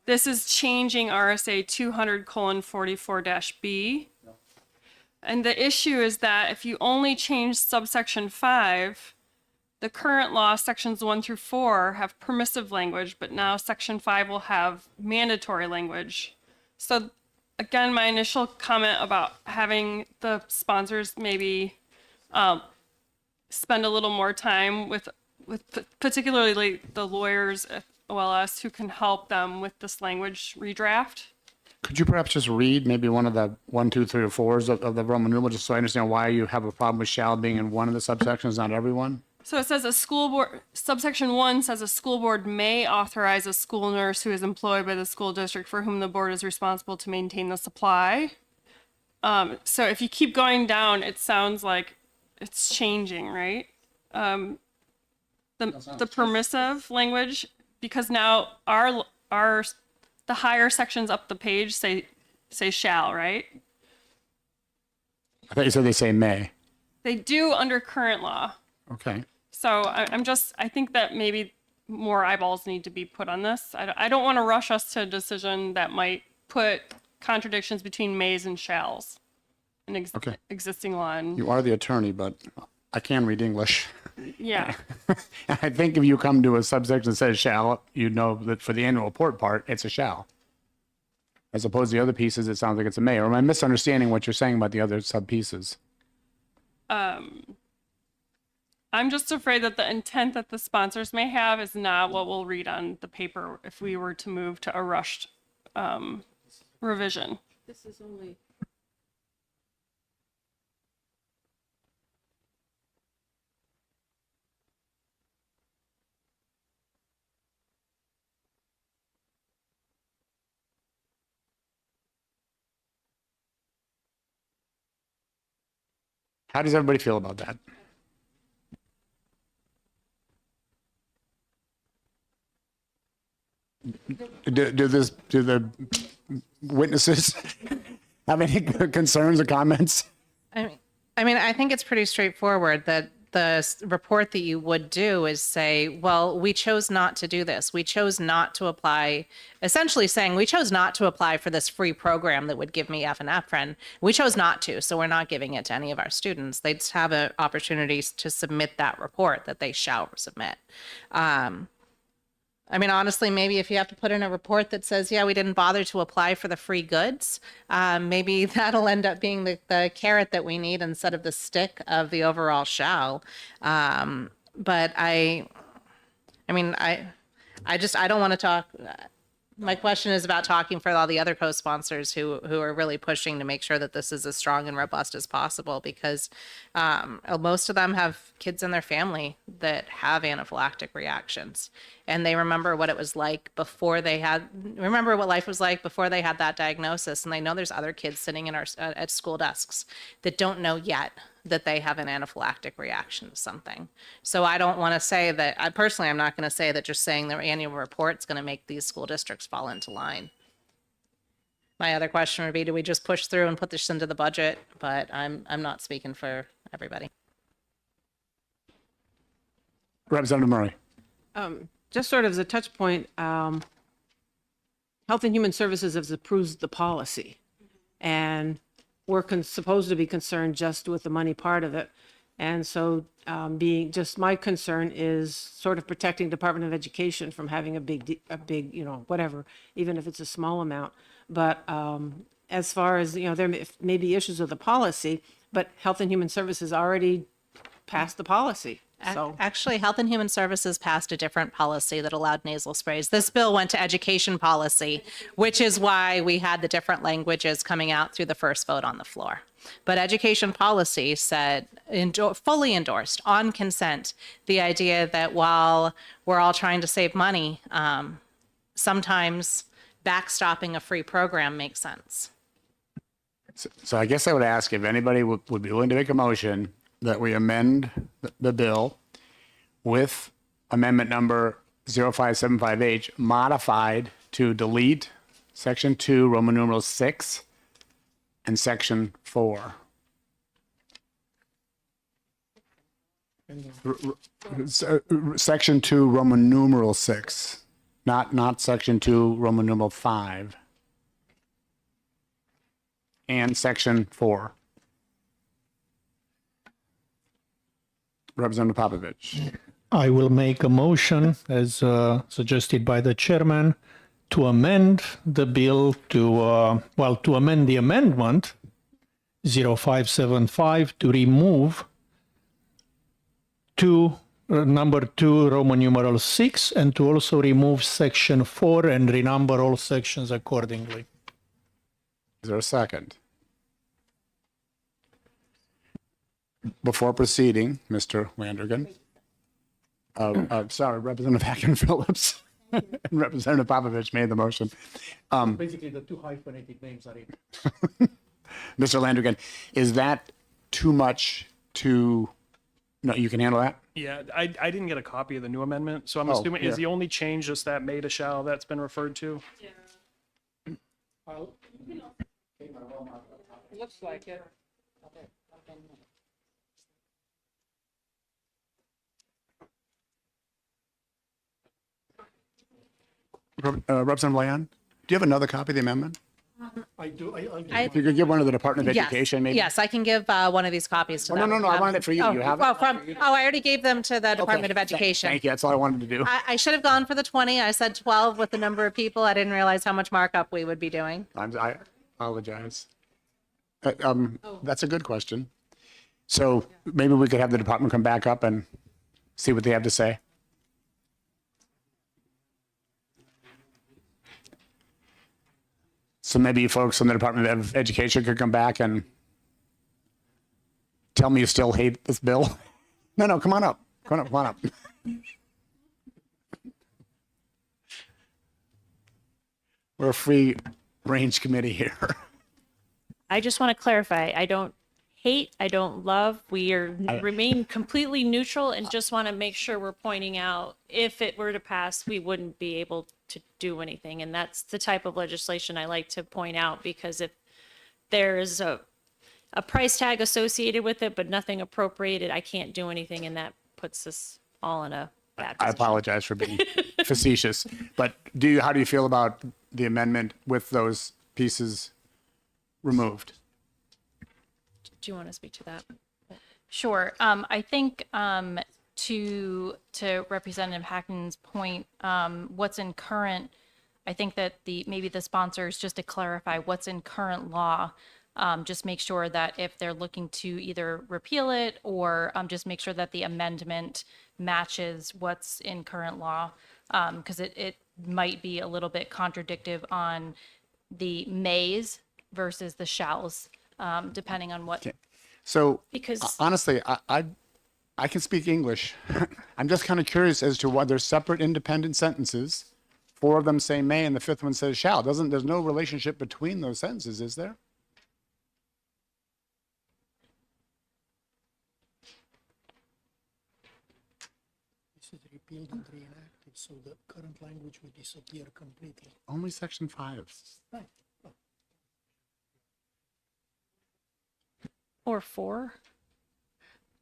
this is changing RSA 200:44-B. And the issue is that if you only change subsection 5, the current law, sections 1 through 4, have permissive language, but now section 5 will have mandatory language. So again, my initial comment about having the sponsors maybe spend a little more time with particularly the lawyers at OLS who can help them with this language redraft. Could you perhaps just read maybe one of the 1, 2, 3, or 4s of the Roman numeral, just so I understand why you have a problem with shall being in one of the subsections, not everyone? So it says a school board, subsection 1 says a school board may authorize a school nurse who is employed by the school district for whom the board is responsible to maintain the supply. So if you keep going down, it sounds like it's changing, right? the permissive language, because now the higher sections up the page say shall, right? I thought you said they say may. They do under current law. Okay. So I think that maybe more eyeballs need to be put on this. I don't want to rush us to a decision that might put contradictions between mays and shalls in Okay. existing law. And You are the attorney, but I can read English. yeah, I think if you come to a subsection that says shall, you know that for the annual report part, it's a shall. As opposed to the other pieces, it sounds like it's a may. Or am I misunderstanding what you're saying about the other sub pieces? I'm just afraid that the intent that the sponsors may have is not what we'll read on the paper if we were to move to a rushed revision. This is only. How does everybody feel about that? Do the witnesses have any concerns or comments? I think it's pretty straightforward that the report that you would do is say, well, we chose not to do this. We chose not to apply, essentially saying we chose not to apply for this free program that would give me epinephrine. We chose not to, so we're not giving it to any of our students. They just have an opportunity to submit that report that they shall submit. Honestly, maybe if you have to put in a report that says, yeah, we didn't bother to apply for the free goods, maybe that'll end up being the carrot that we need instead of the stick of the overall shall. But I don't want to talk. My question is about talking for all the other co-sponsors who are really pushing to make sure that this is as strong and robust as possible, because most of them have kids in their family that have anaphylactic reactions, and they remember what it was like before remember what life was like before they had that diagnosis, and they know there's other kids sitting in at school desks that don't know yet that they have an anaphylactic reaction to something. So I don't want to say that, I'm not going to say that just saying the annual report is going to make these school districts fall into line. My other question would be, do we just push through and put this into the budget? But I'm not speaking for everybody. Representative Murray. Just sort of as a touch point, Health and Human Services has approved the policy, and we're supposed to be concerned just with the money part of it. And so my concern is sort of protecting Department of Education from having a big, whatever, even if it's a small amount. But as far as, there may be issues with the policy, but Health and Human Services already passed the policy. So Actually, Health and Human Services passed a different policy that allowed nasal sprays. This bill went to education policy, which is why we had the different languages coming out through the first vote on the floor. But education policy said, fully endorsed on consent, the idea that while we're all trying to save money, sometimes backstopping a free program makes sense. So I guess I would ask if anybody would be willing to make a motion that we amend the bill with amendment number 0575H modified to delete section 2, Roman numeral 6, and section 4. Section 2, Roman numeral 6, not section 2, Roman numeral 5, and section 4. Representative Popovich. I will make a motion, as suggested by the chairman, to amend the bill to amend the amendment 0575 to remove number 2, Roman numeral 6, and to also remove section 4 and renumber all sections accordingly. Is there a second? Before proceeding, Mr. Landergan. Sorry, Representative Hacken-Phillips and Representative Popovich made the motion. Basically, the two hyphenated names are in. Mr. Landergan, is that too much to No, you can handle that? Yeah, I didn't get a copy of the new amendment, so I'm Oh, assuming, is yeah. the only change just that may to shall that's been referred to? Looks like it. Representative Leon, do you have another copy of the amendment? I do. If you could give one to the Department of Yes. Education, maybe? Yes, I can give one of these copies to Oh, them. no, I wanted it for you. Oh, You have it? well, I already gave them to the Department of Okay, Education. Thank you, that's all I wanted to do. I should have gone for the 20. I said 12 with the number of people. I didn't realize how much markup we would be doing. I apologize. That's a good question. So maybe we could have the department come back up and see what they have to say. So maybe you folks from the Department of Education could come back and tell me you still hate this bill. No, come on up. Come on up. We're a free range committee here. I just want to clarify, I don't hate, I don't love, remain completely neutral and just want to make sure we're pointing out, if it were to pass, we wouldn't be able to do anything. And that's the type of legislation I like to point out, because if there is a price tag associated with it, but nothing appropriated, I can't do anything, and that puts us all in a bad I position. apologize for being facetious, but how do you feel about the amendment with those pieces removed? Do you want to speak to that? Sure. I think to Representative Hacken's point, what's in current, I think that maybe the sponsors, just to clarify what's in current law, just make sure that if they're looking to either repeal it or just make sure that the amendment matches what's in current law, because it might be a little bit contradictive on the mays versus the shalls, depending on what. So Because- honestly, I can speak English. I'm just kind of curious as to why there's separate independent sentences. 4 of them say may and the 5th one says shall. There's no relationship between those sentences, is there? This is repealed and reenacted, so the current language would disappear completely. Only section 5. Right. Or 4?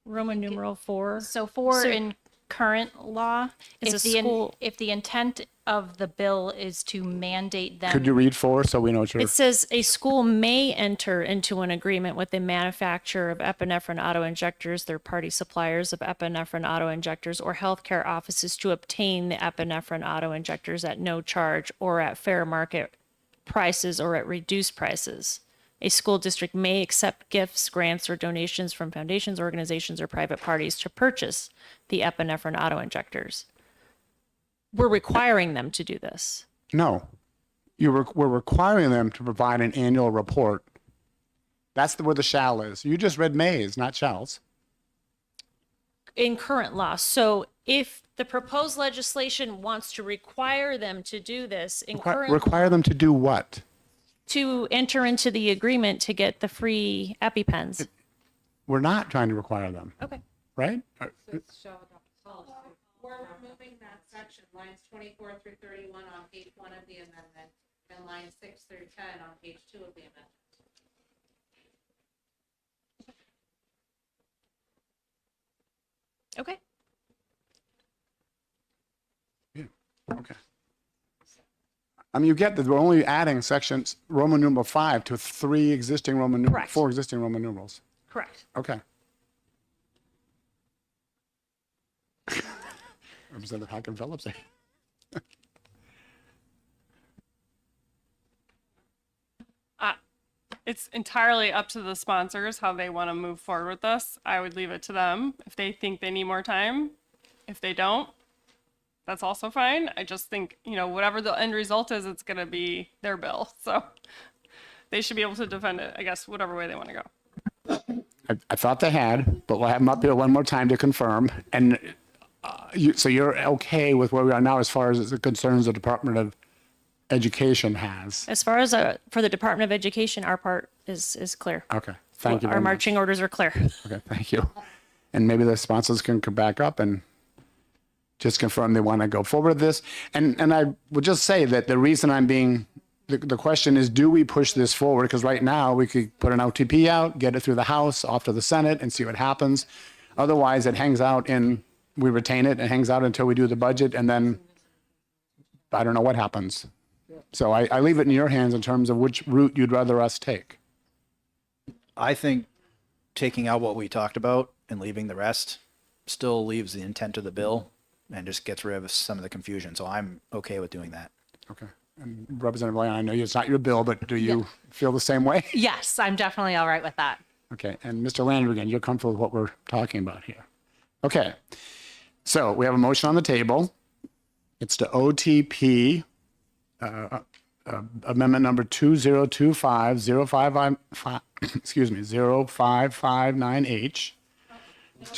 Roman numeral 4? So for So- in current law, Is if a school- if the intent of the bill is to mandate them. Could you read 4 so we know what you're... It says a school may enter into an agreement with the manufacturer of epinephrine auto-injectors, third-party suppliers of epinephrine auto-injectors, or healthcare offices to obtain the epinephrine auto-injectors at no charge or at fair market prices or at reduced prices. A school district may accept gifts, grants, or donations from foundations, organizations, or private parties to purchase the epinephrine auto-injectors. We're requiring them to do this. No. We're requiring them to provide an annual report. That's where the shall is. You just read mays, not shalls. In current law. So if the proposed legislation wants to require them to do this in current Require them to do what? to enter into the agreement to get the free EpiPens. We're not trying to require them, Okay. right? We're removing that section, lines 24 through 31 on page 1 of the amendment, and lines 6 through 10 on page 2 of the amendment. Okay. Okay. I mean, you get that we're only adding sections Roman numeral 5 to 3 existing Roman numerals, Correct. 4 existing Roman numerals. Correct. Okay. Representative Hacken Phillips. It's entirely up to the sponsors how they want to move forward with this. I would leave it to them. If they think they need more time, if they don't, that's also fine. I just think, whatever the end result is, it's going to be their bill. So they should be able to defend it, I guess, whatever way they want to go. I thought they had, but we'll have them up here one more time to confirm. And so you're okay with where we are now as far as the concerns the Department of Education has? As far as for the Department of Education, our part is clear. Okay, thank you Our very much. marching orders are clear. Okay, thank you. and maybe the sponsors can come back up and just confirm they want to go forward with this. And I would just say that the reason I'm being, the question is, do we push this forward? Because right now we could put an OTP out, get it through the House, off to the Senate, and see what happens. Otherwise, it hangs out and we retain it. It hangs out until we do the budget, and then I don't know what happens. So I leave it in your hands in terms of which route you'd rather us take. I think taking out what we talked about and leaving the rest still leaves the intent of the bill and just gets rid of some of the confusion. So I'm okay with doing that. Okay. And Representative Leon, I know it's not your bill, but do you feel the same way? Yes, I'm definitely all right with that. Okay. And Mr. Landrigan, you're comfortable with what we're talking about here? Okay. So we have a motion on the table. It's the OTP amendment number 2025 excuse me, 0559H.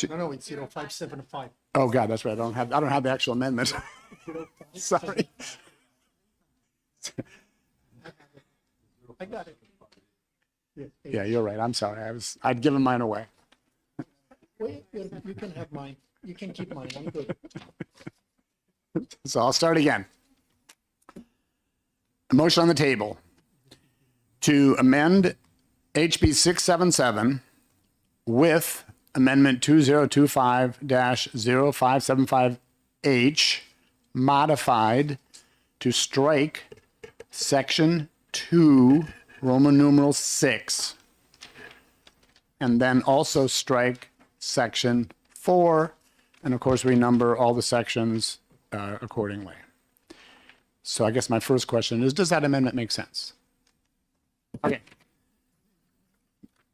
No, it's 0575. Oh God, that's right. I don't have the actual amendment. Sorry. I got it. Yeah, you're right. I'm sorry. I'd given mine away. Wait, you can have mine. You can keep mine. I'm good. So I'll start again. A motion on the table to amend HB 677 with Amendment 2025-0575H modified to strike Section 2, Roman numeral 6, and then also strike Section 4, and of course renumber all the sections accordingly. So I guess my first question is, does that amendment make sense? Okay.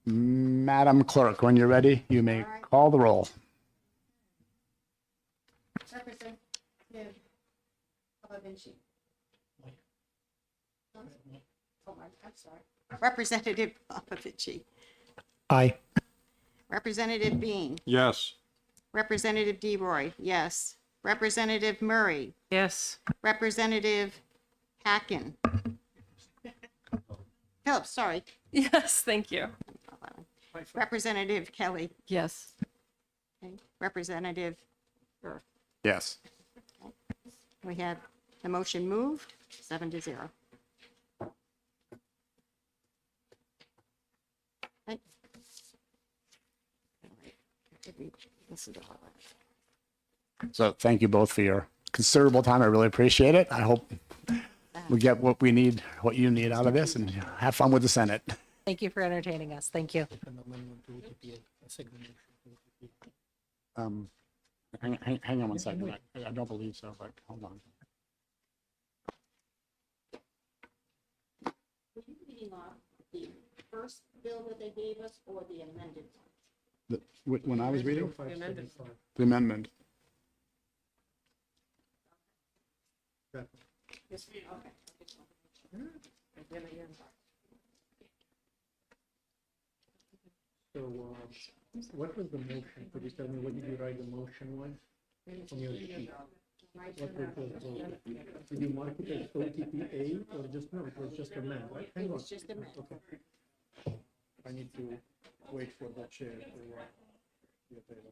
Madam Clerk, when you're ready, you may call the roll. Representative Papavinci. I'm sorry. Representative Papavinci. Aye. Representative Bean. Yes. Representative DeRoy, yes. Representative Murray. Yes. Representative Hacken. Phillips, sorry. Yes, thank you. Representative Kelly. Yes. Okay. Representative Burr. Yes. We have the motion moved, 7-0. Okay. This is all right. So thank you both for your considerable time. I really appreciate it. I hope we get what we need, what you need out of this, and have fun with the Senate. Thank you for entertaining us. Thank you. Hang on one second. I don't believe so, but hold on. Were you reading off the first bill that they gave us or the amended one? When I was reading The amended. the amendment, This one? Okay. So, what was the motion? Could you tell me what did you write the motion was? On your sheet. What was the, did you mark it as OTPA or just, no, it was just amend, right? Hang on. It's just amend. Okay. I need to wait for the chair to be available.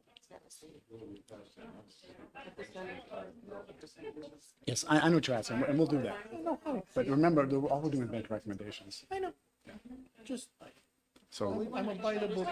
yes, I know what you're asking, and we'll do that. But remember, all we're doing is make recommendations. I know. Just, So I'm a by the book.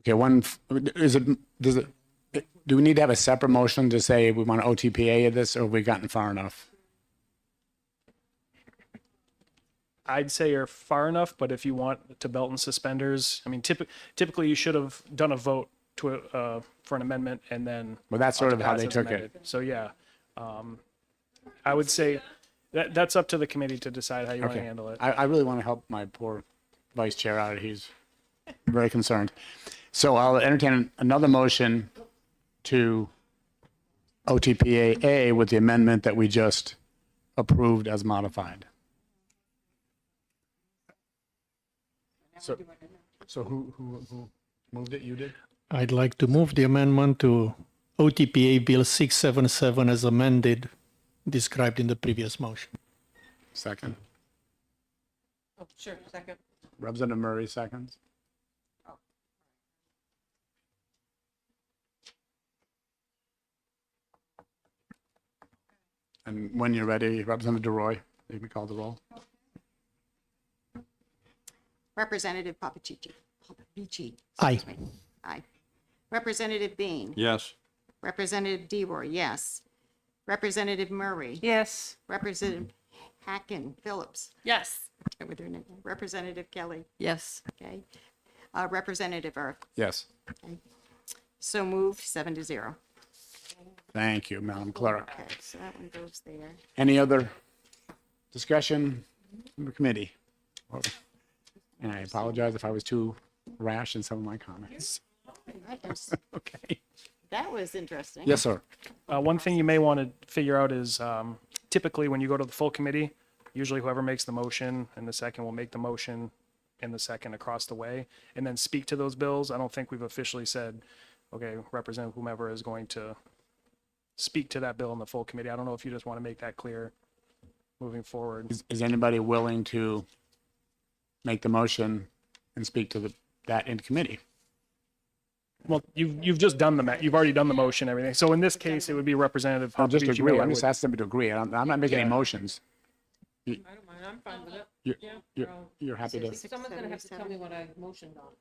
Okay, do we need to have a separate motion to say we want to OTPA this, or have we gotten far enough? I'd say you're far enough, but if you want to belt and suspenders, I mean, typically you should have done a vote for an amendment and then. Well, that's sort of how pass they as took amended. it. So, yeah, I would say that's up to the committee to decide how you want to Okay. handle it. I really want to help my poor vice chair out. He's very concerned. So I'll entertain another motion to OTPA with the amendment that we just approved as modified. So who moved it? You did? I'd like to move the amendment to OTPA Bill 677 as amended, described in the previous motion. Second. Oh, sure, second. Representative Murray seconds. And when you're ready, Representative DeRoy, you can call the roll. Representative Papachichi. Aye. Excuse me. Aye. Representative Bean. Yes. Representative DeRoy, yes. Representative Murray. Yes. Representative Hacken Phillips. Yes. Okay, we're doing it again. Representative Kelly. Yes. Okay. Representative Earth. Yes. Okay. So moved, 7-0. Thank you, Madam Clerk. Okay, so that one goes there. Any other discussion from the committee? And I apologize if I was too rash in some of my comments. Okay. That was interesting. Yes, sir. One thing you may want to figure out is typically when you go to the full committee, usually whoever makes the motion and the second will make the motion and the second across the way and then speak to those bills. I don't think we've officially said, okay, represent whomever is going to speak to that bill in the full committee. I don't know if you just want to make that clear moving forward. Is anybody willing to make the motion and speak to that in committee? Well, you've just done you've already done the motion, everything. So in this case, it would be Representative I'll just Papaducci agree. Miller I'm just would- asking them to agree. I'm not making any motions. I don't mind, I'm fine with it. You're happy to. Someone's gonna have to tell me what I motioned on.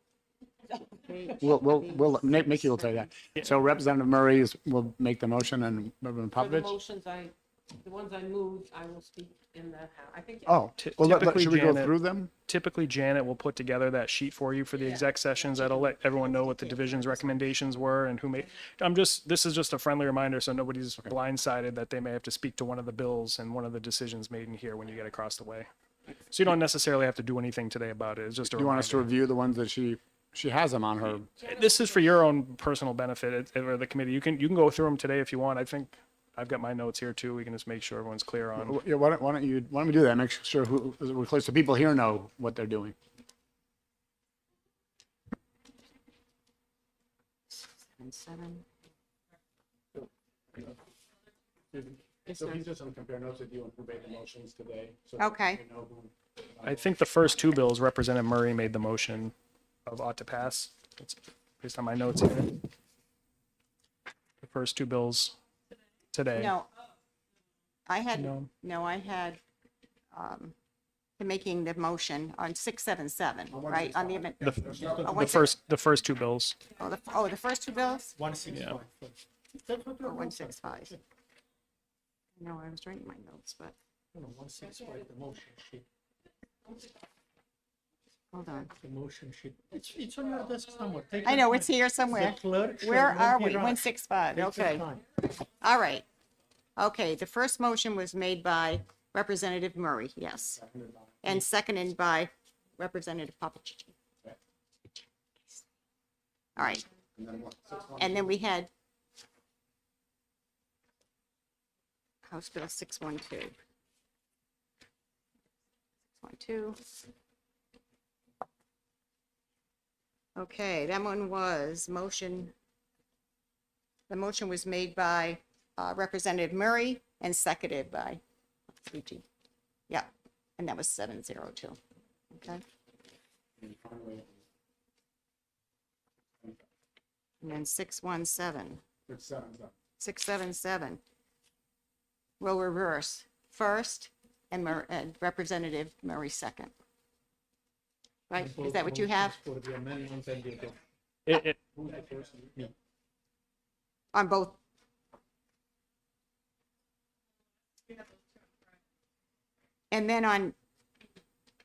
Mickey will tell you that. So Representative Murray will make the motion and Representative For the Popovich? motions the ones I moved, I will speak in the, I think. Oh, well, Typically, should we go Janet- through them? Typically, Janet will put together that sheet for you for the exec sessions. That'll let everyone know what the division's recommendations were and who made. This is just a friendly reminder so nobody's blindsided that they may have to speak to one of the bills and one of the decisions made in here when you get across the way. So you don't necessarily have to do anything today about it. It's just a Do you want us to reminder. review the ones that she has them on her? This is for your own personal benefit or the committee. You can go through them today if you want. I think I've got my notes here too. We can just make sure everyone's clear on. Yeah, why don't we do that? Make sure we're clear so people here know what they're doing. Seven. So he's just going to compare notes with you and who made the motions today. Okay. I think the first two bills, Representative Murray made the motion of ought to pass. That's based on my notes here. The first two bills today. No. I had, No. no, I had, making the motion on 677, right, on the amendment. The first two bills. The first two bills? Yeah. 165. No, I was writing my notes, but, hold on. It's on your desk somewhere. I know, it's here somewhere. Where are we? 165, okay. All right. Okay, the first motion was made by Representative Murray, yes. And seconded by Representative Papachichi. All right. And then we had House Bill 612. 612. Okay, that one was motion. The motion was made by Representative Murray and seconded by Papachichi. Yeah, and that was 702. Okay. And then 617. 677. We'll reverse. First and Representative Murray second. Right? Is that what you have? For the amendment and the On both? And then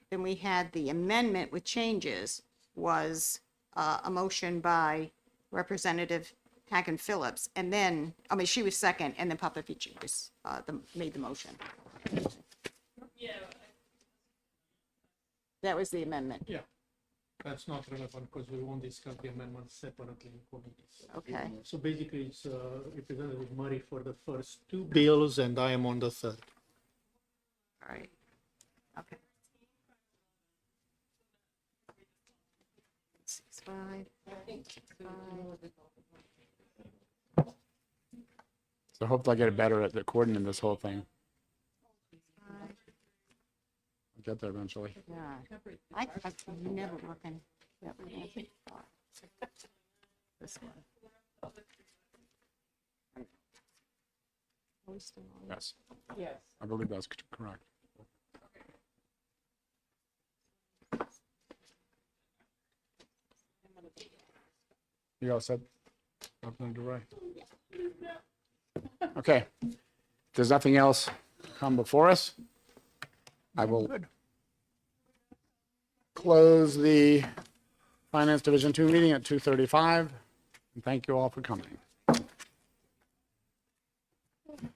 then we had the amendment with changes was a motion by Representative Hagan Phillips, and then, I mean, she was second, and then Papafici was, made the motion. That was the amendment. Yeah, that's not relevant because we won't discuss the amendments separately in committees. Okay. So basically, it's Representative Murray for the first two bills, and I am on the third. All right. Okay. 6-5. So hopefully I get better at the coordinating this whole thing. I'll get there eventually. Yeah. I'm never working. Yep. This one. Are we still on? Yes. Yes. I believe that's correct. You all said? Representative Ray? Okay. If there's nothing else come before us, I will close the Finance Division 2 meeting at 2:35. And thank you all for coming.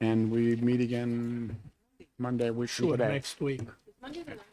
And we meet again Monday, week from Sure, today. next week. Monday the 9th.